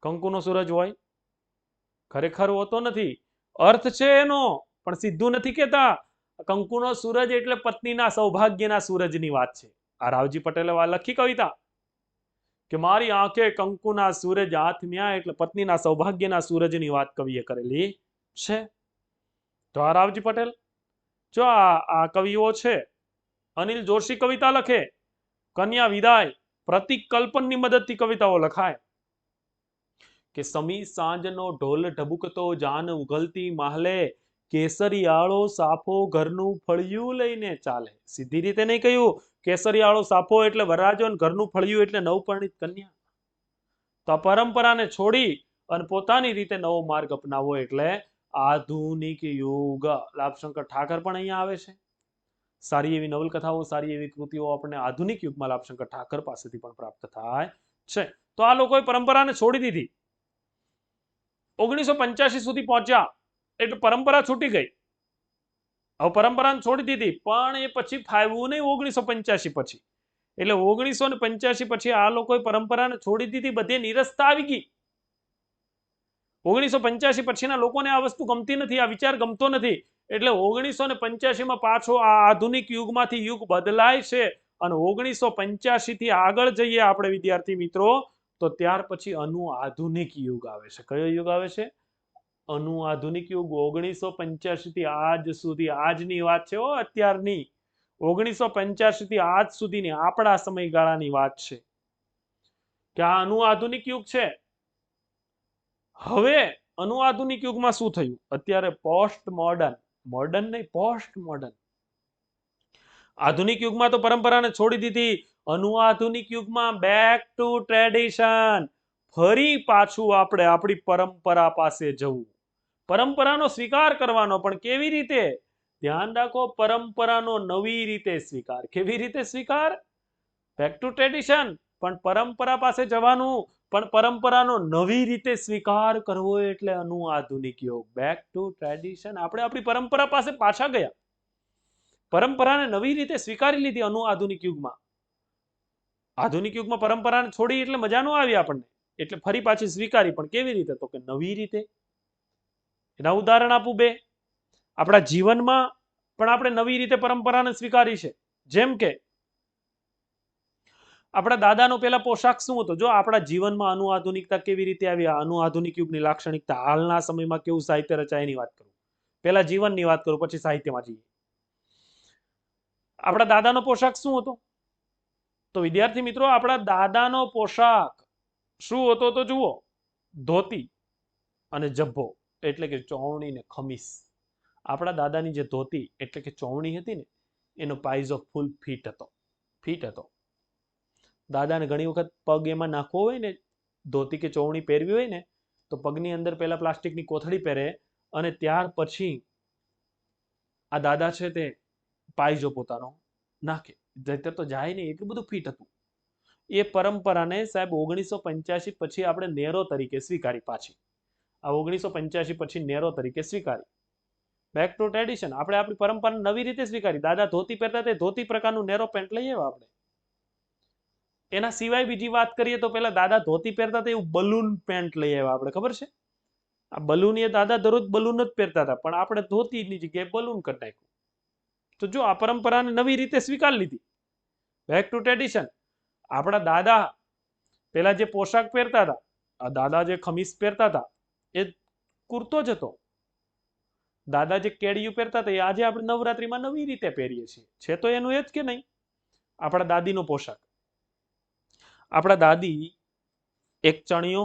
કંકુનો સૂરજ હોય? ખરેખર હોતો નથી. અર્થ છે એનો, પણ સીધું નથી કેતા. કંકુનો સૂરજ એટલે પત્નીના સૌભાગ્યના સૂરજની વાત છે. આ રાવજી પટેલે લખી કવિતા કે મારી આંખે કંકુના સૂરજ આથમ્યા, એટલે પત્નીના સૌભાગ્યના સૂરજની વાત કવિએ કરેલી છે. તો આ રાવજી પટેલ. જો આ કવિઓ છે. અનિલ જોશી કવિતા લખે, કન્યા વિદાય, પ્રતિક કલ્પનની મદદથી કવિતાઓ લખાય કે સમી સાંજનો ઢોલ ઢબુકતો જાન ઉગલતી માહલે, કેસરિયાળો સાફો ઘરનું ફળિયું લઈને ચાલે. સીધી રીતે નહીં કહ્યું કેસરિયાળો સાફો એટલે વરરાજો, ઘરનું ફળિયું એટલે નવપરણિત કન્યા. તો આ પરંપરાને છોડી અને પોતાની રીતે નવો માર્ગ અપનાવવો એટલે આધુનિક યુગ. લાભશંકર ઠાકર પણ અહીંયા આવે છે. સારી એવી નવલકથાઓ, સારી એવી કૃતિઓ આપણને આધુનિક યુગમાં લાભશંકર ઠાકર પાસેથી પણ પ્રાપ્ત થાય છે. તો આ લોકોએ પરંપરાને છોડી દીધી. 1985 સુધી પહોંચ્યા એટલે પરંપરા છૂટી ગઈ. હવે પરંપરાને છોડી દીધી, પણ એ પછી ફાવ્યું નહીં 1985 પછી. એટલે 1985 પછી આ લોકોએ પરંપરાને છોડી દીધી, બધે નિરસતા આવી ગઈ. 1985 પછીના લોકોને આ વસ્તુ ગમતી નથી, આ વિચાર ગમતો નથી. એટલે 1985માં પાછો આ આધુનિક યુગમાંથી યુગ બદલાય છે અને 1985 થી આગળ જઈએ આપણે વિદ્યાર્થી મિત્રો, તો ત્યાર પછી અનુઆધુનિક યુગ આવે છે. કયો યુગ આવે છે? અનુઆધુનિક યુગ. 1985 થી આજ સુધી, આજની વાત છે અત્યારની, 1985 થી આજ સુધીની આપણા સમયગાળાની વાત છે કે આ અનુઆધુનિક યુગ છે. હવે અનુઆધુનિક યુગમાં શું થયું? અત્યારે પોસ્ટ મોડર્ન, મોડર્ન નહીં પોસ્ટ મોડર્ન. આધુનિક યુગમાં તો પરંપરાને છોડી દીધી, અનુઆધુનિક યુગમાં બેક ટુ ટ્રેડિશન. ફરી પાછું આપણે આપણી પરંપરા પાસે જવું, પરંપરાનો સ્વીકાર કરવાનો. પણ કેવી રીતે? ધ્યાન રાખો, પરંપરાનો નવી રીતે સ્વીકાર. કેવી રીતે સ્વીકાર? બેક ટુ ટ્રેડિશન, પણ પરંપરા પાસે જવાનું, પણ પરંપરાનો નવી રીતે સ્વીકાર કરવો એટલે અનુઆધુનિક યુગ. Back to tradition. આપણે આપણી પરંપરા પાસે પાછા ગયા. પરંપરાને નવી રીતે સ્વીકારી લીધી આધુનિક યુગમાં. આધુનિક યુગમાં પરંપરાને છોડી એટલે મજા ન આવી આપણને, એટલે ફરી પાછી સ્વીકારી. પણ કેવી રીતે? તો કે નવી રીતે. એના ઉદાહરણ આપું બે. આપણા જીવનમાં પણ આપણે નવી રીતે પરંપરાને સ્વીકારી છે. જેમ કે આપણા દાદાનો પેલા પોશાક શું હતો? જો આપણા જીવનમાં આધુનિકતા કેવી રીતે આવી, આધુનિક યુગની લાક્ષણિકતા, હાલના સમયમાં કેવું સાહિત્ય રચાય એની વાત કરું. પેલા જીવનની વાત કરું, પછી સાહિત્યમાં જઈએ. આપણા દાદાનો પોશાક શું હતો? તો વિદ્યાર્થી મિત્રો, આપણા દાદાનો પોશાક શું હતો? તો જુઓ, ધોતી અને જબ્બો, એટલે કે ચોવણી ને ખમીસ. આપણા દાદાની જે ધોતી એટલે કે ચોવણી હતી ને, એનો પાઇઝો ફૂલ ફિટ હતો. દાદાને ઘણી વખત પગ એમાં નાખવો હોય ને, ધોતી કે ચોવણી પહેરવી હોય ને, તો પગની અંદર પહેલા પ્લાસ્ટિકની કોથળી પહેરે અને ત્યાર પછી આ દાદા છે તે પાયજો પોતાનો નાખે. નહીંતર તો જાય નહીં, એટલું બધું ફિટ હતું. એ પરંપરાને સાહેબ 1985 પછી આપણે નેરો તરીકે સ્વીકારી. પાછી આ 1985 પછી નેરો તરીકે સ્વીકારી. Back to tradition. આપણે આપણી પરંપરાને નવી રીતે સ્વીકારી. દાદા ધોતી પહેરતા તે ધોતી પ્રકારનું નેરો પેન્ટ લઈ આવ્યા આપણે. એના સિવાય બીજી વાત કરીએ તો પેલા દાદા ધોતી પહેરતા હતા એવું બલૂન પેન્ટ લઈ આવ્યા આપણે, ખબર છે? આ બલૂન, એ દાદા દરરોજ બલૂન જ પહેરતા હતા, પણ આપણે ધોતીની જગ્યાએ બલૂન કરી નાખ્યું. તો જો આ પરંપરાને નવી રીતે સ્વીકારી લીધી. Back to tradition. આપણા દાદા પેલા જે પોશાક પહેરતા હતા, આ દાદા જે ખમીસ પહેરતા હતા એ કુર્તો જ હતો. દાદા જે કેડિયું પહેરતા હતા એ આજે આપણે નવરાત્રીમાં નવી રીતે પહેરીએ છીએ. છે તો એનું એ જ કે નહીં? આપણા દાદીનો પોશાક. આપણા દાદી એક ચણિયો,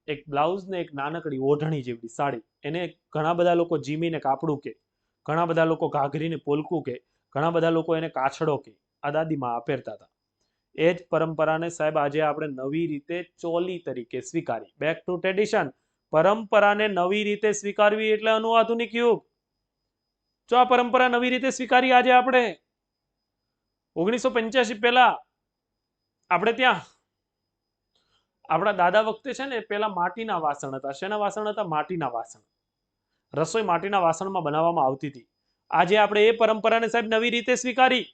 એક બ્લાઉઝ ને એક નાનકડી ઓઢણી જેવડી સાડી, એને ઘણા બધા લોકો જીમીને કાપડું કે, ઘણા બધા લોકો ઘાઘરીને પોલકું કે, ઘણા બધા લોકો એને કાછડો કે. આ દાદીમાં પહેરતા હતા. એ જ પરંપરાને સાહેબ આજે આપણે નવી રીતે ચોલી તરીકે સ્વીકારી. Back to tradition. પરંપરાને નવી રીતે સ્વીકારવી એટલે આધુનિક યુગ. જો આ પરંપરા નવી રીતે સ્વીકારી આજે આપણે 1985 પહેલા આપણે ત્યાં આપણા દાદા વખતે છે ને પેલા માટીના વાસણ હતા. શેના વાસણ હતા? માટીના વાસણ. રસોઈ માટીના વાસણમાં બનાવવામાં આવતી હતી. આજે આપણે એ પરંપરાને સાહેબ નવી રીતે સ્વીકારી.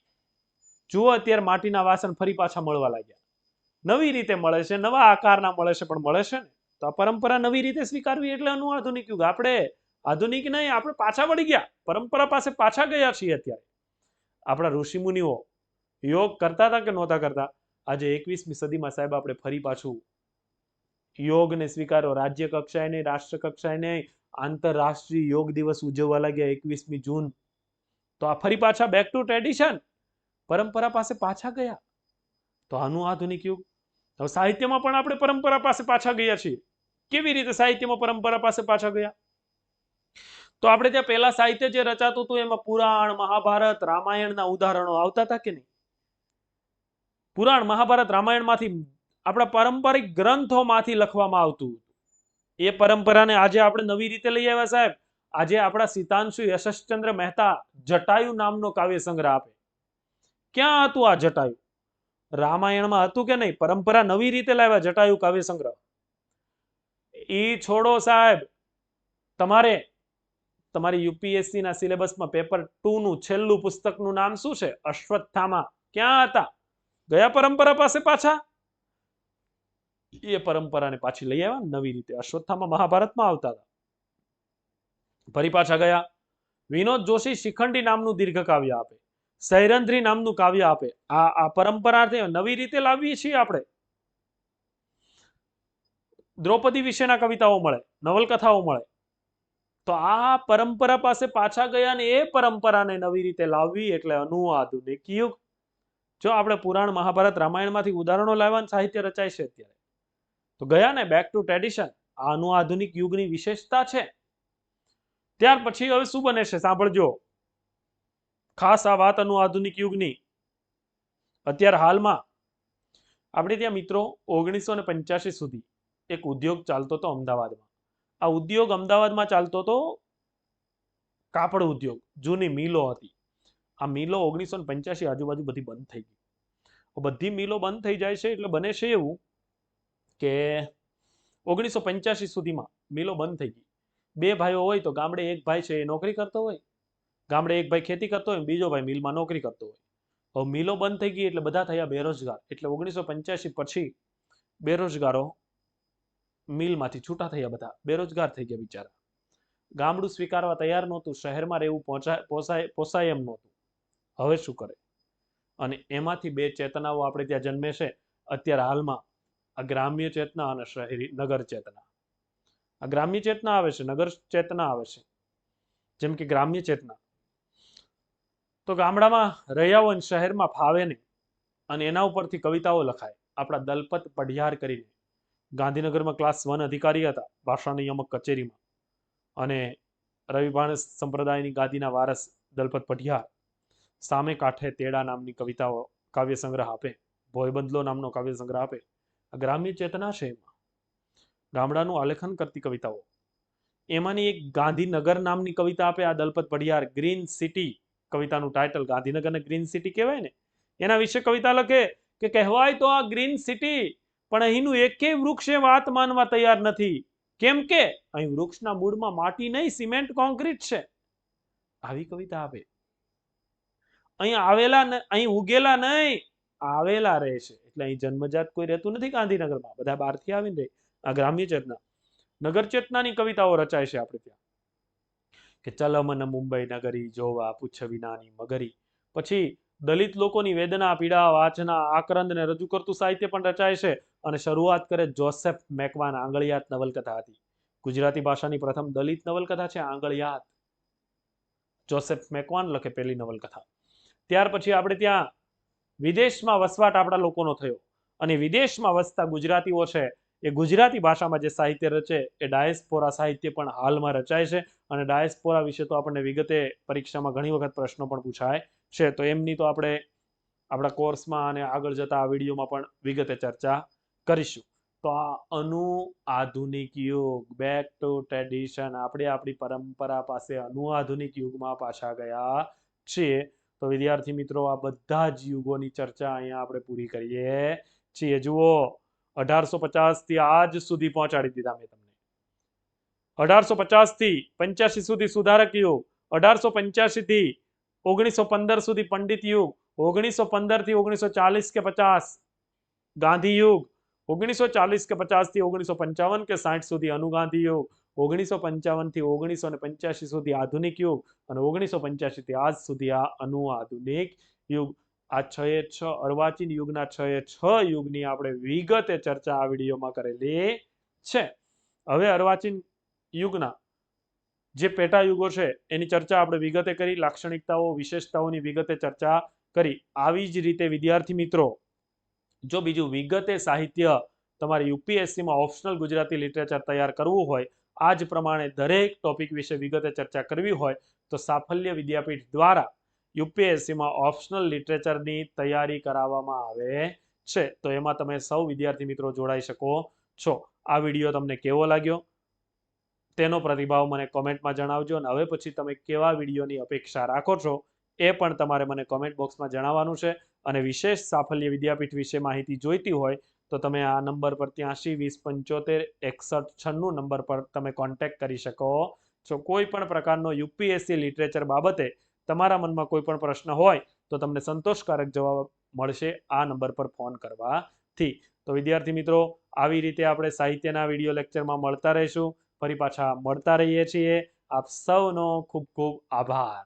જુઓ, અત્યારે માટીના વાસણ ફરી પાછા મળવા લાગ્યા. નવી રીતે મળે છે, નવા આકારના મળે છે, પણ મળે છે ને. તો આ પરંપરા નવી રીતે સ્વીકારવી એટલે આધુનિક યુગ. આપણે આધુનિક નહીં, આપણે પાછા વળી ગયા, પરંપરા પાસે પાછા ગયા છીએ. અત્યારે આપણા ઋષિ મુનિઓ યોગ કરતા હતા કે નહોતા કરતા? આજે 21મી સદીમાં સાહેબ આપણે ફરી પાછું યોગને સ્વીકારો. રાજ્ય કક્ષાએ નહીં, રાષ્ટ્ર કક્ષાએ નહીં, આંતરરાષ્ટ્રીય યોગ દિવસ ઉજવવા લાગ્યા 21મી જૂન. તો આ ફરી પાછા બેક ટુ ટ્રેડિશન, પરંપરા પાસે પાછા ગયા. તો આધુનિક યુગ. હવે સાહિત્યમાં પણ આપણે પરંપરા પાસે પાછા ગયા છીએ. કેવી રીતે સાહિત્યમાં પરંપરા પાસે પાછા ગયા? તો આપણે ત્યાં પહેલા સાહિત્ય જે રચાતું હતું એમાં પુરાણ, મહાભારત, રામાયણના ઉદાહરણો આવતા હતા કે નહીં? પુરાણ, મહાભારત, રામાયણમાંથી, આપણા પારંપરિક ગ્રંથોમાંથી લખવામાં આવતું. એ પરંપરાને આજે આપણે નવી રીતે લઈ આવ્યા સાહેબ. આજે આપણા સિતાંશુ યશસ્ચંદ્ર મહેતા જટાયુ નામનો કાવ્ય સંગ્રહ આપે. ક્યાં હતું આ જટાયુ? રામાયણમાં હતું કે નહીં? પરંપરા નવી રીતે લાવ્યા જટાયુ કાવ્ય સંગ્રહ. ઈ છોડો સાહેબ, તમારી યુપીએસસી ના સિલેબસમાં પેપર 2 નું છેલ્લું પુસ્તકનું નામ શું છે? અશ્વત્થામા. ક્યાં હતા? ગયા પરંપરા પાસે પાછા. એ પરંપરાને પાછી લઈ આવ્યા નવી રીતે. અશ્વત્થામા મહાભારતમાં આવતા હતા, ફરી પાછા ગયા. વિનોદ જોશી શિખંડી નામનું દીર્ઘ કાવ્ય આપે, સૈરંધ્રી નામનું કાવ્ય આપે. આ પરંપરા નવી રીતે લાવીએ છીએ આપણે. દ્રૌપદી વિશેના કવિતાઓ મળે, નવલકથાઓ મળે. તો આ પરંપરા પાસે પાછા ગયા ને એ પરંપરાને નવી રીતે લાવવી એટલે આધુનિક યુગ. જો આપણે પુરાણ, મહાભારત, રામાયણમાંથી ઉદાહરણો લાવવાનું સાહિત્ય રચાય છે અત્યારે, તો ગયા ને બેક ટુ ટ્રેડિશન. આધુનિક યુગની વિશેષતા છે. ત્યાર પછી હવે શું બને છે સાંભળજો. ખાસ આ વાત આધુનિક યુગની. અત્યારે હાલમાં આપણે ત્યાં મિત્રો 1985 સુધી એક ઉદ્યોગ ચાલતો હતો અમદાવાદમાં. આ ઉદ્યોગ અમદાવાદમાં ચાલતો હતો કાપડ ઉદ્યોગ. જૂની મિલો હતી. આ મિલો 1985 આજુબાજુ બધી બંધ થઈ ગઈ. બધી મિલો બંધ થઈ જાય છે એટલે બને છે એવું કે 1985 સુધીમાં મિલો બંધ થઈ ગઈ. બે ભાઈઓ હોય તો ગામડે એક ભાઈ છે એ નોકરી કરતો હોય, ગામડે એક ભાઈ ખેતી કરતો હોય, બીજો ભાઈ મિલમાં નોકરી કરતો હોય. હવે મિલો બંધ થઈ ગઈ એટલે બધા થયા બેરોજગાર. એટલે 1985 પછી બેરોજગારો મિલમાંથી છૂટા થયા, બધા બેરોજગાર થઈ ગયા બિચારા. ગામડું સ્વીકારવા તૈયાર નહોતું, શહેરમાં રહેવું પોસાય એમ નહોતું. હવે શું કરે? અને એમાંથી બે ચેતનાઓ આપણે ત્યાં જન્મે છે અત્યારે હાલમાં, આ ગ્રામ્ય ચેતના અને શહેરી નગર ચેતના. આ ગ્રામ્ય ચેતના આવે છે, નગર ચેતના આવે છે. જેમ કે ગ્રામ્ય ચેતના તો ગામડામાં રહ્યા હોય, શહેરમાં ફાવે નહીં, અને એના ઉપરથી કવિતાઓ લખાય. આપણા દલપત પઢિયાર કરીને ગાંધીનગરમાં ક્લાસ 1 અધિકારી હતા ભાષા નિયામક કચેરીમાં, અને રવિભાણ સંપ્રદાયની ગાદીના વારસ દલપત પઢિયાર સામે કાંઠે તેડા નામની કવિતાઓ કાવ્ય સંગ્રહ આપે, ભોયબંધલો નામનો કાવ્ય સંગ્રહ આપે. આ ગ્રામ્ય ચેતના છે. એમાં ગામડાનું આલેખન કરતી કવિતાઓ. એમાંની એક ગાંધીનગર નામની કવિતા આપે આ દલપત પઢિયાર. ગ્રીન સિટી કવિતાનું ટાઇટલ, ગાંધીનગરને ગ્રીન સિટી કહેવાય ને, એના વિશે કવિતા લખે કે કહેવાય તો આ ગ્રીન સિટી, પણ અહીંનું એકેય વૃક્ષ એ વાત માનવા તૈયાર નથી. કેમ કે અહીં વૃક્ષના મૂળમાં માટી નહીં, સિમેન્ટ કોન્ક્રીટ છે. આવી કવિતા આપે. અહીં ઉગેલા નહીં, આવેલા રહે છે. એટલે અહીં જન્મજાત કોઈ રહેતું નથી ગાંધીનગરમાં, બધા બહારથી આવીને રહે. આ ગ્રામ્ય ચેતના. નગર ચેતનાની કવિતાઓ રચાય છે આપણે ત્યાં, કે ચલમન મુંબઈ નગરી જોવા પૂછ વિનાની મગરી. પછી દલિત લોકોની વેદના, પીડા, વાચના, આક્રંદને રજૂ કરતું સાહિત્ય પણ રચાય છે. અને શરૂઆત કરે જોસેફ મેકવાન. આંગળિયાત નવલકથા હતી. ગુજરાતી ભાષાની પ્રથમ દલિત નવલકથા છે આંગળિયાત. જોસેફ મેકવાન લખે પહેલી નવલકથા. ત્યાર પછી આપણે ત્યાં વિદેશમાં વસવાટ આપણા લોકોનો થયો, અને વિદેશમાં વસતા ગુજરાતીઓ છે એ ગુજરાતી ભાષામાં જે સાહિત્ય રચે એ ડાયસ્પોરા સાહિત્ય પણ હાલમાં રચાય છે. અને ડાયસ્પોરા વિશે તો આપણને વિગતે પરીક્ષામાં ઘણી વખત પ્રશ્નો પણ પૂછાય છે, તો એમની તો આપણે આપણા કોર્સમાં અને આગળ જતા આ વિડીયોમાં પણ વિગતે ચર્ચા કરીશું. તો આ આધુનિક યુગ, બેક ટુ ટ્રેડિશન, આપણે આપણી પરંપરા પાસે આધુનિક યુગમાં પાછા ગયા છીએ. તો વિદ્યાર્થી મિત્રો, આ બધા જ યુગોની ચર્ચા અહીંયા આપણે પૂરી કરીએ છીએ. જુઓ, 1850 થી આજ સુધી પહોંચાડી દીધા મેં તમને. 1850 થી 85 સુધી સુધારક યુગ, 1885 થી 1915 સુધી પંડિત યુગ, 1915 થી 1940 કે 50 ગાંધી યુગ, 1940 કે 50 થી 1955 કે 60 સુધી અનુગાંધી યુગ, 1955 થી 1985 સુધી આધુનિક યુગ, અને 1985 થી આજ સુધી આ આધુનિક યુગ. આ 6 અર્વાચીન યુગના 6 યુગની આપણે વિગતે ચર્ચા આ વિડીયોમાં કરેલી છે. હવે અર્વાચીન યુગના જે પેટા યુગો છે એની ચર્ચા આપણે વિગતે કરી, લાક્ષણિકતાઓ, વિશેષતાઓની વિગતે ચર્ચા કરી. આવી જ રીતે વિદ્યાર્થી મિત્રો, જો બીજું વિગતે સાહિત્ય તમારે યુપીએસસીમાં ઓપ્શનલ ગુજરાતી લિટરેચર તૈયાર કરવું હોય, આ જ પ્રમાણે દરેક ટોપિક વિશે વિગતે ચર્ચા કરવી હોય, તો સાફલ્ય વિદ્યાપીઠ દ્વારા યુપીએસસીમાં ઓપ્શનલ લિટરેચરની તૈયારી કરાવવામાં આવે છે. તો એમાં તમે સૌ વિદ્યાર્થી મિત્રો જોડાઈ શકો છો. આ વિડીયો તમને કેવો લાગ્યો તેનો પ્રતિભાવ મને કોમેન્ટમાં જણાવજો, અને હવે પછી તમે કેવા વિડીયોની અપેક્ષા રાખો છો એ પણ તમારે મને કોમેન્ટ બોક્સમાં જણાવવાનું છે. અને વિશેષ સાફલ્ય વિદ્યાપીઠ વિશે માહિતી જોઈતી હોય તો તમે આ નંબર પર 83 20 75 61 96 નંબર પર તમે કોન્ટેક્ટ કરી શકો છો. કોઈ પણ પ્રકારનો યુપીએસસી લિટરેચર બાબતે તમારા મનમાં કોઈ પણ પ્રશ્ન હોય તો તમને સંતોષકારક જવાબ મળશે આ નંબર પર ફોન કરવાથી. તો વિદ્યાર્થી મિત્રો, આવી રીતે આપણે સાહિત્યના વિડીયો લેક્ચરમાં મળતા રહીશું, ફરી પાછા મળતા રહીએ છીએ. આપ સૌનો ખૂબ ખૂબ આભાર.